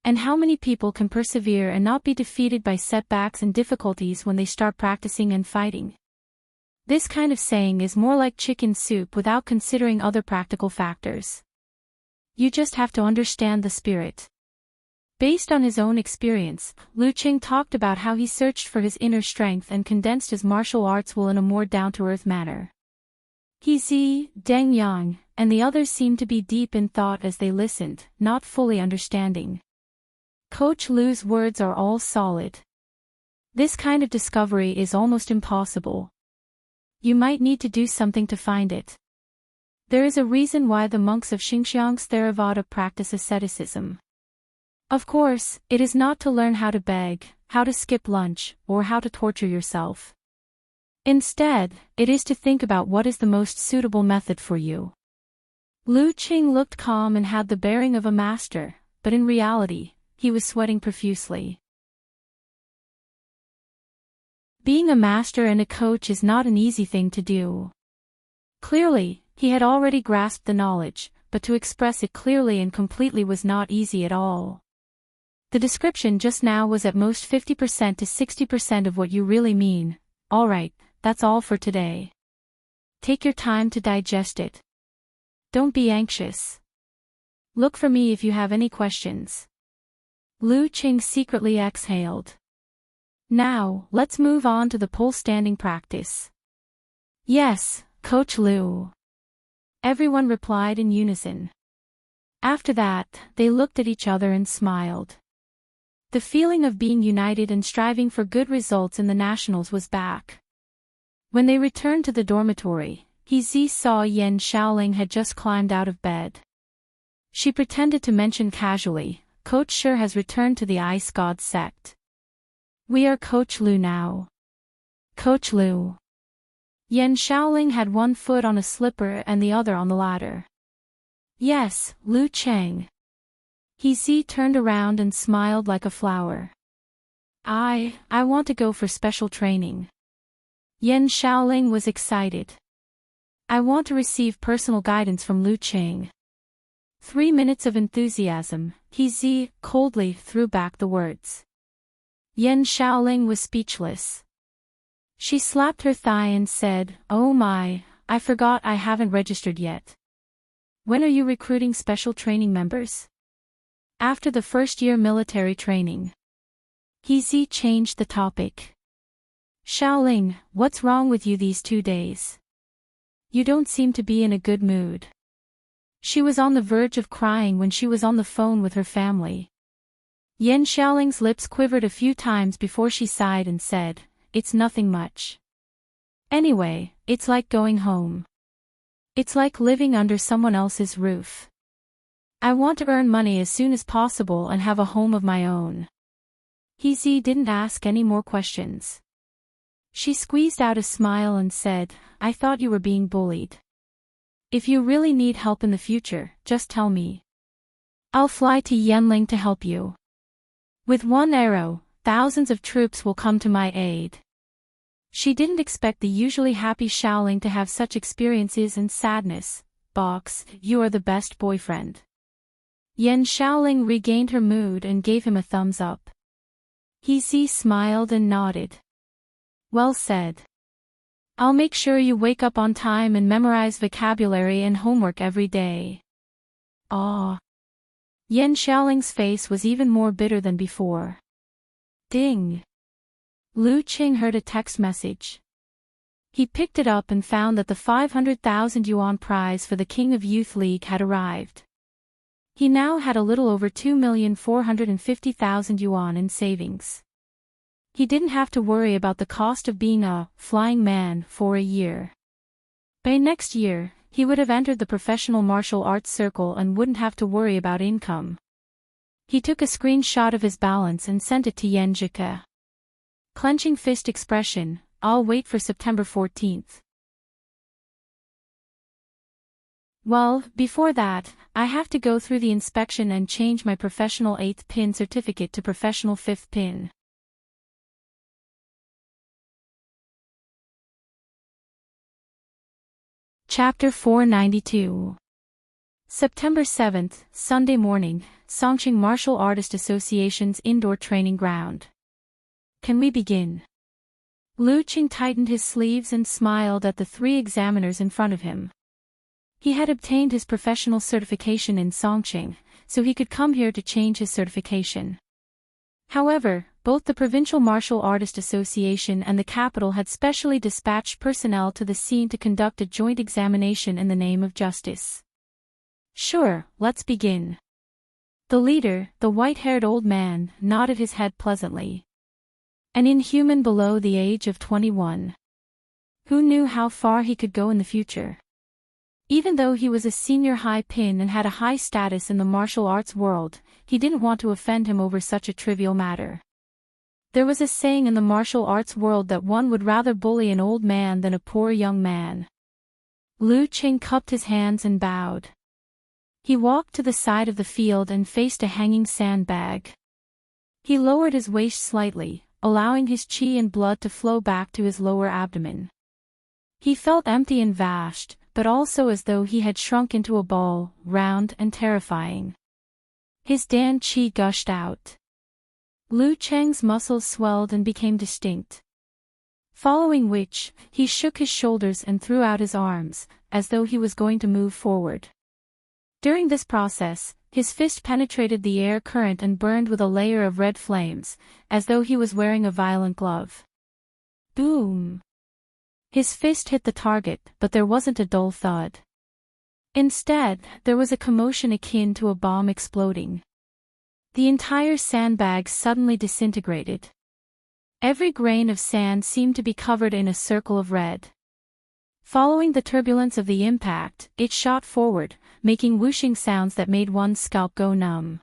And how many people can persevere and not be defeated by setbacks and difficulties when they start practicing and fighting? This kind of saying is more like chicken soup without considering other practical factors. You just have to understand the spirit. Based on his own experience, Lu Qing talked about how he searched for his inner strength and condensed his martial arts will in a more down-to-earth manner. He Zi, Deng Yang, and the others seemed to be deep in thought as they listened, not fully understanding. Coach Lu's words are all solid. This kind of discovery is almost impossible. You might need to do something to find it. There is a reason why the monks of Xinjiang's Theravada practice asceticism. Of course, it is not to learn how to beg, how to skip lunch, or how to torture yourself. Instead, it is to think about what is the most suitable method for you. Lu Qing looked calm and had the bearing of a master, but in reality, he was sweating profusely. Being a master and a coach is not an easy thing to do. Clearly, he had already grasped the knowledge, but to express it clearly and completely was not easy at all. The description just now was at most 50% to 60% of what you really mean. Alright, that's all for today. Take your time to digest it. Don't be anxious. Look for me if you have any questions. Lu Qing secretly exhaled. Now, let's move on to the pole standing practice. Yes, Coach Lu. Everyone replied in unison. After that, they looked at each other and smiled. The feeling of being united and striving for good results in the nationals was back. When they returned to the dormitory, He Zi saw Yan Shaoling had just climbed out of bed. She pretended to mention casually, Coach sure has returned to the ice god sect. We are Coach Lu now. Coach Lu. Yan Shaoling had one foot on a slipper and the other on the ladder. Yes, Lu Cheng. He Zi turned around and smiled like a flower. I want to go for special training. Yan Shaoling was excited. I want to receive personal guidance from Lu Qing. 3 minutes of enthusiasm, He Zi coldly threw back the words. Yan Shaoling was speechless. She slapped her thigh and said, Oh my, I forgot I haven't registered yet. When are you recruiting special training members? After the first-year military training. He Zi changed the topic. Shaoling, what's wrong with you these 2 days? You don't seem to be in a good mood. She was on the verge of crying when she was on the phone with her family. Yan Shaoling's lips quivered a few times before she sighed and said, It's nothing much. Anyway, it's like going home. It's like living under someone else's roof. I want to earn money as soon as possible and have a home of my own. He Zi didn't ask any more questions. She squeezed out a smile and said, I thought you were being bullied. If you really need help in the future, just tell me. I'll fly to Yanling to help you. With one arrow, thousands of troops will come to my aid. She didn't expect the usually happy Shaoling to have such experiences and sadness. Box, you are the best boyfriend. Yan Shaoling regained her mood and gave him a thumbs up. He Zi smiled and nodded. Well said. I'll make sure you wake up on time and memorize vocabulary and homework every day. Ah. Yan Shaoling's face was even more bitter than before. Ding. Lu Qing heard a text message. He picked it up and found that the 500,000 yuan prize for the King of Youth League had arrived. He now had a little over 2,450,000 yuan in savings. He didn't have to worry about the cost of being a flying man for a year. By next year, he would have entered the professional martial arts circle and wouldn't have to worry about income. He took a screenshot of his balance and sent it to Yen Jike. Clenching fist expression, I'll wait for September 14th. Well, before that, I have to go through the inspection and change my professional 8th pin certificate to professional 5th pin. Chapter 492. September 7th, Sunday morning, Songqing Martial Artist Association's indoor training ground. Can we begin? Lu Qing tightened his sleeves and smiled at the 3 examiners in front of him. He had obtained his professional certification in Songqing, so he could come here to change his certification. However, both the Provincial Martial Artist Association and the capital had specially dispatched personnel to the scene to conduct a joint examination in the name of justice. Sure, let's begin. The leader, the white-haired old man, nodded his head pleasantly. An inhuman below the age of 21. Who knew how far he could go in the future? Even though he was a senior high pin and had a high status in the martial arts world, he didn't want to offend him over such a trivial matter. There was a saying in the martial arts world that one would rather bully an old man than a poor young man. Lu Qing cupped his hands and bowed. He walked to the side of the field and faced a hanging sandbag. He lowered his waist slightly, allowing his qi and blood to flow back to his lower abdomen. He felt empty and vast, but also as though he had shrunk into a ball, round and terrifying. His Dan qi gushed out. Lu Cheng's muscles swelled and became distinct. Following which, he shook his shoulders and threw out his arms, as though he was going to move forward. During this process, his fist penetrated the air current and burned with a layer of red flames, as though he was wearing a violent glove. Boom! His fist hit the target, but there wasn't a dull thud. Instead, there was a commotion akin to a bomb exploding. The entire sandbag suddenly disintegrated. Every grain of sand seemed to be covered in a circle of red. Following the turbulence of the impact, it shot forward, making whooshing sounds that made one's scalp go numb.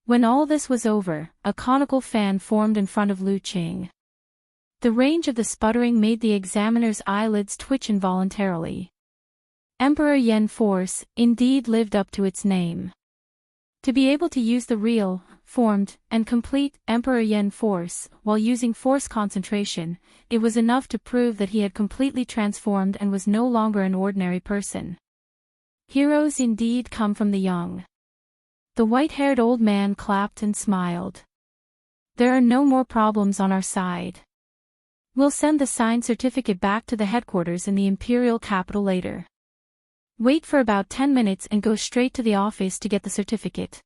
When all this was over, a conical fan formed in front of Lu Qing. The range of the sputtering made the examiner's eyelids twitch involuntarily. Emperor Yen Force, indeed lived up to its name. To be able to use the real, formed, and complete Emperor Yen Force, while using force concentration, it was enough to prove that he had completely transformed and was no longer an ordinary person. Heroes indeed come from the young. The white-haired old man clapped and smiled. There are no more problems on our side. We'll send the signed certificate back to the headquarters in the imperial capital later. Wait for about 10 minutes and go straight to the office to get the certificate.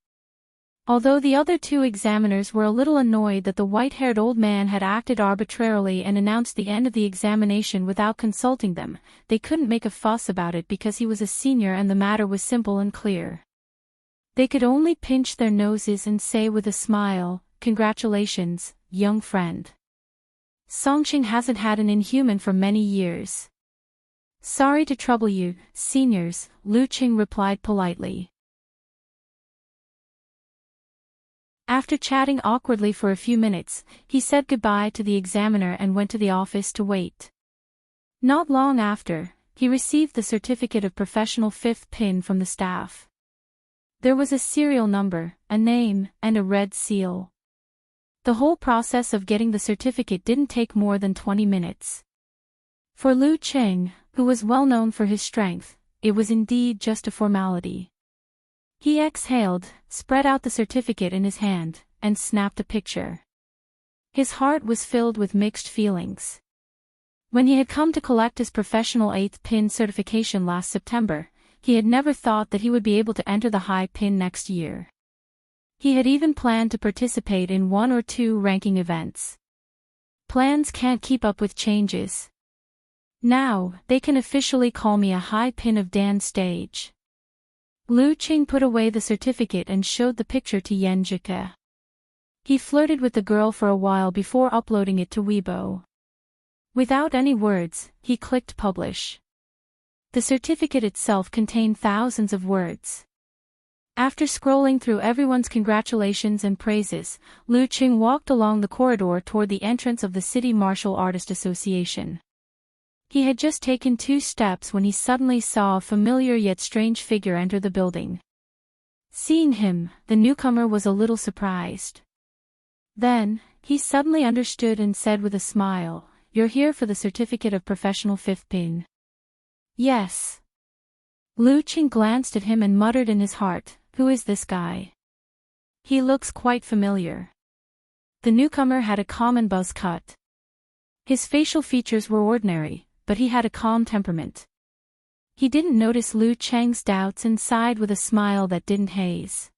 Although the other 2 examiners were a little annoyed that the white-haired old man had acted arbitrarily and announced the end of the examination without consulting them, they couldn't make a fuss about it because he was a senior and the matter was simple and clear. They could only pinch their noses and say with a smile, "Congratulations, young friend. Songqing hasn't had an inhuman for many years." "Sorry to trouble you, seniors," Lu Qing replied politely. After chatting awkwardly for a few minutes, he said goodbye to the examiner and went to the office to wait. Not long after, he received the certificate of professional 5th pin from the staff. There was a serial number, a name, and a red seal. The whole process of getting the certificate didn't take more than 20 minutes. For Lu Qing, who was well known for his strength, it was indeed just a formality. He exhaled, spread out the certificate in his hand, and snapped a picture. His heart was filled with mixed feelings. When he had come to collect his professional 8th pin certification last September, he had never thought that he would be able to enter the high pin next year. He had even planned to participate in 1 or 2 ranking events. Plans can't keep up with changes. Now, they can officially call me a high pin of Dan stage. Lu Qing put away the certificate and showed the picture to Yen Jike. He flirted with the girl for a while before uploading it to Weibo. Without any words, he clicked publish. The certificate itself contained thousands of words. After scrolling through everyone's congratulations and praises, Lu Qing walked along the corridor toward the entrance of the City Martial Artist Association. He had just taken 2 steps when he suddenly saw a familiar yet strange figure enter the building. Seeing him, the newcomer was a little surprised. Then, he suddenly understood and said with a smile, "You're here for the certificate of professional 5th pin." "Yes." Lu Qing glanced at him and muttered in his heart, "Who is this guy? He looks quite familiar." The newcomer had a common buzz cut. His facial features were ordinary, but he had a calm temperament. He didn't notice Lu Cheng's doubts and sighed with a smile that didn't haze.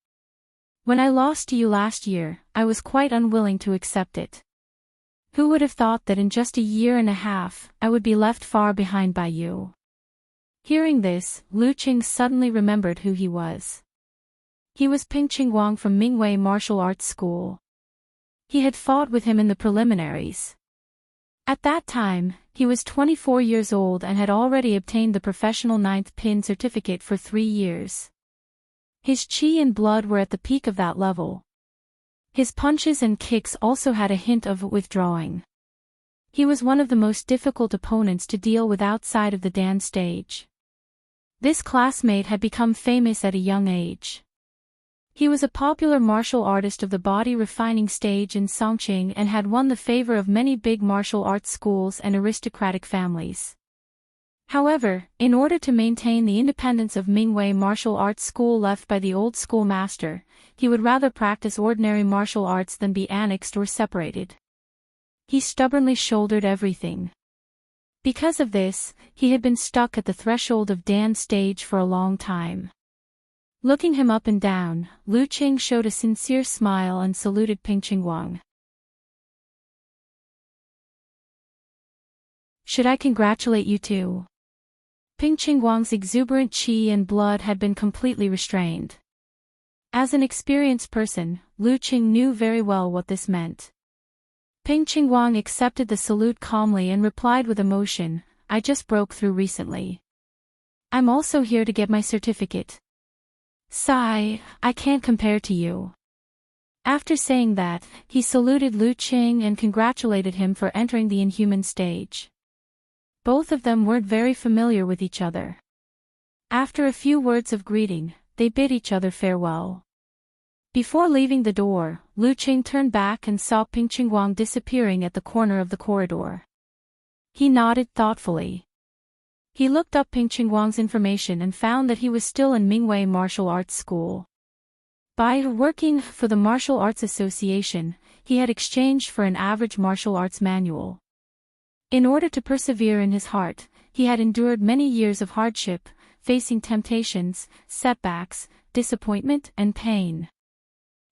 "When I lost to you last year, I was quite unwilling to accept it. Who would have thought that in just a year and a half, I would be left far behind by you?" Hearing this, Lu Qing suddenly remembered who he was. He was Ping Qingwang from Mingwei Martial Arts School. He had fought with him in the preliminaries. At that time, he was 24 years old and had already obtained the professional 9th pin certificate for 3 years. His qi and blood were at the peak of that level. His punches and kicks also had a hint of withdrawing. He was one of the most difficult opponents to deal with outside of the Dan stage. This classmate had become famous at a young age. He was a popular martial artist of the body refining stage in Songqing and had won the favor of many big martial arts schools and aristocratic families. However, in order to maintain the independence of Mingwei Martial Arts School left by the old schoolmaster, he would rather practice ordinary martial arts than be annexed or separated. He stubbornly shouldered everything. Because of this, he had been stuck at the threshold of Dan stage for a long time. Looking him up and down, Lu Qing showed a sincere smile and saluted Ping Qingwang. "Should I congratulate you too?" Ping Qingwang's exuberant qi and blood had been completely restrained. As an experienced person, Lu Qing knew very well what this meant. Ping Qingwang accepted the salute calmly and replied with emotion, "I just broke through recently. I'm also here to get my certificate. Sigh, I can't compare to you." After saying that, he saluted Lu Qing and congratulated him for entering the inhuman stage. Both of them weren't very familiar with each other. After a few words of greeting, they bid each other farewell. Before leaving the door, Lu Qing turned back and saw Ping Qingwang disappearing at the corner of the corridor. He nodded thoughtfully. He looked up Ping Qingwang's information and found that he was still in Mingwei Martial Arts School. By working for the Martial Arts Association, he had exchanged for an average martial arts manual. In order to persevere in his heart, he had endured many years of hardship, facing temptations, setbacks, disappointment and pain.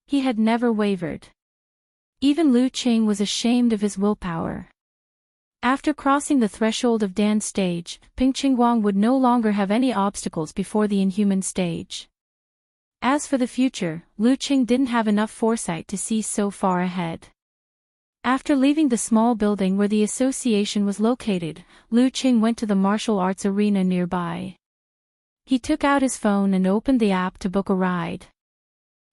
He had never wavered. Even Lu Qing was ashamed of his willpower. After crossing the threshold of Dan stage, Ping Qingwang would no longer have any obstacles before the inhuman stage. As for the future, Lu Qing didn't have enough foresight to see so far ahead. After leaving the small building where the association was located, Lu Qing went to the martial arts arena nearby. He took out his phone and opened the app to book a ride.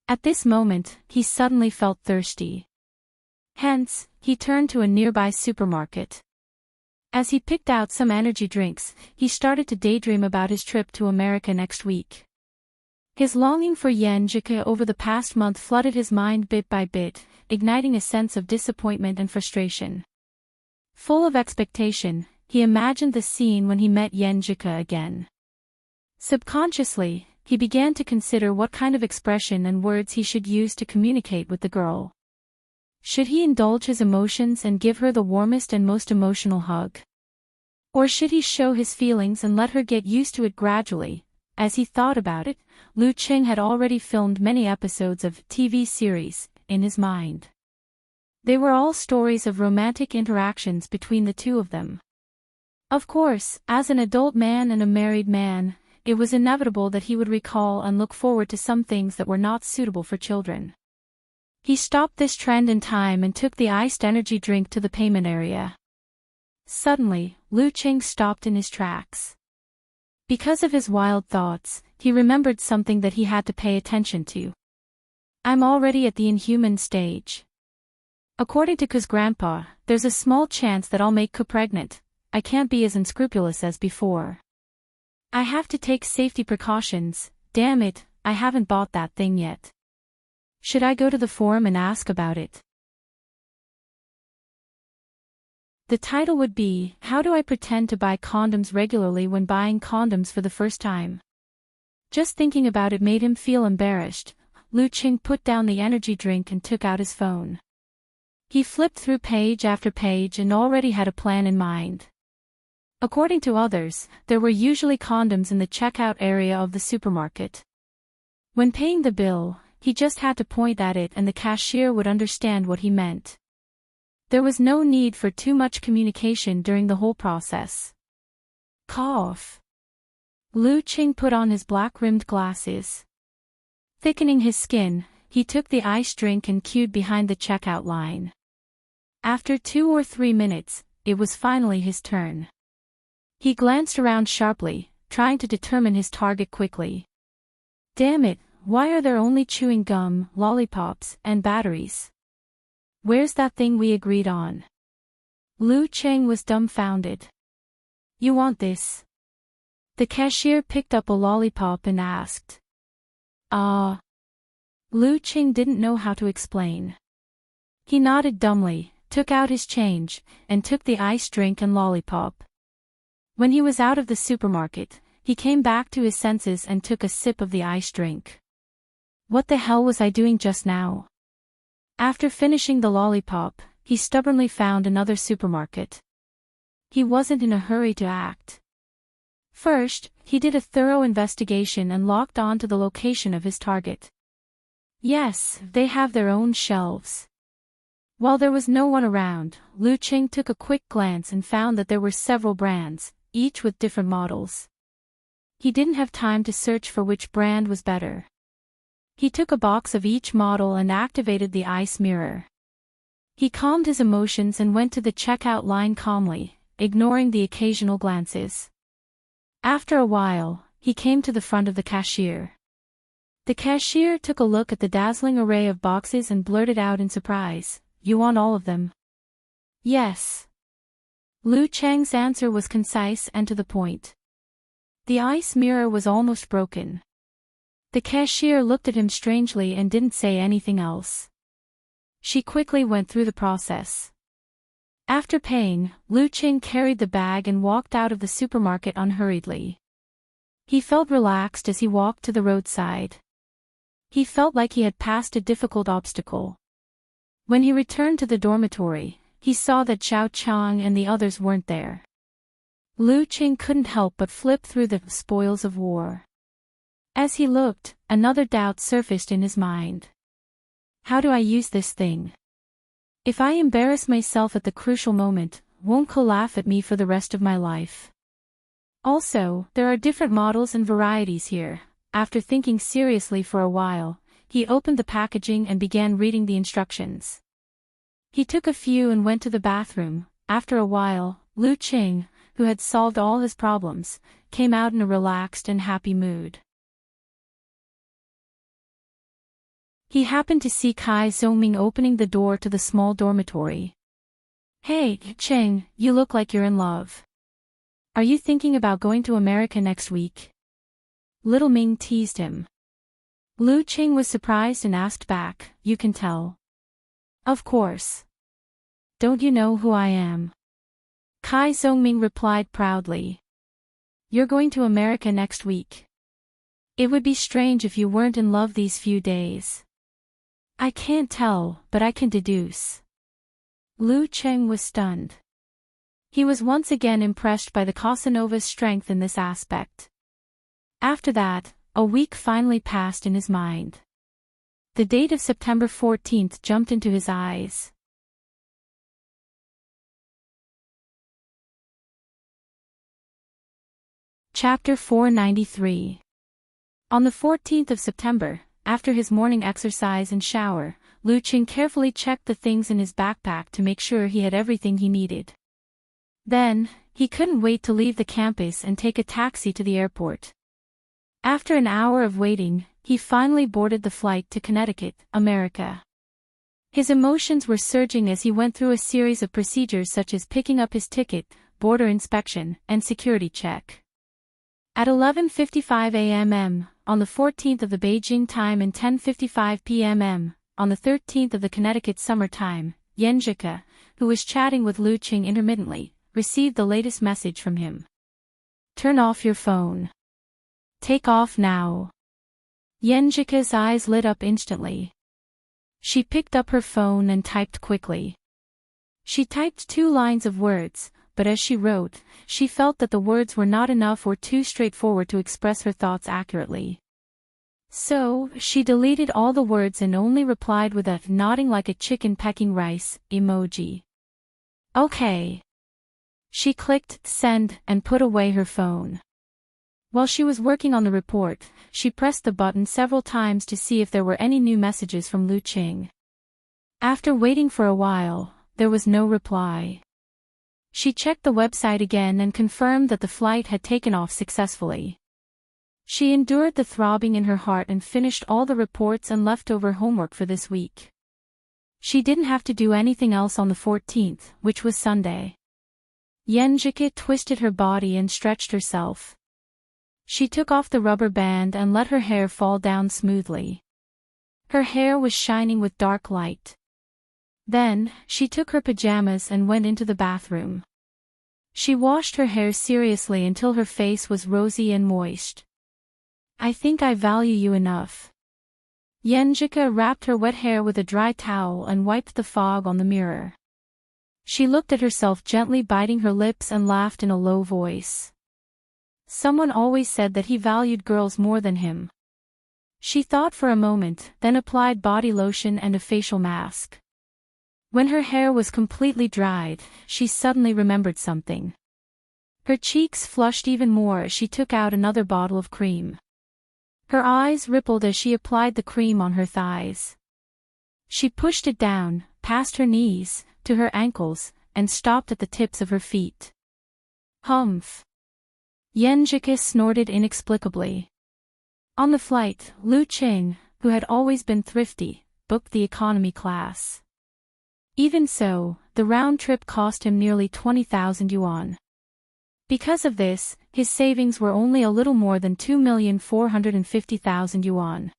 At this moment, he suddenly felt thirsty. Hence, he turned to a nearby supermarket. As he picked out some energy drinks, he started to daydream about his trip to America next week. His longing for Yanjika over the past month flooded his mind bit by bit, igniting a sense of disappointment and frustration. Full of expectation, he imagined the scene when he met Yanjika again. Subconsciously, he began to consider what kind of expression and words he should use to communicate with the girl. Should he indulge his emotions and give her the warmest and most emotional hug? Or should he show his feelings and let her get used to it gradually? As he thought about it, Lu Qing had already filmed many episodes of TV series in his mind. They were all stories of romantic interactions between the two of them. Of course, as an adult man and a married man, it was inevitable that he would recall and look forward to some things that were not suitable for children. He stopped this trend in time and took the iced energy drink to the payment area. Suddenly, Lu Qing stopped in his tracks. Because of his wild thoughts, he remembered something that he had to pay attention to. I'm already at the inhuman stage. According to Ku's grandpa, there's a small chance that I'll make Ku pregnant. I can't be as unscrupulous as before. I have to take safety precautions. Damn it, I haven't bought that thing yet. Should I go to the forum and ask about it? The title would be, How Do I Pretend to Buy Condoms Regularly When Buying Condoms for the First Time? Just thinking about it made him feel embarrassed. Lu Qing put down the energy drink and took out his phone. He flipped through page after page and already had a plan in mind. According to others, there were usually condoms in the checkout area of the supermarket. When paying the bill, he just had to point at it and the cashier would understand what he meant. There was no need for too much communication during the whole process. Cough. Lu Qing put on his black-rimmed glasses. Thickening his skin, he took the ice drink and queued behind the checkout line. After 2 or 3 minutes, it was finally his turn. He glanced around sharply, trying to determine his target quickly. Damn it, why are there only chewing gum, lollipops, and batteries? Where's that thing we agreed on? Lu Qing was dumbfounded. You want this? The cashier picked up a lollipop and asked. Lu Qing didn't know how to explain. He nodded dumbly, took out his change, and took the ice drink and lollipop. When he was out of the supermarket, he came back to his senses and took a sip of the ice drink. What the hell was I doing just now? After finishing the lollipop, he stubbornly found another supermarket. He wasn't in a hurry to act. First, he did a thorough investigation and locked on to the location of his target. Yes, they have their own shelves. While there was no one around, Lu Qing took a quick glance and found that there were several brands, each with different models. He didn't have time to search for which brand was better. He took a box of each model and activated the ice mirror. He calmed his emotions and went to the checkout line calmly, ignoring the occasional glances. After a while, he came to the front of the cashier. The cashier took a look at the dazzling array of boxes and blurted out in surprise, "You want all of them?" "Yes." Lu Cheng's answer was concise and to the point. The ice mirror was almost broken. The cashier looked at him strangely and didn't say anything else. She quickly went through the process. After paying, Lu Qing carried the bag and walked out of the supermarket unhurriedly. He felt relaxed as he walked to the roadside. He felt like he had passed a difficult obstacle. When he returned to the dormitory, he saw that Zhao Qiang and the others weren't there. Lu Qing couldn't help but flip through the spoils of war. As he looked, another doubt surfaced in his mind. How do I use this thing? If I embarrass myself at the crucial moment, won't Ko laugh at me for the rest of my life? Also, there are different models and varieties here. After thinking seriously for a while, he opened the packaging and began reading the instructions. He took a few and went to the bathroom. After a while, Lu Qing, who had solved all his problems, came out in a relaxed and happy mood. He happened to see Kai Zhongming opening the door to the small dormitory. "Hey, Cheng, you look like you're in love. Are you thinking about going to America next week?" Little Ming teased him. Lu Qing was surprised and asked back, "You can tell." "Of course. Don't you know who I am?" Kai Zhongming replied proudly. "You're going to America next week. It would be strange if you weren't in love these few days." "I can't tell, but I can deduce." Lu Cheng was stunned. He was once again impressed by the Casanova's strength in this aspect. After that, a week finally passed in his mind. The date of September 14th jumped into his eyes. Chapter 493. On the 14th of September, after his morning exercise and shower, Lu Qing carefully checked the things in his backpack to make sure he had everything he needed. Then, he couldn't wait to leave the campus and take a taxi to the airport. After an hour of waiting, he finally boarded the flight to Connecticut, America. His emotions were surging as he went through a series of procedures such as picking up his ticket, border inspection, and security check. At 11:55 a.m. on the 14th of the Beijing time and 10:55 p.m. on the 13th of the Connecticut summer time, Yenjika, who was chatting with Lu Qing intermittently, received the latest message from him. "Turn off your phone. Take off now." Yenjika's eyes lit up instantly. She picked up her phone and typed quickly. She typed 2 lines of words, but as she wrote, she felt that the words were not enough or too straightforward to express her thoughts accurately. So, she deleted all the words and only replied with a nodding like a chicken pecking rice emoji. Okay. She clicked send and put away her phone. While she was working on the report, she pressed the button several times to see if there were any new messages from Lu Qing. After waiting for a while, there was no reply. She checked the website again and confirmed that the flight had taken off successfully. She endured the throbbing in her heart and finished all the reports and leftover homework for this week. She didn't have to do anything else on the 14th, which was Sunday. Yenjika twisted her body and stretched herself. She took off the rubber band and let her hair fall down smoothly. Her hair was shining with dark light. Then, she took her pajamas and went into the bathroom. She washed her hair seriously until her face was rosy and moist. "I think I value you enough." Yenjika wrapped her wet hair with a dry towel and wiped the fog on the mirror. She looked at herself gently biting her lips and laughed in a low voice. Someone always said that he valued girls more than him. She thought for a moment, then applied body lotion and a facial mask. When her hair was completely dried, she suddenly remembered something. Her cheeks flushed even more as she took out another bottle of cream. Her eyes rippled as she applied the cream on her thighs. She pushed it down, past her knees, to her ankles, and stopped at the tips of her feet. Humph! Yenjika snorted inexplicably. On the flight, Lu Qing, who had always been thrifty, booked the economy class. Even so, the round trip cost him nearly 20,000 yuan. Because of this, his savings were only a little more than 2,450,000 yuan.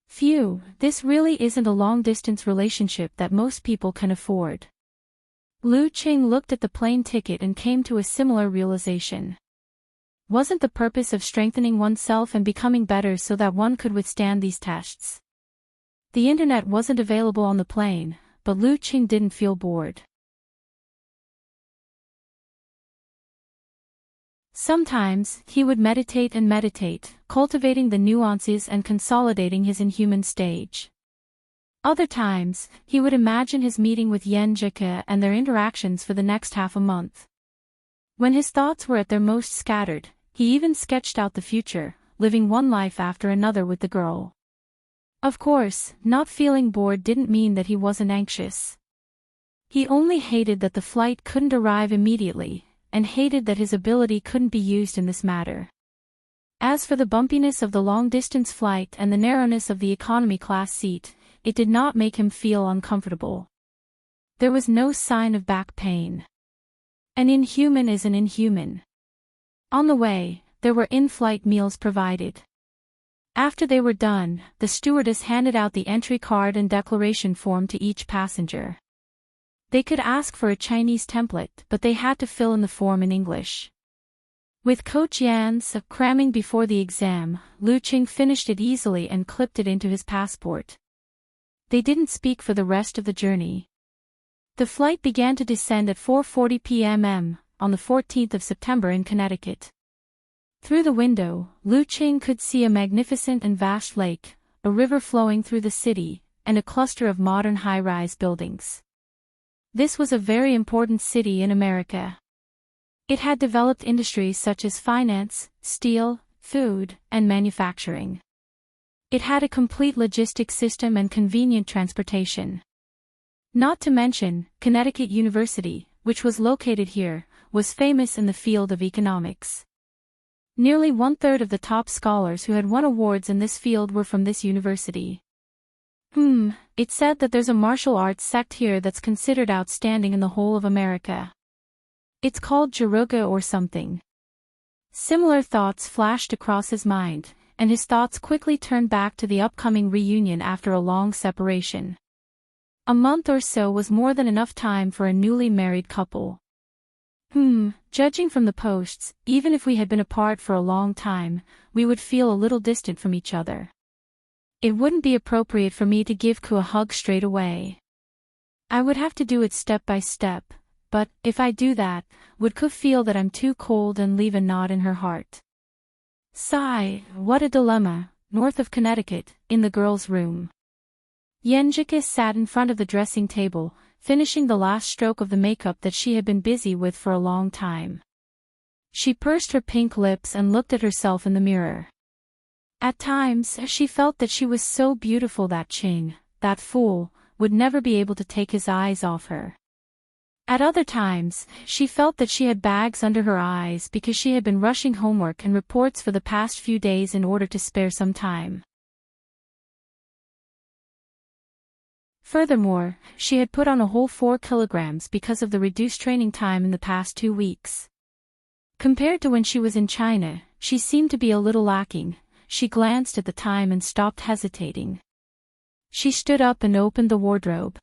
Phew, this really isn't a long-distance relationship that most people can afford. Lu Qing looked at the plane ticket and came to a similar realization. Wasn't the purpose of strengthening oneself and becoming better so that one could withstand these tests? The internet wasn't available on the plane, but Lu Qing didn't feel bored. Sometimes, he would meditate and meditate, cultivating the nuances and consolidating his inhuman stage. Other times, he would imagine his meeting with Yenjika and their interactions for the next half a month. When his thoughts were at their most scattered, he even sketched out the future, living one life after another with the girl. Of course, not feeling bored didn't mean that he wasn't anxious. He only hated that the flight couldn't arrive immediately, and hated that his ability couldn't be used in this matter. As for the bumpiness of the long-distance flight and the narrowness of the economy class seat, it did not make him feel uncomfortable. There was no sign of back pain. An inhuman is an inhuman. On the way, there were in-flight meals provided. After they were done, the stewardess handed out the entry card and declaration form to each passenger. They could ask for a Chinese template, but they had to fill in the form in English. With Coach Yan's cramming before the exam, Lu Qing finished it easily and clipped it into his passport. They didn't speak for the rest of the journey. The flight began to descend at 4:40 p.m. on the 14th of September in Connecticut. Through the window, Lu Qing could see a magnificent and vast lake, a river flowing through the city, and a cluster of modern high-rise buildings. This was a very important city in America. It had developed industries such as finance, steel, food, and manufacturing. It had a complete logistics system and convenient transportation. Not to mention, Connecticut University, which was located here, was famous in the field of economics. Nearly one-third of the top scholars who had won awards in this field were from this university. It's said that there's a martial arts sect here that's considered outstanding in the whole of America. It's called Jiruga or something. Similar thoughts flashed across his mind, and his thoughts quickly turned back to the upcoming reunion after a long separation. A month or so was more than enough time for a newly married couple. Judging from the posts, even if we had been apart for a long time, we would feel a little distant from each other. It wouldn't be appropriate for me to give Ku a hug straight away. I would have to do it step by step, but, if I do that, would Ku feel that I'm too cold and leave a knot in her heart? Sigh, what a dilemma, north of Connecticut, in the girls' room. Yenjika sat in front of the dressing table, finishing the last stroke of the makeup that she had been busy with for a long time. She pursed her pink lips and looked at herself in the mirror. At times, she felt that she was so beautiful that Ching, that fool, would never be able to take his eyes off her. At other times, she felt that she had bags under her eyes because she had been rushing homework and reports for the past few days in order to spare some time. Furthermore, she had put on a whole 4 kilograms because of the reduced training time in the past 2 weeks. Compared to when she was in China, she seemed to be a little lacking. She glanced at the time and stopped hesitating. She stood up and opened the wardrobe.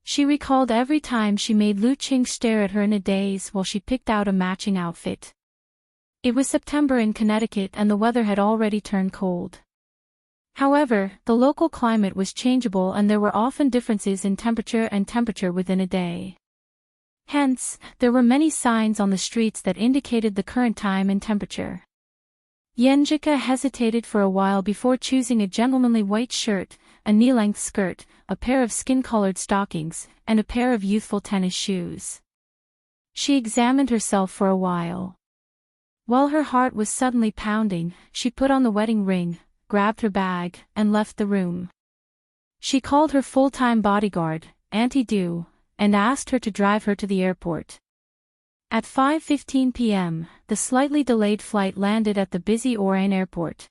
She recalled every time she made Lu Qing stare at her in a daze while she picked out a matching outfit. It was September in Connecticut and the weather had already turned cold. However, the local climate was changeable and there were often differences in temperature within a day. Hence, there were many signs on the streets that indicated the current time and temperature. Yenjika hesitated for a while before choosing a gentlemanly white shirt, a knee-length skirt, a pair of skin-colored stockings, and a pair of youthful tennis shoes. She examined herself for a while. While her heart was suddenly pounding, she put on the wedding ring, grabbed her bag, and left the room. She called her full-time bodyguard, Auntie Du, and asked her to drive her to the airport. At 5:15 p.m., the slightly delayed flight landed at the busy Oran airport.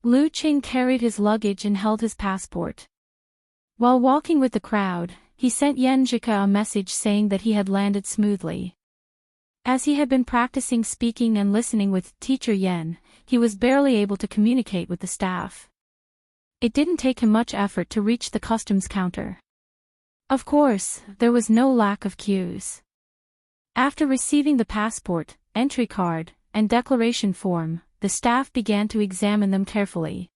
Lu Qing carried his luggage and held his passport. While walking with the crowd, he sent Yenjika a message saying that he had landed smoothly. As he had been practicing speaking and listening with Teacher Yen, he was barely able to communicate with the staff. It didn't take him much effort to reach the customs counter. Of course, there was no lack of queues. After receiving the passport, entry card, and declaration form, the staff began to examine them carefully.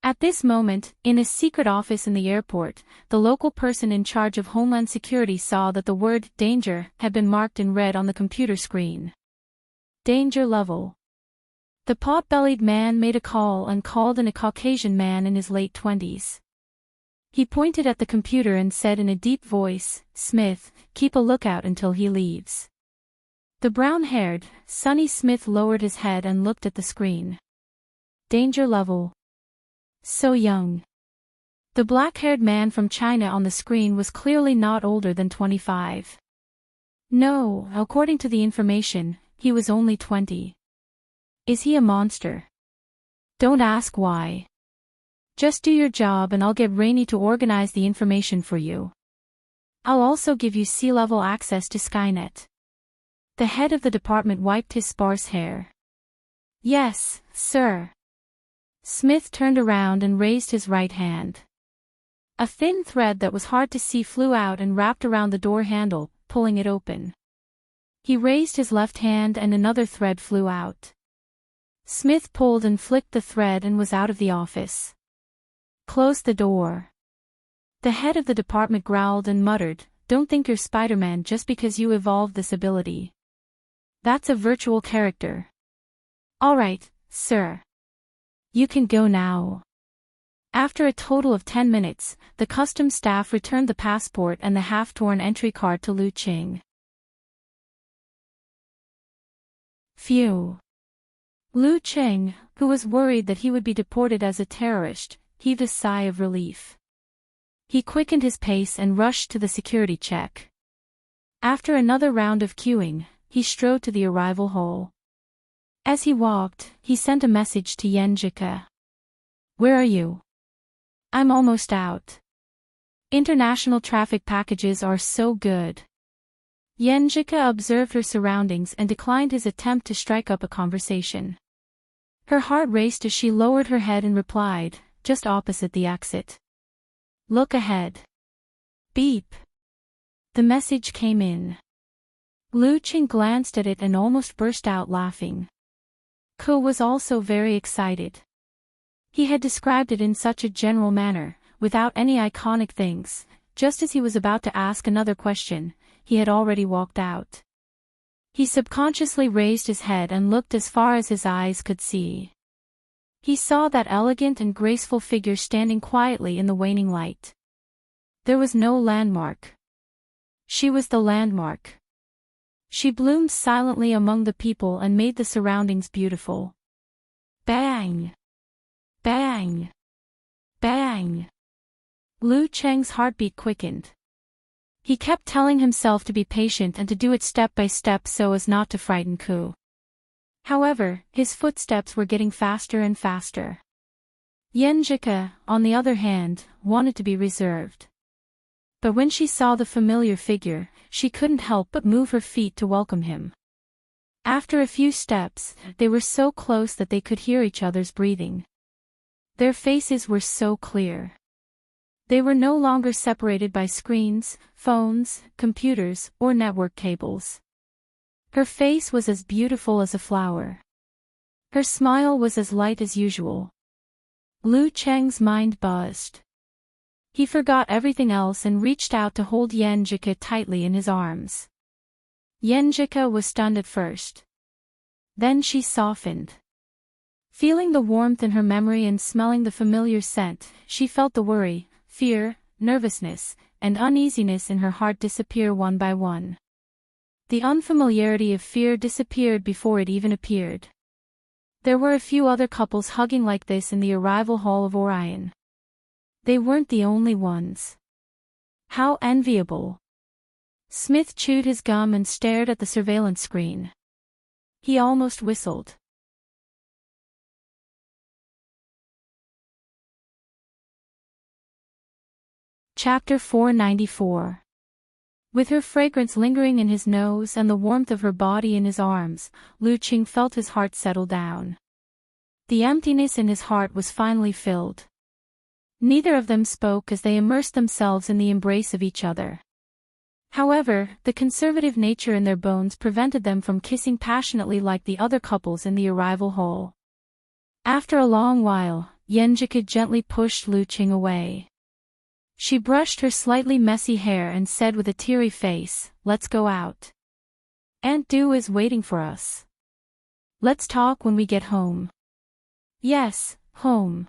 At this moment, in a secret office in the airport, the local person in charge of Homeland Security saw that the word danger had been marked in red on the computer screen. Danger level. The pot-bellied man made a call and called in a Caucasian man in his late 20s. He pointed at the computer and said in a deep voice, "Smith, keep a lookout until he leaves." The brown-haired, Sonny Smith lowered his head and looked at the screen. Danger level. So young. The black-haired man from China on the screen was clearly not older than 25. No, according to the information, he was only 20. Is he a monster? Don't ask why. Just do your job and I'll get Rainey to organize the information for you. I'll also give you sea-level access to Skynet. The head of the department wiped his sparse hair. Yes, sir. Smith turned around and raised his right hand. A thin thread that was hard to see flew out and wrapped around the door handle, pulling it open. He raised his left hand and another thread flew out. Smith pulled and flicked the thread and was out of the office. Close the door. The head of the department growled and muttered, "Don't think you're Spider-Man just because you evolved this ability. That's a virtual character." "All right, sir. You can go now." After a total of 10 minutes, the customs staff returned the passport and the half-torn entry card to Lu Qing. Phew. Lu Qing, who was worried that he would be deported as a terrorist, heaved a sigh of relief. He quickened his pace and rushed to the security check. After another round of queuing, he strode to the arrival hall. As he walked, he sent a message to Yenjika. Where are you? I'm almost out. International traffic packages are so good. Yenjika observed her surroundings and declined his attempt to strike up a conversation. Her heart raced as she lowered her head and replied, just opposite the exit. Look ahead. Beep. The message came in. Lu Qing glanced at it and almost burst out laughing. Ko was also very excited. He had described it in such a general manner, without any iconic things. Just as he was about to ask another question, he had already walked out. He subconsciously raised his head and looked as far as his eyes could see. He saw that elegant and graceful figure standing quietly in the waning light. There was no landmark. She was the landmark. She bloomed silently among the people and made the surroundings beautiful. Bang! Bang! Bang! Lu Cheng's heartbeat quickened. He kept telling himself to be patient and to do it step by step so as not to frighten Ku. However, his footsteps were getting faster and faster. Yenjika, on the other hand, wanted to be reserved. But when she saw the familiar figure, she couldn't help but move her feet to welcome him. After a few steps, they were so close that they could hear each other's breathing. Their faces were so clear. They were no longer separated by screens, phones, computers, or network cables. Her face was as beautiful as a flower. Her smile was as light as usual. Lu Cheng's mind buzzed. He forgot everything else and reached out to hold Yenjika tightly in his arms. Yenjika was stunned at first. Then she softened. Feeling the warmth in her memory and smelling the familiar scent, she felt the worry, fear, nervousness, and uneasiness in her heart disappear one by one. The unfamiliarity of fear disappeared before it even appeared. There were a few other couples hugging like this in the arrival hall of Orion. They weren't the only ones. How enviable. Smith chewed his gum and stared at the surveillance screen. He almost whistled. Chapter 494. With her fragrance lingering in his nose and the warmth of her body in his arms, Lu Qing felt his heart settle down. The emptiness in his heart was finally filled. Neither of them spoke as they immersed themselves in the embrace of each other. However, the conservative nature in their bones prevented them from kissing passionately like the other couples in the arrival hall. After a long while, Yenjika gently pushed Lu Qing away. She brushed her slightly messy hair and said with a teary face, "Let's go out. Aunt Du is waiting for us. Let's talk when we get home." "Yes, home."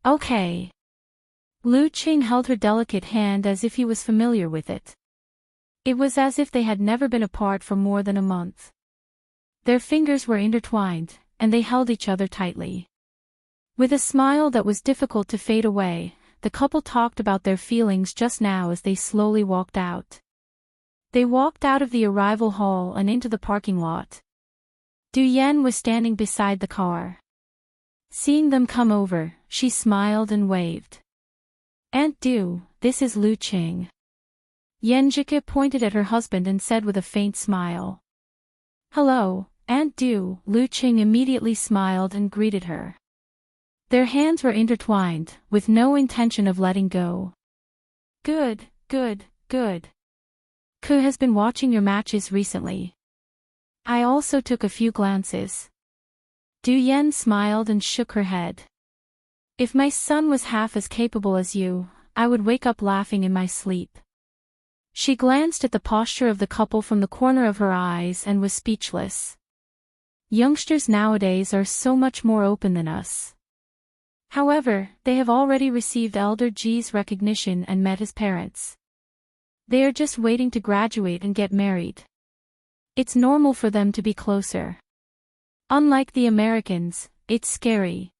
"Okay." Lu Qing held her delicate hand as if he was familiar with it. It was as if they had never been apart for more than a month. Their fingers were intertwined, and they held each other tightly. With a smile that was difficult to fade away, the couple talked about their feelings just now as they slowly walked out. They walked out of the arrival hall and into the parking lot. Du Yan was standing beside the car. Seeing them come over, she smiled and waved. "Aunt Du, this is Lu Qing." Yenjika pointed at her husband and said with a faint smile. "Hello, Aunt Du." Lu Qing immediately smiled and greeted her. Their hands were intertwined, with no intention of letting go. Good, good, good. Ku has been watching your matches recently. I also took a few glances. Du Yan smiled and shook her head. If my son was half as capable as you, I would wake up laughing in my sleep. She glanced at the posture of the couple from the corner of her eyes and was speechless. Youngsters nowadays are so much more open than us. However, they have already received Elder G's recognition and met his parents. They are just waiting to graduate and get married. It's normal for them to be closer. Unlike the Americans, it's scary.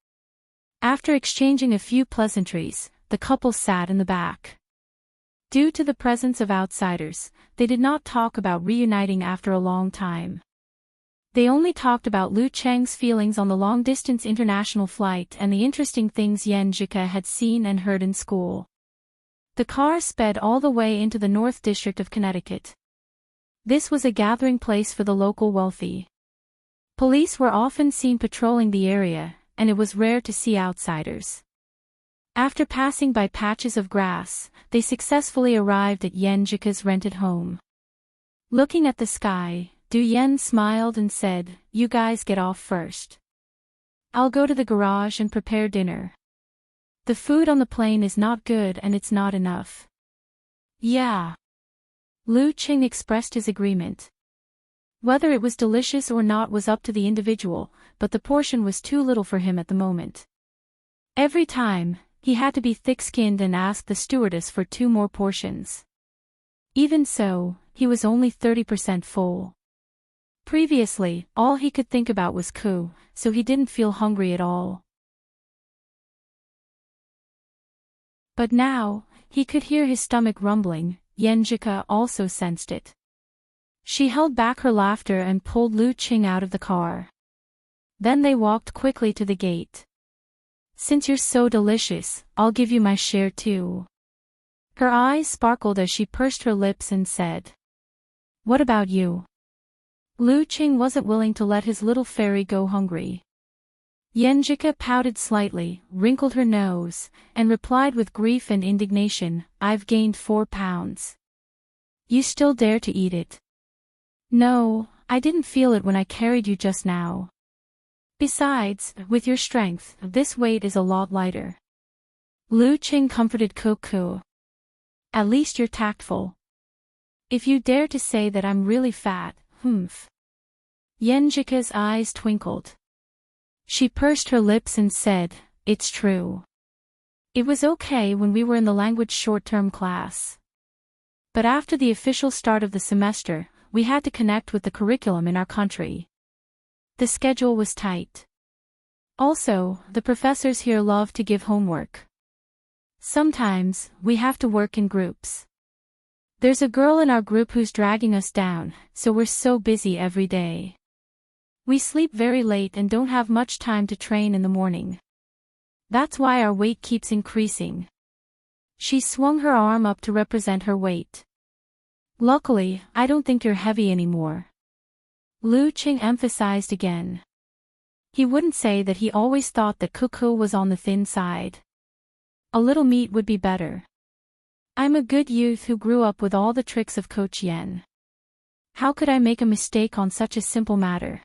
After exchanging a few pleasantries, the couple sat in the back. Due to the presence of outsiders, they did not talk about reuniting after a long time. They only talked about Lu Cheng's feelings on the long-distance international flight and the interesting things Yan Jike had seen and heard in school. The car sped all the way into the North District of Connecticut. This was a gathering place for the local wealthy. Police were often seen patrolling the area, and it was rare to see outsiders. After passing by patches of grass, they successfully arrived at Yan Jike's rented home. Looking at the sky, Du Yen smiled and said, "You guys get off first. I'll go to the garage and prepare dinner. The food on the plane is not good and it's not enough." "Yeah." Lu Qing expressed his agreement. Whether it was delicious or not was up to the individual, but the portion was too little for him at the moment. Every time, he had to be thick-skinned and ask the stewardess for 2 more portions. Even so, he was only 30% full. Previously, all he could think about was Ku, so he didn't feel hungry at all. But now, he could hear his stomach rumbling. Yan Jike also sensed it. She held back her laughter and pulled Lu Qing out of the car. Then they walked quickly to the gate. "Since you're so delicious, I'll give you my share too." Her eyes sparkled as she pursed her lips and said, "What about you?" Lu Qing wasn't willing to let his little fairy go hungry. Yan Jike pouted slightly, wrinkled her nose, and replied with grief and indignation, "I've gained 4 pounds. You still dare to eat it?" "No, I didn't feel it when I carried you just now. Besides, with your strength, this weight is a lot lighter." Lu Qing comforted Ku. "At least you're tactful. If you dare to say that I'm really fat, humph." Yan Jike's eyes twinkled. She pursed her lips and said, "It's true. It was okay when we were in the language short-term class. But after the official start of the semester, we had to connect with the curriculum in our country. The schedule was tight. Also, the professors here love to give homework. Sometimes, we have to work in groups. There's a girl in our group who's dragging us down, so we're so busy every day. We sleep very late and don't have much time to train in the morning. That's why our weight keeps increasing." She swung her arm up to represent her weight. "Luckily, I don't think you're heavy anymore." Lu Qing emphasized again. He wouldn't say that he always thought that Kuku was on the thin side. A little meat would be better. "I'm a good youth who grew up with all the tricks of Coach Yen. How could I make a mistake on such a simple matter?"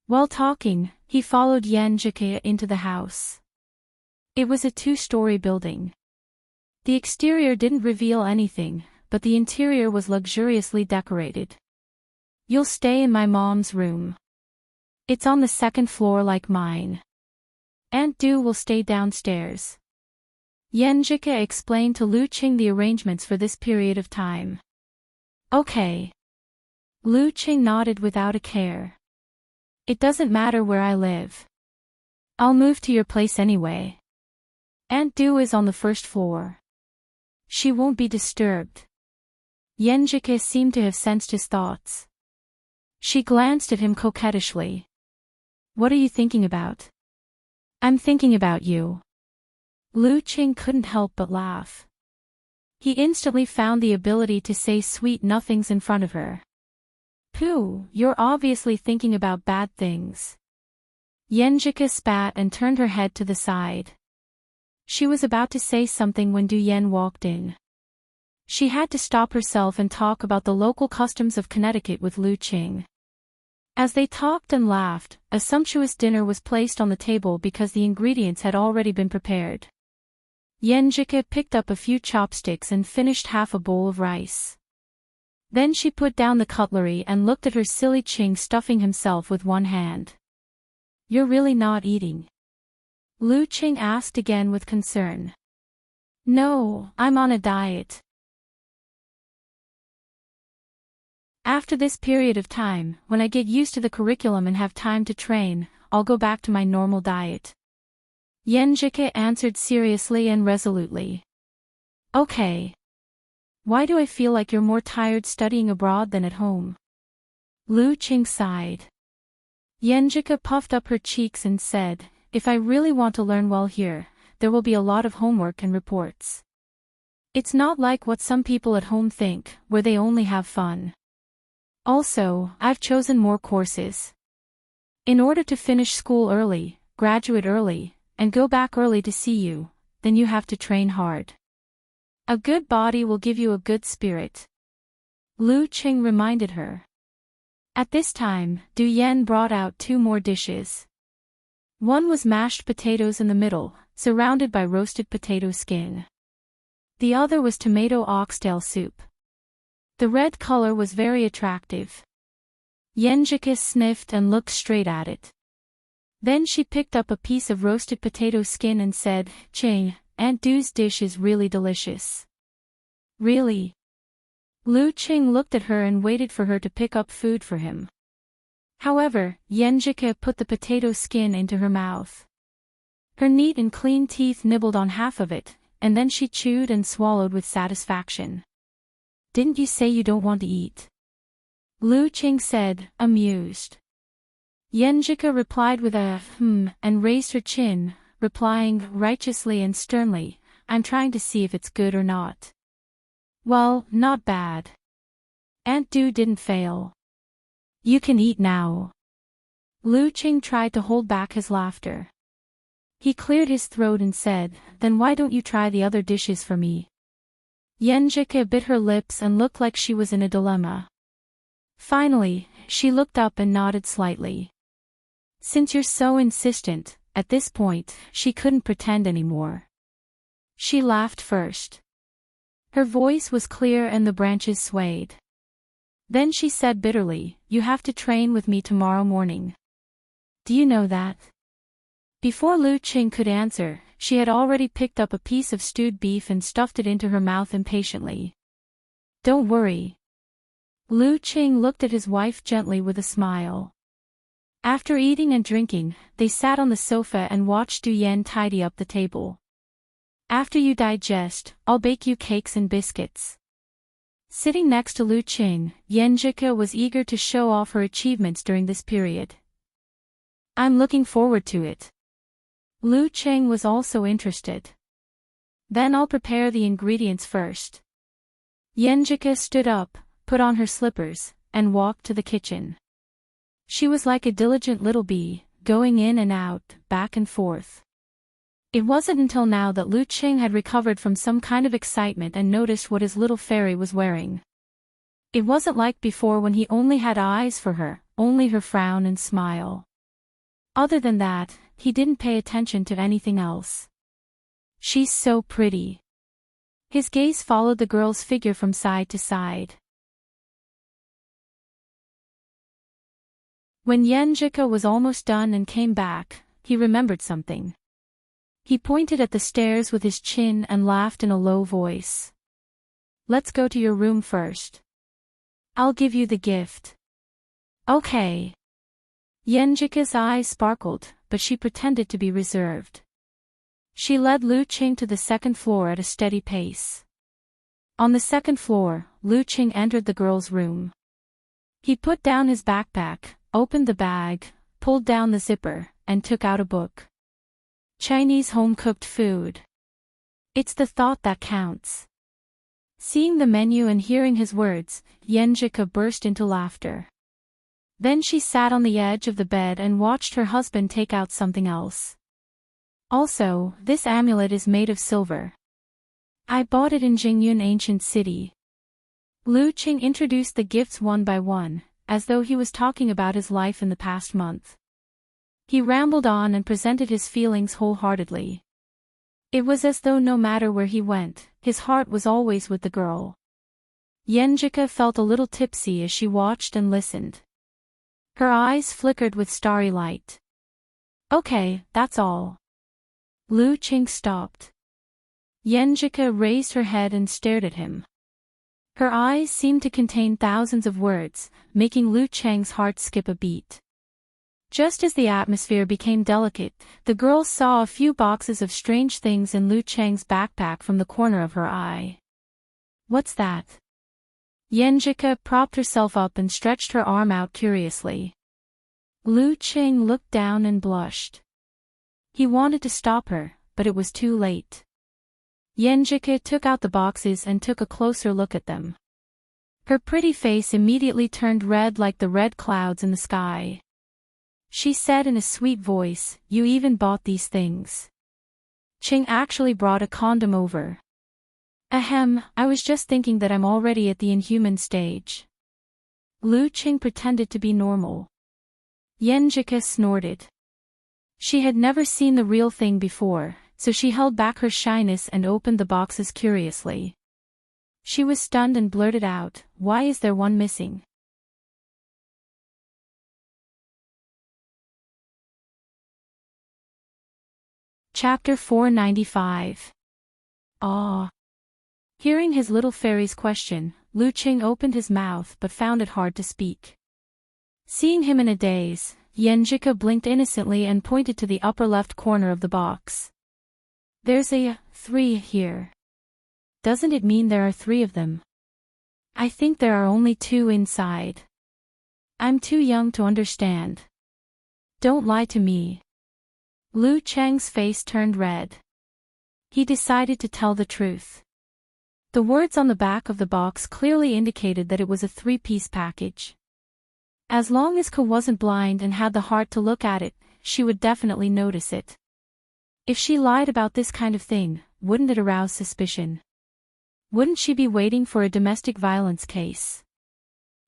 While talking, he followed Yan Jike into the house. It was a 2-story building. The exterior didn't reveal anything, but the interior was luxuriously decorated. "You'll stay in my mom's room. It's on the 2nd floor like mine. Aunt Du will stay downstairs." Yan Jike explained to Lu Qing the arrangements for this period of time. "Okay." Lu Qing nodded without a care. "It doesn't matter where I live. I'll move to your place anyway. Aunt Du is on the 1st floor. She won't be disturbed." Yan Jike seemed to have sensed his thoughts. She glanced at him coquettishly. "What are you thinking about?" "I'm thinking about you." Lu Qing couldn't help but laugh. He instantly found the ability to say sweet nothings in front of her. "Pooh, you're obviously thinking about bad things." Yan Jike spat and turned her head to the side. She was about to say something when Du Yen walked in. She had to stop herself and talk about the local customs of Connecticut with Lu Qing. As they talked and laughed, a sumptuous dinner was placed on the table because the ingredients had already been prepared. Yan Jike picked up a few chopsticks and finished half a bowl of rice. Then she put down the cutlery and looked at her silly Qing stuffing himself with one hand. "You're really not eating?" Lu Qing asked again with concern. "No, I'm on a diet." "After this period of time, when I get used to the curriculum and have time to train, I'll go back to my normal diet." Yan Jike answered seriously and resolutely. "Okay." Why do I feel like you're more tired studying abroad than at home? Lu Qing sighed. Yenjika puffed up her cheeks and said, if I really want to learn well here, there will be a lot of homework and reports. It's not like what some people at home think, where they only have fun. Also, I've chosen more courses. In order to finish school early, graduate early, and go back early to see you, then you have to train hard. A good body will give you a good spirit. Lu Qing reminded her. At this time, Du Yen brought out 2 more dishes. One was mashed potatoes in the middle, surrounded by roasted potato skin. The other was tomato oxtail soup. The red color was very attractive. Yenjika sniffed and looked straight at it. Then she picked up a piece of roasted potato skin and said, Qing, Aunt Du's dish is really delicious. Really? Lu Qing looked at her and waited for her to pick up food for him. However, Yenjika put the potato skin into her mouth. Her neat and clean teeth nibbled on half of it, and then she chewed and swallowed with satisfaction. Didn't you say you don't want to eat? Lu Qing said, amused. Yenjika replied with a and raised her chin, replying righteously and sternly, I'm trying to see if it's good or not. Well, not bad. Aunt Du didn't fail. You can eat now. Lu Qing tried to hold back his laughter. He cleared his throat and said, then why don't you try the other dishes for me? Yenjika bit her lips and looked like she was in a dilemma. Finally, she looked up and nodded slightly. Since you're so insistent, at this point, she couldn't pretend anymore. She laughed first. Her voice was clear and the branches swayed. Then she said bitterly, you have to train with me tomorrow morning. Do you know that? Before Lu Qing could answer, she had already picked up a piece of stewed beef and stuffed it into her mouth impatiently. Don't worry. Lu Qing looked at his wife gently with a smile. After eating and drinking, they sat on the sofa and watched Du Yen tidy up the table. After you digest, I'll bake you cakes and biscuits. Sitting next to Lu Qing, Yenjika was eager to show off her achievements during this period. I'm looking forward to it. Lu Qing was also interested. Then I'll prepare the ingredients first. Yenjika stood up, put on her slippers, and walked to the kitchen. She was like a diligent little bee, going in and out, back and forth. It wasn't until now that Lu Qing had recovered from some kind of excitement and noticed what his little fairy was wearing. It wasn't like before when he only had eyes for her, only her frown and smile. Other than that, he didn't pay attention to anything else. She's so pretty. His gaze followed the girl's figure from side to side. When Yenjika was almost done and came back, he remembered something. He pointed at the stairs with his chin and laughed in a low voice. Let's go to your room first. I'll give you the gift. Okay. Yenjika's eyes sparkled, but she pretended to be reserved. She led Lu Qing to the second floor at a steady pace. On the second floor, Lu Qing entered the girl's room. He put down his backpack, opened the bag, pulled down the zipper, and took out a book. Chinese home-cooked food. It's the thought that counts. Seeing the menu and hearing his words, Yenjika burst into laughter. Then she sat on the edge of the bed and watched her husband take out something else. Also, this amulet is made of silver. I bought it in Jingyun ancient city. Lu Qing introduced the gifts one by one, as though he was talking about his life in the past month. He rambled on and presented his feelings wholeheartedly. It was as though no matter where he went, his heart was always with the girl. Yenjika felt a little tipsy as she watched and listened. Her eyes flickered with starry light. Okay, that's all. Lu Qing stopped. Yenjika raised her head and stared at him. Her eyes seemed to contain thousands of words, making Lu Qing's heart skip a beat. Just as the atmosphere became delicate, the girl saw a few boxes of strange things in Lu Cheng's backpack from the corner of her eye. What's that? Yenjika propped herself up and stretched her arm out curiously. Lu Qing looked down and blushed. He wanted to stop her, but it was too late. Yenjika took out the boxes and took a closer look at them. Her pretty face immediately turned red like the red clouds in the sky. She said in a sweet voice, "You even bought these things." Qing actually brought a condom over. Ahem, I was just thinking that I'm already at the inhuman stage. Lu Qing pretended to be normal. Yenjika snorted. She had never seen the real thing before, so she held back her shyness and opened the boxes curiously. She was stunned and blurted out, "Why is there one missing?" Chapter 495. Aw. Hearing his little fairy's question, Lu Qing opened his mouth but found it hard to speak. Seeing him in a daze, Yenjika blinked innocently and pointed to the upper left corner of the box. "There's a 3 here. Doesn't it mean there are 3 of them? I think there are only 2 inside. I'm too young to understand. Don't lie to me." Lu Cheng's face turned red. He decided to tell the truth. The words on the back of the box clearly indicated that it was a 3-piece package. As long as Ka wasn't blind and had the heart to look at it, she would definitely notice it. If she lied about this kind of thing, wouldn't it arouse suspicion? Wouldn't she be waiting for a domestic violence case?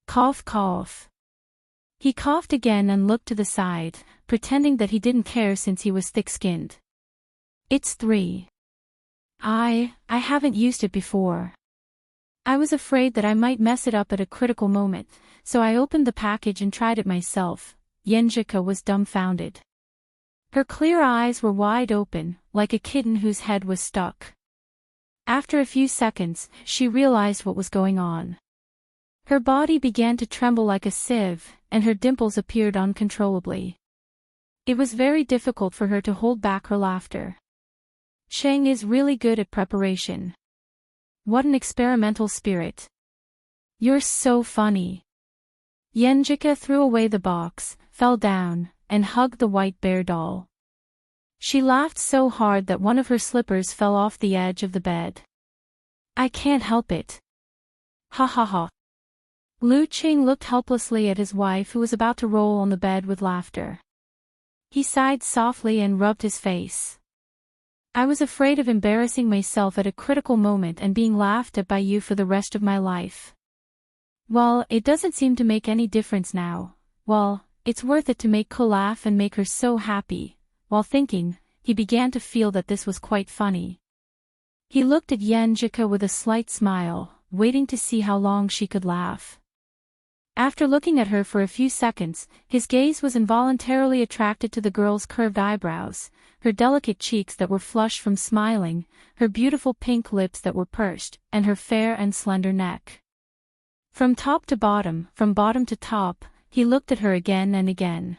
Cough cough. He coughed again and looked to the side, pretending that he didn't care since he was thick-skinned. "It's 3. I haven't used it before. I was afraid that I might mess it up at a critical moment, so I opened the package and tried it myself." Yenjika was dumbfounded. Her clear eyes were wide open, like a kitten whose head was stuck. After a few seconds, she realized what was going on. Her body began to tremble like a sieve, and her dimples appeared uncontrollably. It was very difficult for her to hold back her laughter. Cheng is really good at preparation. What an experimental spirit. You're so funny. Yenjika threw away the box, fell down, and hugged the white bear doll. She laughed so hard that one of her slippers fell off the edge of the bed. "I can't help it. Ha ha ha." Lu Qing looked helplessly at his wife who was about to roll on the bed with laughter. He sighed softly and rubbed his face. "I was afraid of embarrassing myself at a critical moment and being laughed at by you for the rest of my life. Well, it doesn't seem to make any difference now. Well, it's worth it to make Ko laugh and make her so happy." While thinking, he began to feel that this was quite funny. He looked at Yenjika with a slight smile, waiting to see how long she could laugh. After looking at her for a few seconds, his gaze was involuntarily attracted to the girl's curved eyebrows, her delicate cheeks that were flushed from smiling, her beautiful pink lips that were pursed, and her fair and slender neck. From top to bottom, from bottom to top, he looked at her again and again.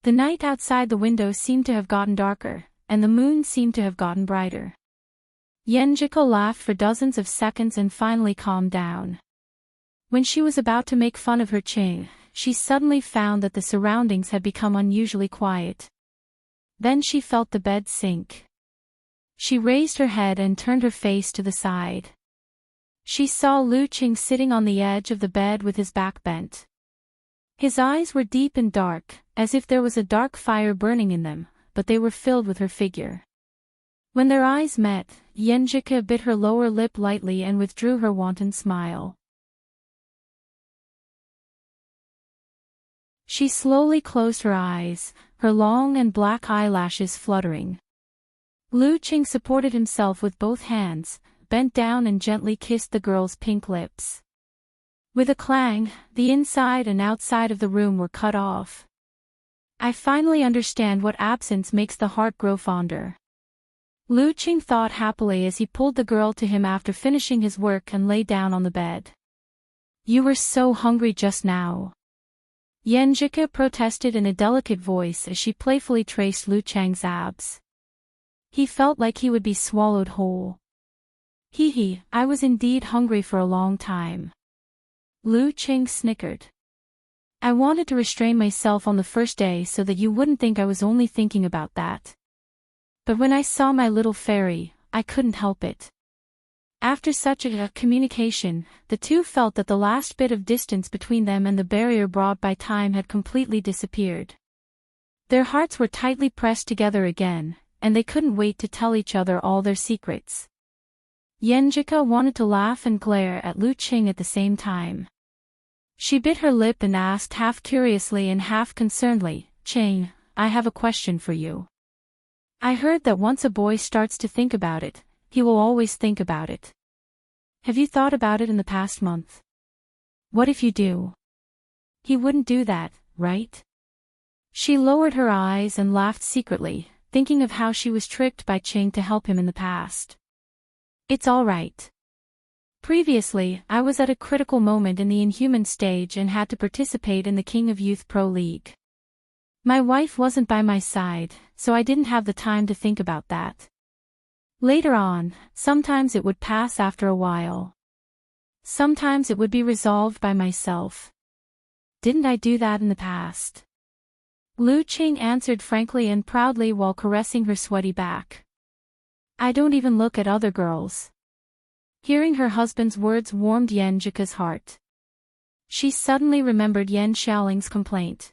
The night outside the window seemed to have gotten darker, and the moon seemed to have gotten brighter. Yenjika laughed for dozens of seconds and finally calmed down. When she was about to make fun of her Qing, she suddenly found that the surroundings had become unusually quiet. Then she felt the bed sink. She raised her head and turned her face to the side. She saw Lu Qing sitting on the edge of the bed with his back bent. His eyes were deep and dark, as if there was a dark fire burning in them, but they were filled with her figure. When their eyes met, Yenjika bit her lower lip lightly and withdrew her wanton smile. She slowly closed her eyes, her long and black eyelashes fluttering. Lu Qing supported himself with both hands, bent down and gently kissed the girl's pink lips. With a clang, the inside and outside of the room were cut off. "I finally understand what absence makes the heart grow fonder." Lu Qing thought happily as he pulled the girl to him after finishing his work and lay down on the bed. "You were so hungry just now." Yenjika protested in a delicate voice as she playfully traced Lu Cheng's abs. He felt like he would be swallowed whole. Hee hee, I was indeed hungry for a long time. Lu Qing snickered. I wanted to restrain myself on the first day so that you wouldn't think I was only thinking about that. But when I saw my little fairy, I couldn't help it. After such a communication, the two felt that the last bit of distance between them and the barrier brought by time had completely disappeared. Their hearts were tightly pressed together again, and they couldn't wait to tell each other all their secrets. Yenjika wanted to laugh and glare at Lu Qing at the same time. She bit her lip and asked half curiously and half concernedly, "Qing, I have a question for you. I heard that once a boy starts to think about it, he will always think about it. Have you thought about it in the past month? What if you do? He wouldn't do that, right?" She lowered her eyes and laughed secretly, thinking of how she was tricked by Qing to help him in the past. "It's all right. Previously, I was at a critical moment in the inhuman stage and had to participate in the King of Youth Pro League. My wife wasn't by my side, so I didn't have the time to think about that. Later on, sometimes it would pass after a while. Sometimes it would be resolved by myself. Didn't I do that in the past?" Lu Qing answered frankly and proudly while caressing her sweaty back. "I don't even look at other girls." Hearing her husband's words warmed Yenjika's heart. She suddenly remembered Yen Xiaoling's complaint.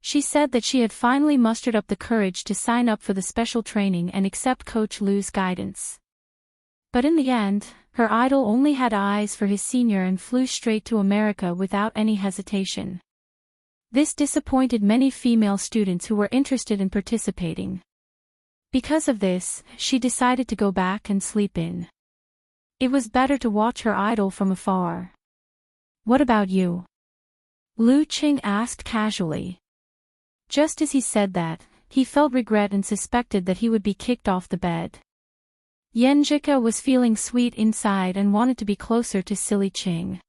She said that she had finally mustered up the courage to sign up for the special training and accept Coach Lu's guidance. But in the end, her idol only had eyes for his senior and flew straight to America without any hesitation. This disappointed many female students who were interested in participating. Because of this, she decided to go back and sleep in. It was better to watch her idol from afar. "What about you?" Lu Qing asked casually. Just as he said that, he felt regret and suspected that he would be kicked off the bed. Yenjika was feeling sweet inside and wanted to be closer to silly Qing.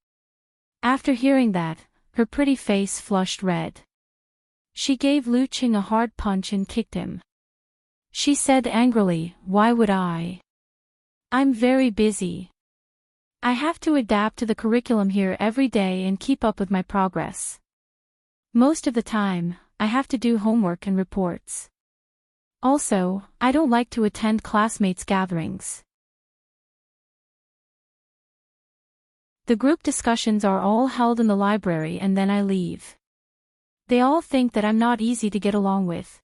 After hearing that, her pretty face flushed red. She gave Lu Qing a hard punch and kicked him. She said angrily, "Why would I? I'm very busy. I have to adapt to the curriculum here every day and keep up with my progress. Most of the time, I have to do homework and reports. Also, I don't like to attend classmates' gatherings. The group discussions are all held in the library and then I leave. They all think that I'm not easy to get along with.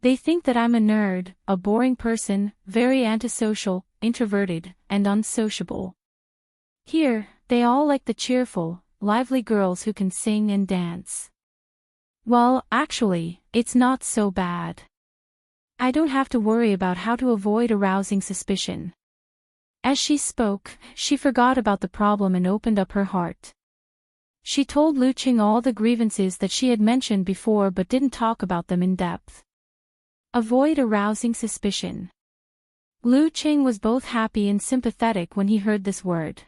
They think that I'm a nerd, a boring person, very antisocial, introverted, and unsociable. Here, they all like the cheerful, lively girls who can sing and dance. Well, actually, it's not so bad. I don't have to worry about how to avoid arousing suspicion." As she spoke, she forgot about the problem and opened up her heart. She told Lu Qing all the grievances that she had mentioned before but didn't talk about them in depth. Avoid arousing suspicion. Lu Qing was both happy and sympathetic when he heard this word.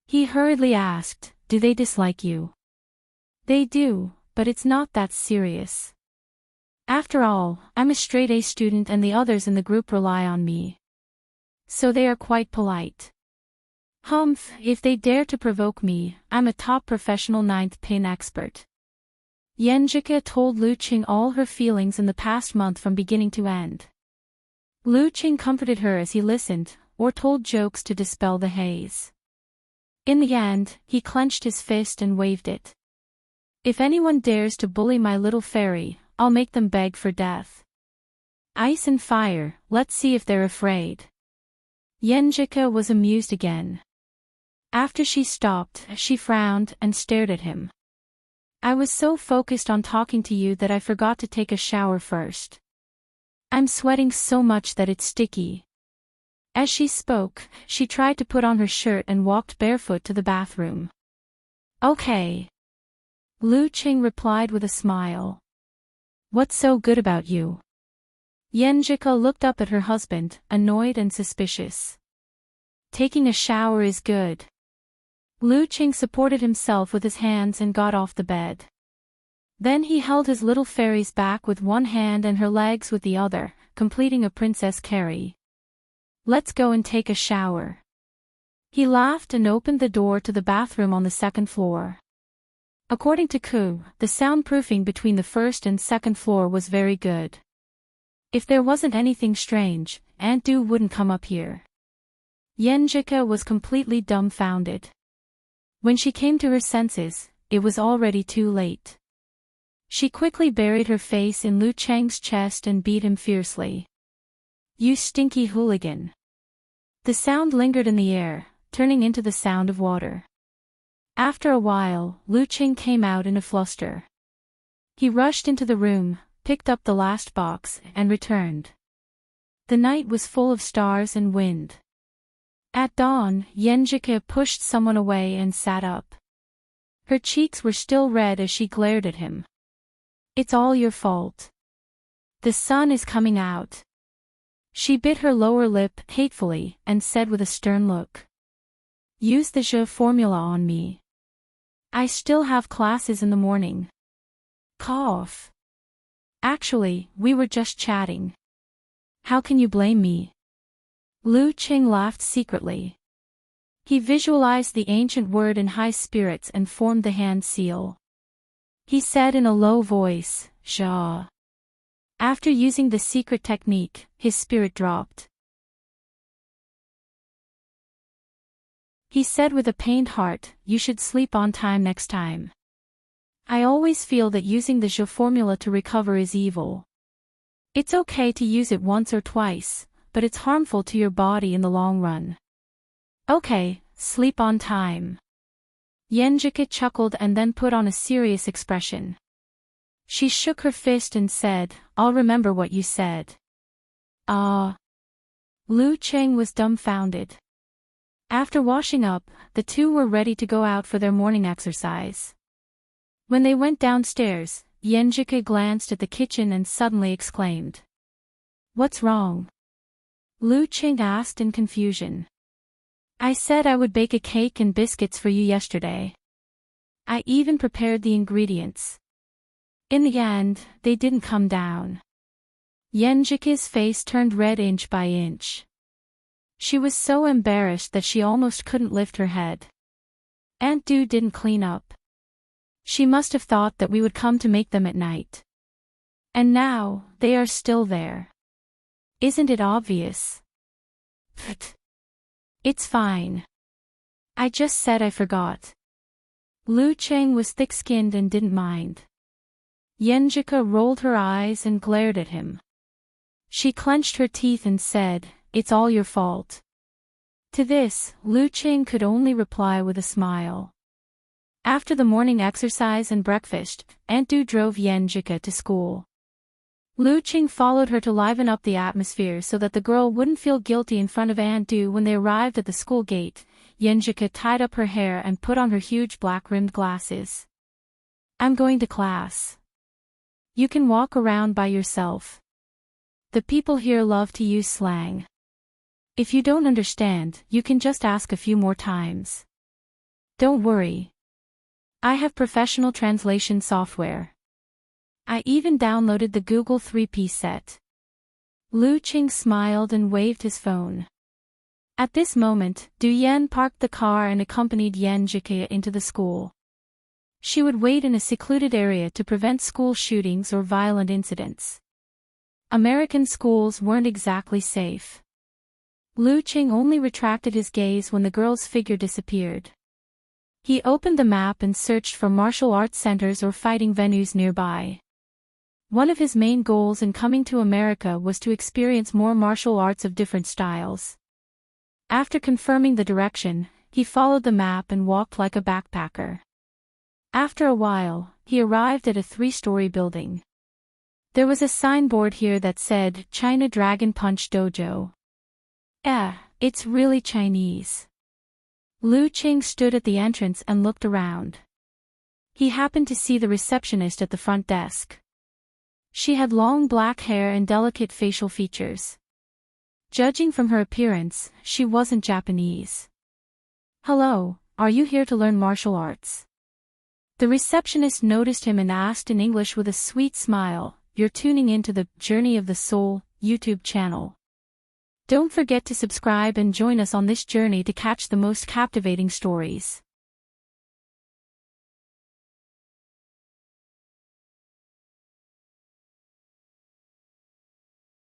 He hurriedly asked, "Do they dislike you?" "They do, but it's not that serious. After all, I'm a straight-A student and the others in the group rely on me. So they are quite polite. Humph, if they dare to provoke me, I'm a top professional ninth pin expert." Yenjika told Lu Qing all her feelings in the past month from beginning to end. Lu Qing comforted her as he listened, or told jokes to dispel the haze. In the end, he clenched his fist and waved it. "If anyone dares to bully my little fairy, I'll make them beg for death. Ice and fire, let's see if they're afraid." Yenjika was amused again. After she stopped, she frowned and stared at him. "I was so focused on talking to you that I forgot to take a shower first. I'm sweating so much that it's sticky." As she spoke, she tried to put on her shirt and walked barefoot to the bathroom. "Okay." Lu Qing replied with a smile. "What's so good about you?" Yenjika looked up at her husband, annoyed and suspicious. "Taking a shower is good." Lu Qing supported himself with his hands and got off the bed. Then he held his little fairy's back with one hand and her legs with the other, completing a princess carry. Let's go and take a shower. He laughed and opened the door to the bathroom on the second floor. According to Ku, the soundproofing between the first and second floor was very good. If there wasn't anything strange, Aunt Du wouldn't come up here. Yenjika was completely dumbfounded. When she came to her senses, it was already too late. She quickly buried her face in Lu Cheng's chest and beat him fiercely. "You stinky hooligan." The sound lingered in the air, turning into the sound of water. After a while, Lu Cheng came out in a fluster. He rushed into the room, picked up the last box, and returned. The night was full of stars and wind. At dawn, Yenjika pushed someone away and sat up. Her cheeks were still red as she glared at him. "It's all your fault. The sun is coming out." She bit her lower lip hatefully and said with a stern look, "Use the Je formula on me. I still have classes in the morning." Cough. "Actually, we were just chatting. How can you blame me?" Lu Cheng laughed secretly. He visualized the ancient word in high spirits and formed the hand seal. He said in a low voice, "Sha." After using the secret technique, his spirit dropped. He said with a pained heart, "You should sleep on time next time. I always feel that using the Je formula to recover is evil. It's okay to use it once or twice, but it's harmful to your body in the long run." "Okay, sleep on time." Yenjika chuckled and then put on a serious expression. She shook her fist and said, "I'll remember what you said." "Ah." Lu Cheng was dumbfounded. After washing up, the two were ready to go out for their morning exercise. When they went downstairs, Yenjika glanced at the kitchen and suddenly exclaimed, "What's wrong?" Lu Cheng asked in confusion. "I said I would bake a cake and biscuits for you yesterday. I even prepared the ingredients. In the end, they didn't come down." Yenjika's face turned red inch by inch. She was so embarrassed that she almost couldn't lift her head. "Aunt Du didn't clean up. She must have thought that we would come to make them at night. And now, they are still there. Isn't it obvious?" "Pfft. It's fine. I just said I forgot." Lu Cheng was thick-skinned and didn't mind. Yenjika rolled her eyes and glared at him. She clenched her teeth and said, "It's all your fault." To this, Lu Cheng could only reply with a smile. After the morning exercise and breakfast, Aunt Du drove Yenjika to school. Lu Cheng followed her to liven up the atmosphere so that the girl wouldn't feel guilty in front of Aunt Du when they arrived at the school gate. Yenjika tied up her hair and put on her huge black-rimmed glasses. "I'm going to class. You can walk around by yourself. The people here love to use slang. If you don't understand, you can just ask a few more times. Don't worry. I have professional translation software. I even downloaded the Google 3P set." Lu Cheng smiled and waved his phone. At this moment, Du Yen parked the car and accompanied Yenjika into the school. She would wait in a secluded area to prevent school shootings or violent incidents. American schools weren't exactly safe. Lu Cheng only retracted his gaze when the girl's figure disappeared. He opened the map and searched for martial arts centers or fighting venues nearby. One of his main goals in coming to America was to experience more martial arts of different styles. After confirming the direction, he followed the map and walked like a backpacker. After a while, he arrived at a 3-story building. There was a signboard here that said, "China Dragon Punch Dojo." It's really Chinese. Lu Cheng stood at the entrance and looked around. He happened to see the receptionist at the front desk. She had long black hair and delicate facial features. Judging from her appearance, she wasn't Japanese. "Hello, are you here to learn martial arts?" The receptionist noticed him and asked in English with a sweet smile, "You're tuning into the Journey of the Soul YouTube channel. Don't forget to subscribe and join us on this journey to catch the most captivating stories.